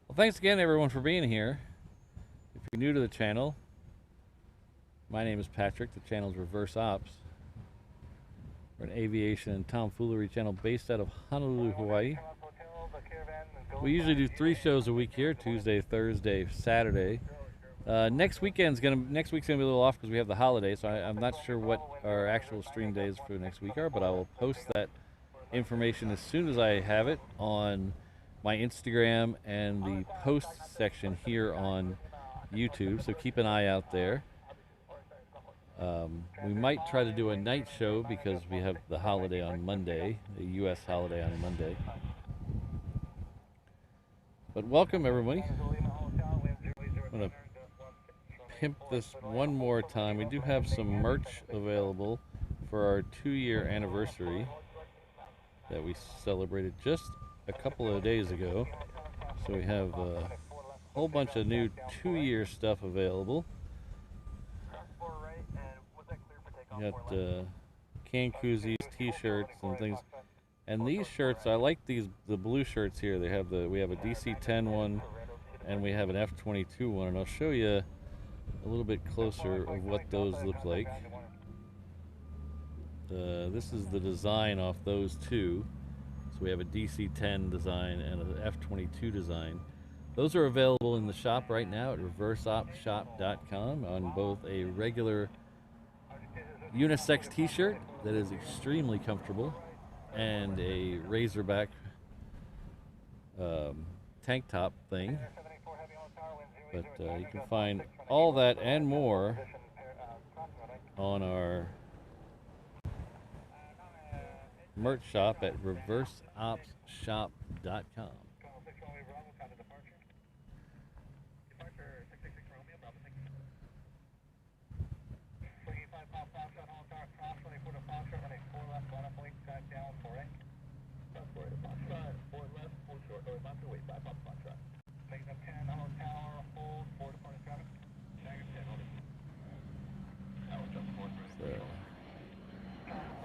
[SPEAKER 1] Well, thanks again, everyone, for being here. If you're new to the channel, my name is Patrick. The channel is Reverse Ops. We're an aviation and tomfoolery channel based out of Honolulu, Hawaii. We usually do 3 shows a week here: Tuesday, Thursday, Saturday. Next week's gonna be a little off because we have the holiday, so I'm not sure what our actual stream days for next week are, but I will post that information as soon as I have it on my Instagram and the post section here on YouTube, so keep an eye out there. We might try to do a night show because we have the holiday on Monday, the U.S. holiday on Monday. But welcome, everybody. I'm going to pimp this one more time. We do have some merch available for our 2-year anniversary that we celebrated just a couple of days ago. So we have a whole bunch of new 2-year stuff available. We got can koozies, t-shirts, and things. And these shirts, I like the blue shirts here. We have a DC-10 one, and we have an F-22 one, and I'll show you a little bit closer of what those look like. This is the design off those two. So we have a DC-10 design and an F-22 design. Those are available in the shop right now at reverseopshop.com on both a regular unisex t-shirt that is extremely comfortable and a Razorback tank top thing. But you can find all that and more on our merch shop at reverseopshop.com.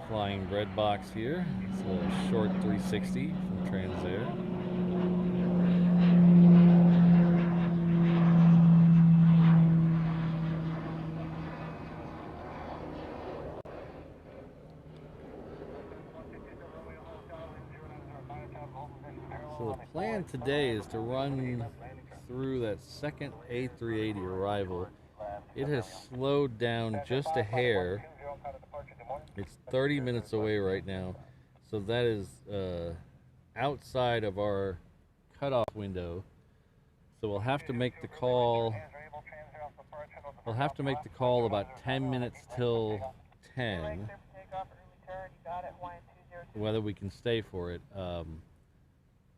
[SPEAKER 1] Flying bread box here. It's a short 360 from Transair. So the plan today is to run through that second A380 arrival. It has slowed down just a hair. It's 30 minutes away right now, so that is outside of our cutoff window. So we'll have to make the call. We'll have to make the call about 10 minutes till 10, whether we can stay for it.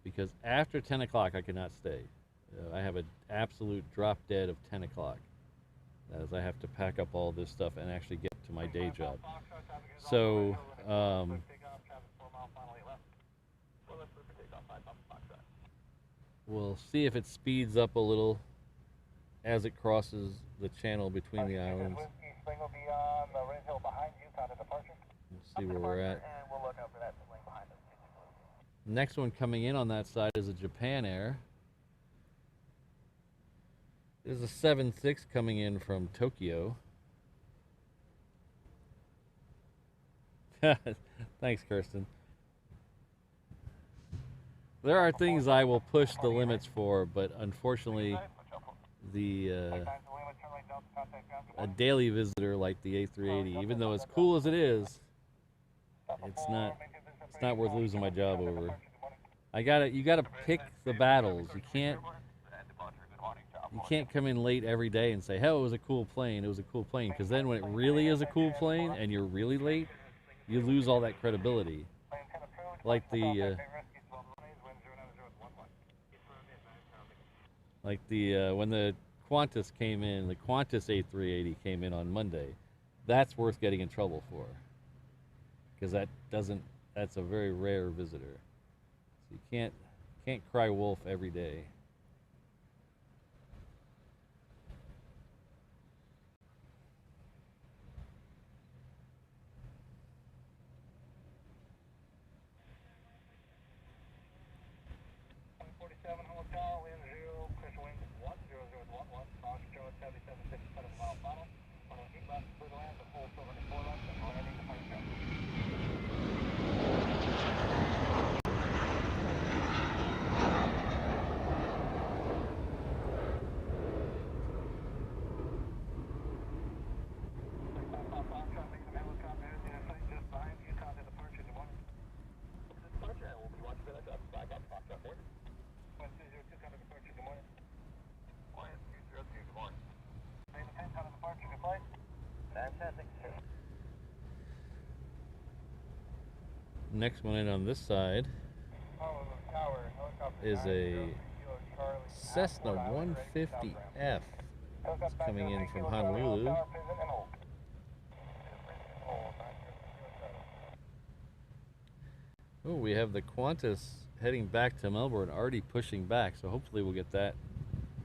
[SPEAKER 1] Because after 10 o'clock, I cannot stay. I have an absolute drop dead of 10 o'clock, as I have to pack up all this stuff and actually get to my day job. So, we'll see if it speeds up a little as it crosses the channel between the islands. We'll see where we're at. Next one coming in on that side is a Japan Air. There's a 7.6 coming in from Tokyo. Thanks, Kirsten. There are things I will push the limits for, but unfortunately, a daily visitor like the A380, even though as cool as it is, it's not worth losing my job over. You gotta pick the battles. You can't come in late every day and say, "Hell, it was a cool plane. It was a cool plane." Because then, when it really is a cool plane and you're really late, you lose all that credibility. Like when the Qantas came in, the Qantas A380 came in on Monday. That's worth getting in trouble for, because that's a very rare visitor. So you can't cry wolf every day.
[SPEAKER 2] Hotel, wind 0, clear wind 10011, launch Joint 77 mile final. Final 8 laps clear to land, the full 74 laps, and landing to flight traffic.
[SPEAKER 1] Next one in on this side is a Cessna 150F. It's coming in from Honolulu. Oh, we have the Qantas heading back to Melbourne, already pushing back, so hopefully we'll get that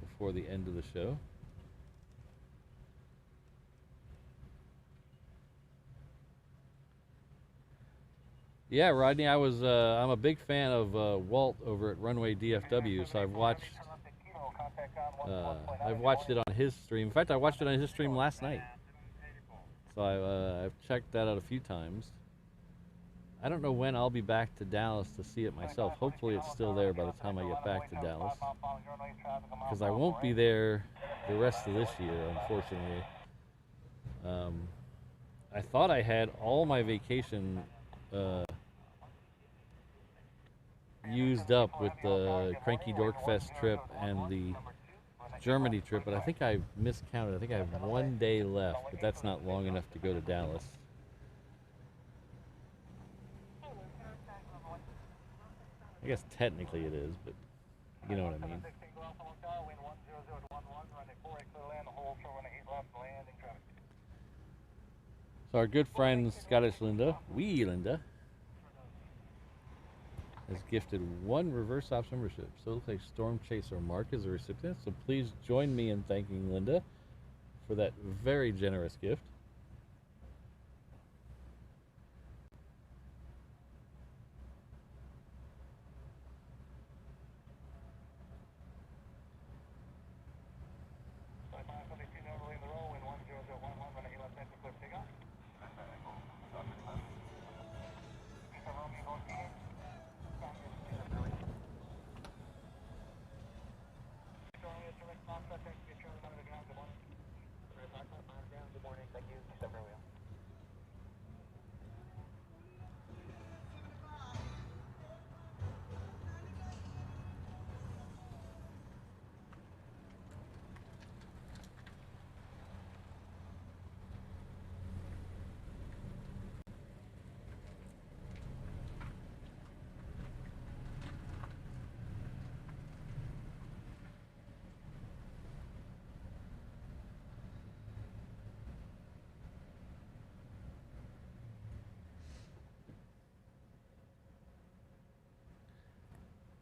[SPEAKER 1] before the end of the show. Yeah, Rodney, I'm a big fan of Walt over at Runway DFW, so I've watched it on his stream. In fact, I watched it on his stream last night. So I've checked that out a few times. I don't know when I'll be back to Dallas to see it myself. Hopefully it's still there by the time I get back to Dallas, because I won't be there the rest of this year, unfortunately. I thought I had all my vacation used up with the Cranky Dork Fest trip and the Germany trip, but I think I miscounted. I think I have 1 day left, but that's not long enough to go to Dallas. I guess technically it is, but you know what I mean. So our good friend Scottish Linda, Linda, has gifted 1 reverse ops membership. So it looks like Storm Chaser Mark is a recipient. So please join me in thanking Linda for that very generous gift.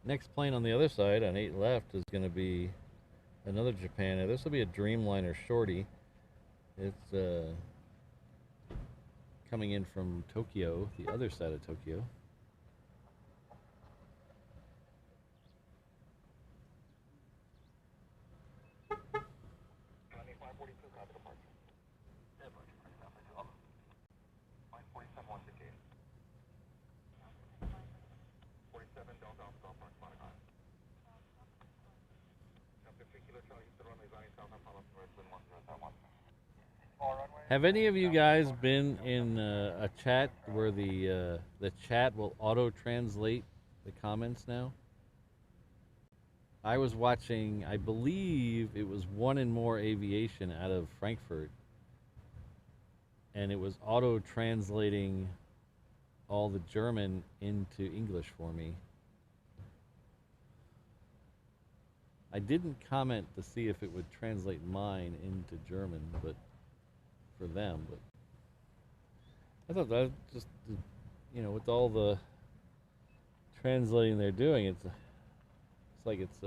[SPEAKER 1] Next plane on the other side, on 8 left, is going to be another Japan. This will be a Dreamliner Shorty. It's coming in from Tokyo, the other side of Tokyo. Have any of you guys been in a chat where the chat will auto-translate the comments now. I was watching, I believe it was One and More Aviation out of Frankfurt, and it was auto-translating all the German into English for me. I didn't comment to see if it would translate mine into German, but for them, but I thought that just, you know, with all the translating they're doing, it's like it's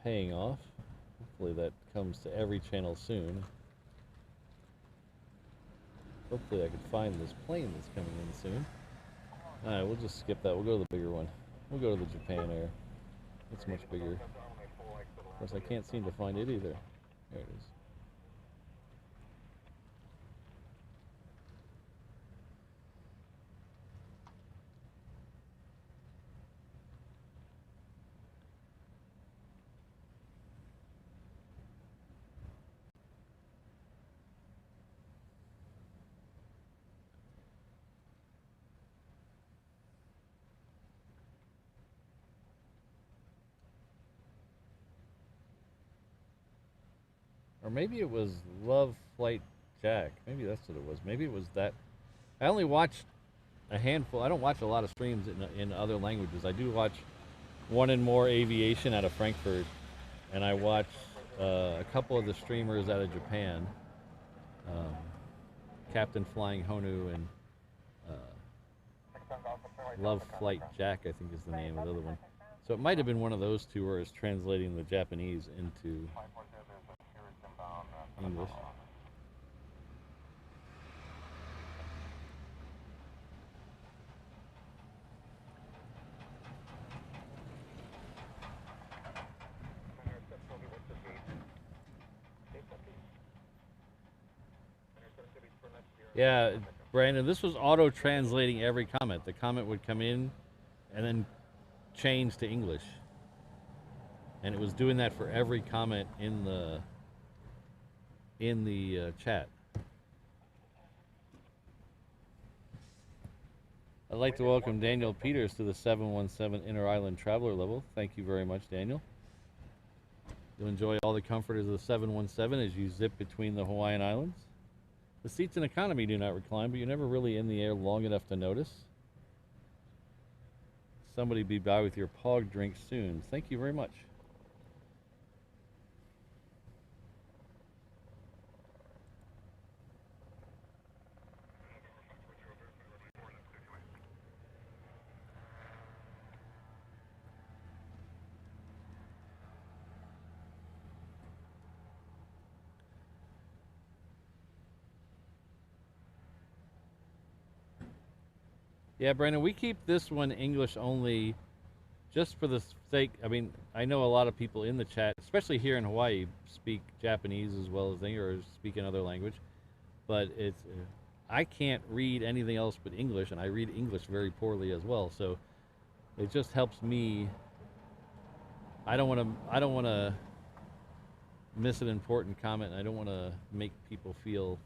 [SPEAKER 1] paying off. Hopefully that comes to every channel soon. Hopefully I can find this plane that's coming in soon. Alright, we'll just skip that. We'll go to the bigger one. We'll go to the Japan Air. It's much bigger. Of course, I can't seem to find it either. There it is. Or maybe it was Love Flight Jack. Maybe that's what it was. Maybe it was that. I only watched a handful. I don't watch a lot of streams in other languages. I do watch One and More Aviation out of Frankfurt, and I watch a couple of the streamers out of Japan. Captain Flying Honu and Love Flight Jack, I think is the name of the other one. So it might have been one of those two where it's translating the Japanese into English. Yeah, Brandon, this was auto-translating every comment. The comment would come in and then change to English. And it was doing that for every comment in the chat. I'd like to welcome Daniel Peters to the 717 Inter-Island Traveler level. Thank you very much, Daniel. You'll enjoy all the comforts of the 717 as you zip between the Hawaiian Islands. The seats in economy do not recline, but you're never really in the air long enough to notice. Somebody be by with your POG drink soon. Thank you very much. Yeah, Brandon, we keep this one English only just for the sake. I mean, I know a lot of people in the chat, especially here in Hawaii, speak Japanese as well as they, or speak another language. But it's, I can't read anything else but English, and I read English very poorly as well. So it just helps me. I don't want to miss an important comment. I don't want to make people feel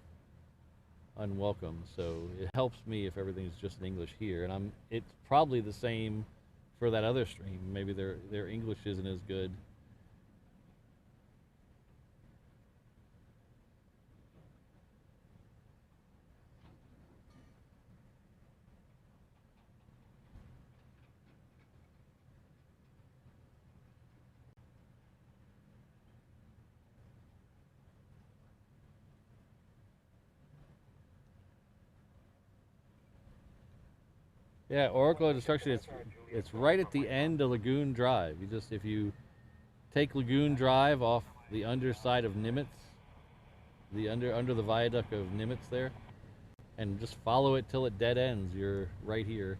[SPEAKER 1] unwelcome, so it helps me if everything's just in English here, and it's probably the same for that other stream. Maybe their English isn't as good. Yeah, Oracle of Destruction, it's right at the end of Lagoon Drive. If you take Lagoon Drive off the underside of Nimitz, under the viaduct of Nimitz there, and just follow it till it dead ends, you're right here.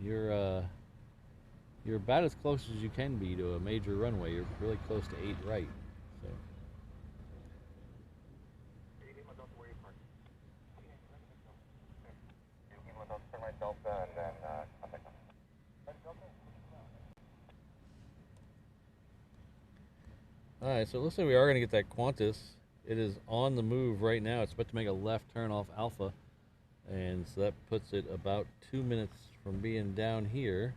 [SPEAKER 1] You're about as close as you can be to a major runway. You're really close to 8 right. So. Alright, so it looks like we are going to get that Qantas. It is on the move right now. It's about to make a left turn off Alpha And so that puts it about 2 minutes from being down here.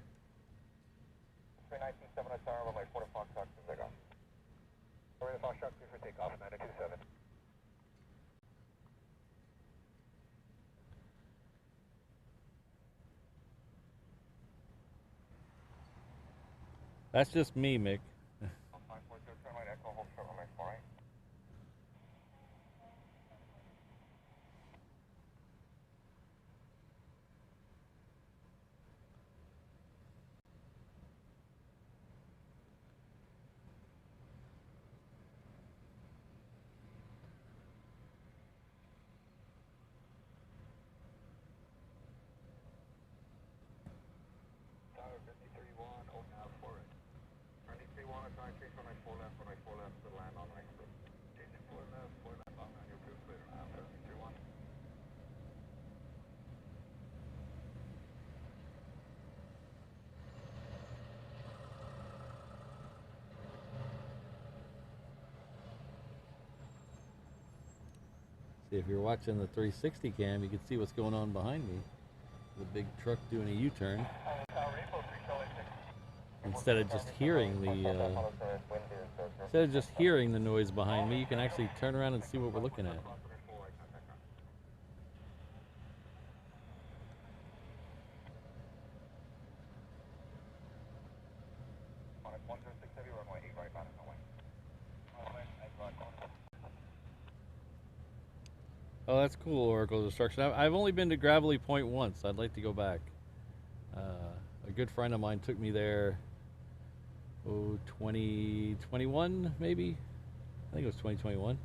[SPEAKER 2] 319 Tower, runway 4 Foxtrot, take off. Sorry, Foxtrot, clear for takeoff, 927.
[SPEAKER 1] That's just me, Mick.
[SPEAKER 2] Tower 5031, hold now for it. Running 31, trying to change runway 4 left to land on exit. Changing 4 left on your crew clear. 7031.
[SPEAKER 1] See, if you're watching the 360 cam, you can see what's going on behind me. The big truck doing a U-turn. Instead of just hearing the noise behind me, you can actually turn around and see what we're looking at. Oh, that's cool, Oracle Destruction. I've only been to Gravelly Point once. I'd like to go back. A good friend of mine took me there, 2021 maybe? I think it was 2021.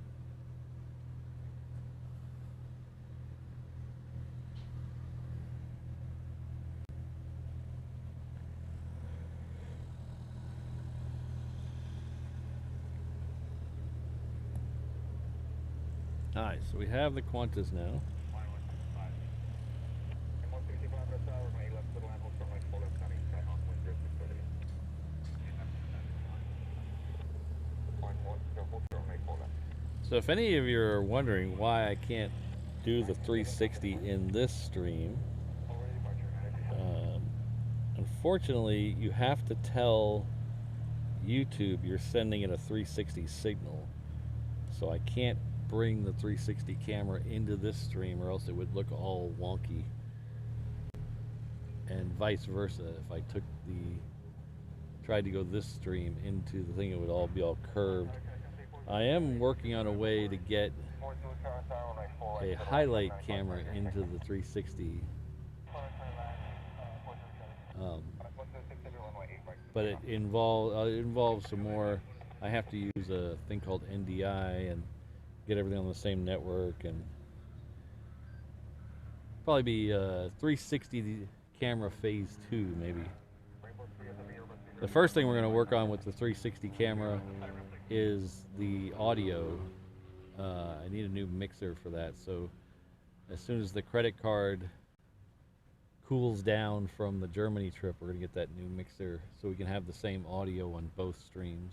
[SPEAKER 1] Alright, so we have the Qantas now. So if any of you are wondering why I can't do the 360 in this stream, unfortunately you have to tell YouTube you're sending it a 360 signal. So I can't bring the 360 camera into this stream, or else it would look all wonky, and vice versa. If I tried to go this stream into the thing, it would all be all curved. I am working on a way to get a highlight camera into the 360, but it involves some more. I have to use a thing called NDI and get everything on the same network, and probably be 360 camera phase 2 maybe. The first thing we're going to work on with the 360 camera is the audio. I need a new mixer for that, so as soon as the credit card cools down from the Germany trip, we're going to get that new mixer so we can have the same audio on both streams.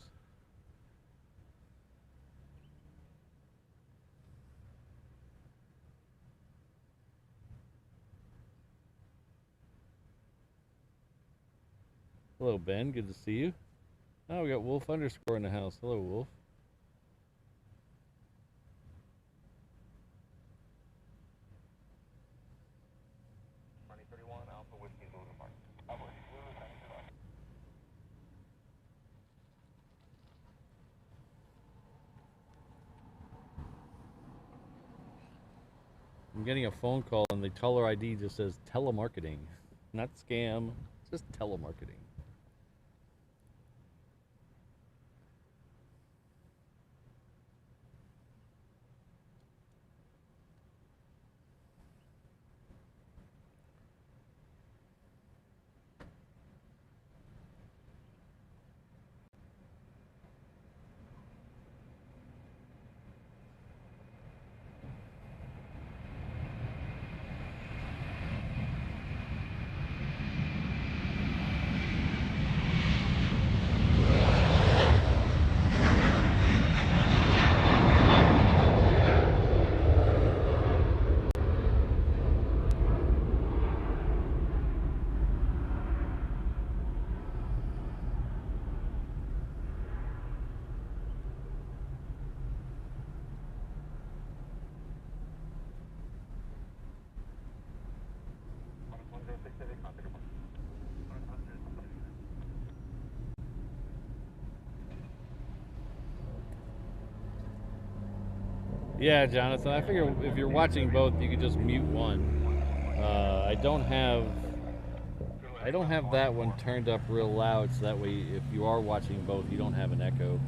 [SPEAKER 1] Hello, Ben. Good to see you. Oh, we got Wolf underscore in the house. Hello, Wolf. I'm getting a phone call and the caller ID just says telemarketing. Not scam, just telemarketing. Yeah, Jonathan. I figure if you're watching both, you could just mute one. I don't have that one turned up real loud, so that way, if you are watching both, you don't have an echo.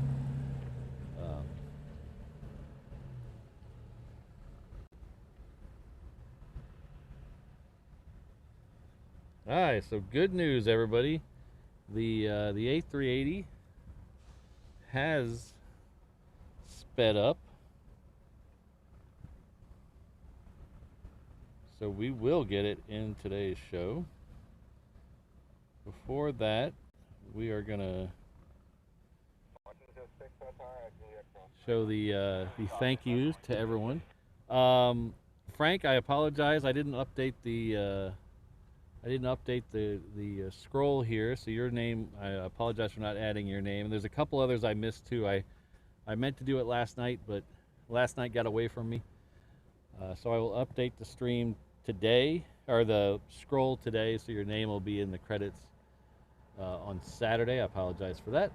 [SPEAKER 1] All right, so good news, everybody. The A380 has sped up, so we will get it in today's show. Before that, we are gonna show the thank yous to everyone. Frank, I apologize. I didn't update the scroll here, so your name. I apologize for not adding your name. And there's a couple others I missed too. I meant to do it last night, but last night got away from me. So I will update the stream today, or the scroll today, so your name will be in the credits on Saturday. I apologize for that.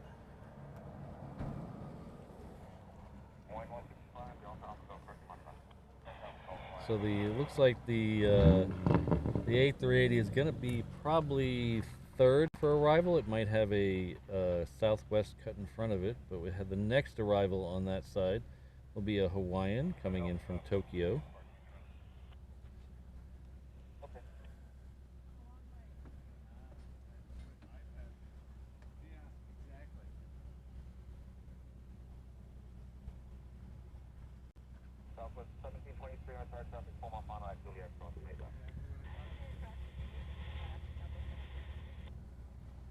[SPEAKER 1] So it looks like the A380 is going to be probably third for arrival. It might have a Southwest cut in front of it, but we have the next arrival on that side will be a Hawaiian coming in from Tokyo.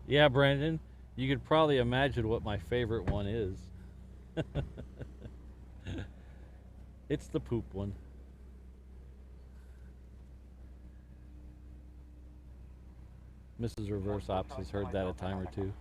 [SPEAKER 1] Yeah, Brandon, you could probably imagine what my favorite one is. It's the poop one. Mrs. Reverse Ops has heard that a time or two.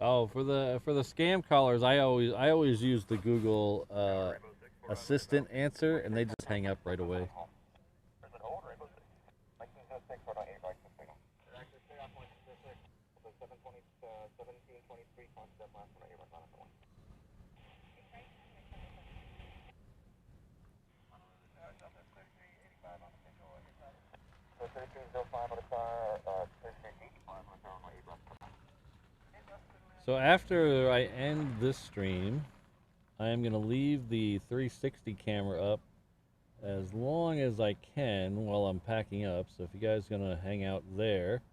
[SPEAKER 1] Oh, for the scam callers, I always use the Google Assistant answer, and they just hang up right away. So after I end this stream, I am going to leave the 360 camera up as long as I can while I'm packing up. So if you guys are going to hang out there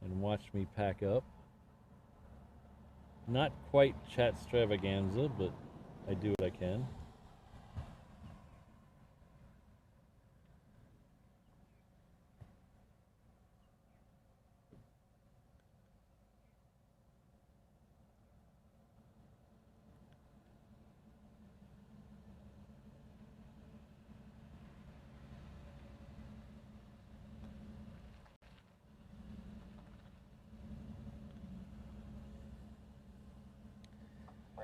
[SPEAKER 1] and watch me pack up. Not quite chat extravaganza, but I do what I can.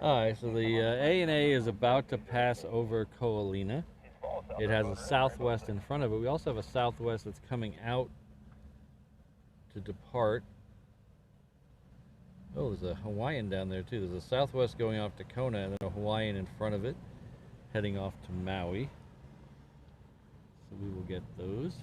[SPEAKER 1] Alright, so the ANA is about to pass over Ko'olina. It has a Southwest in front of it. We also have a Southwest that's coming out to depart. Oh, there's a Hawaiian down there too. There's a Southwest going off to Kona and then a Hawaiian in front of it heading off to Maui. So we will get those.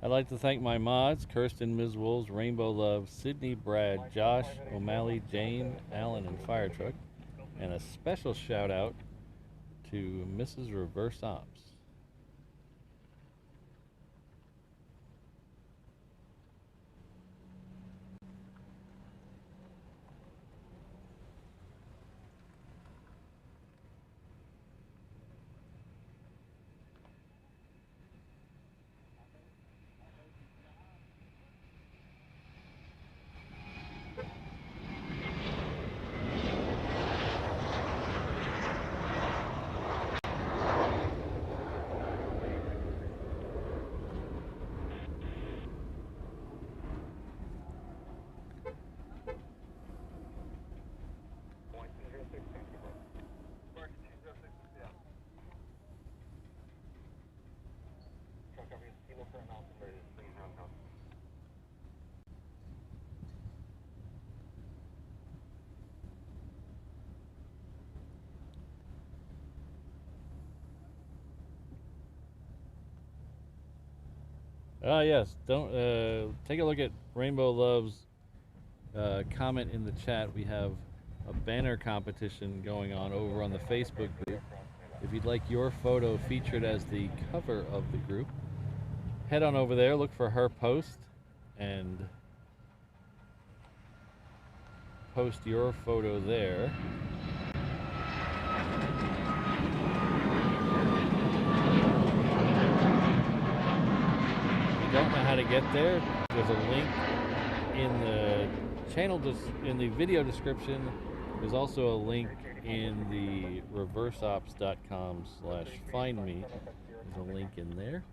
[SPEAKER 1] I'd like to thank my mods, Kirsten, Ms. Wolves, Rainbow Love, Sydney, Brad, Josh, O'Malley, Jane, Allen, and Firetruck. And a special shout out to Mrs. Reverse Ops. Yes, don't take a look at Rainbow Love's comment in the chat. We have a banner competition going on over on the Facebook group. If you'd like your photo featured as the cover of the group, head on over there, look for her post, and post your photo there. If you don't know how to get there, there's a link in the channel, in the video description. There's also a link in the reverseops.com/findme. There's a link in there.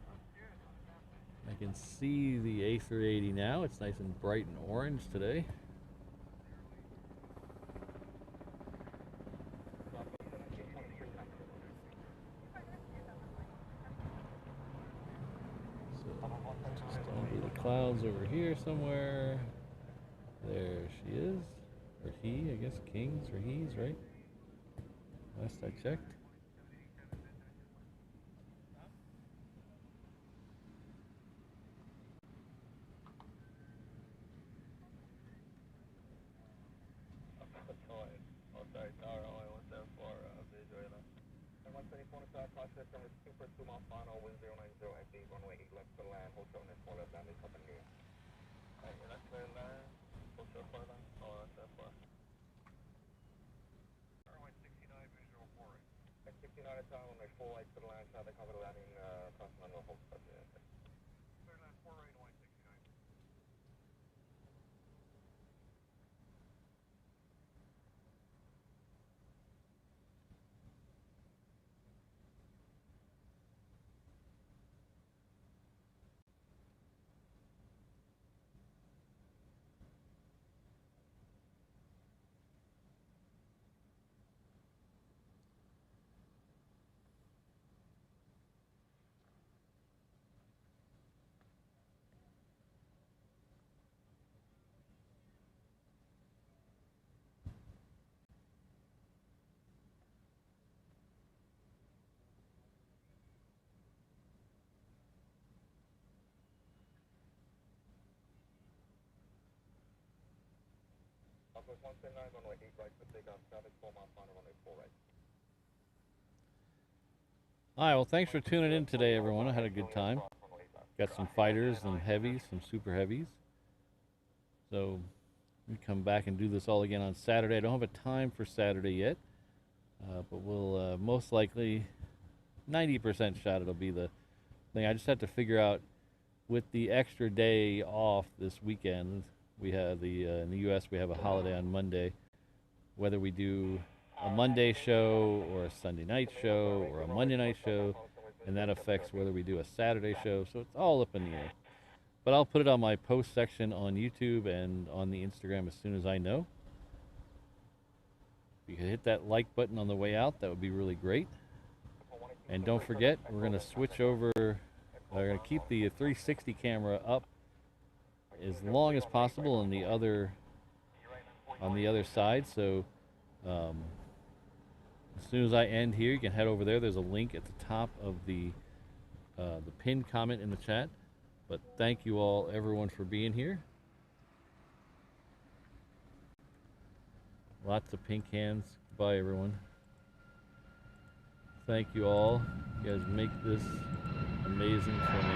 [SPEAKER 1] I can see the A380 now. It's nice and bright and orange today. So just under the clouds over here somewhere. There she is. Or he, I guess, Kings or he's, right? Last I checked. All right, well, thanks for tuning in today, everyone. I had a good time. Got some fighters, some heavies, some super heavies. So we come back and do this all again on Saturday. I don't have a time for Saturday yet, but we'll most likely 90% shot it'll be the thing. I just have to figure out with the extra day off this weekend. We have in the U.S. we have a holiday on Monday. Whether we do a Monday show or a Sunday night show or a Monday night show, and that affects whether we do a Saturday show. So it's all up in the air. But I'll put it on my post section on YouTube and on the Instagram as soon as I know. If you could hit that like button on the way out, that would be really great. And don't forget, we're going to switch over. We're going to keep the 360 camera up as long as possible on the other side. So as soon as I end here, you can head over there. There's a link at the top of the pinned comment in the chat. But thank you all, everyone, for being here. Lots of pink hands. Goodbye, everyone. Thank you all. You guys make this amazing for me.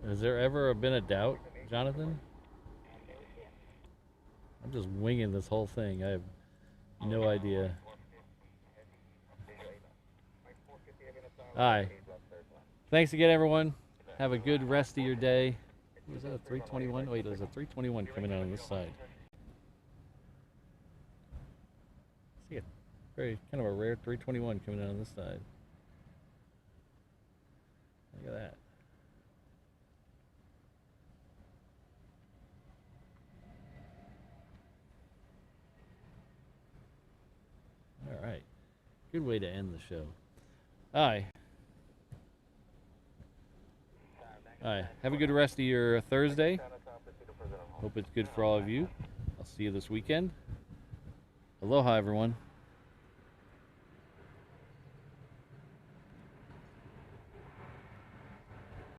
[SPEAKER 1] Has there ever been a doubt, Jonathan? I'm just winging this whole thing. I have no idea. All right. Thanks again, everyone. Have a good rest of your day. Was that a 321? Wait, there's a 321 coming out on this side. See it. Very kind of a rare 321 coming out on this side. Look at that. Good way to end the show. Hi. Hi. Have a good rest of your Thursday. Hope it's good for all of you. I'll see you this weekend. Aloha, everyone.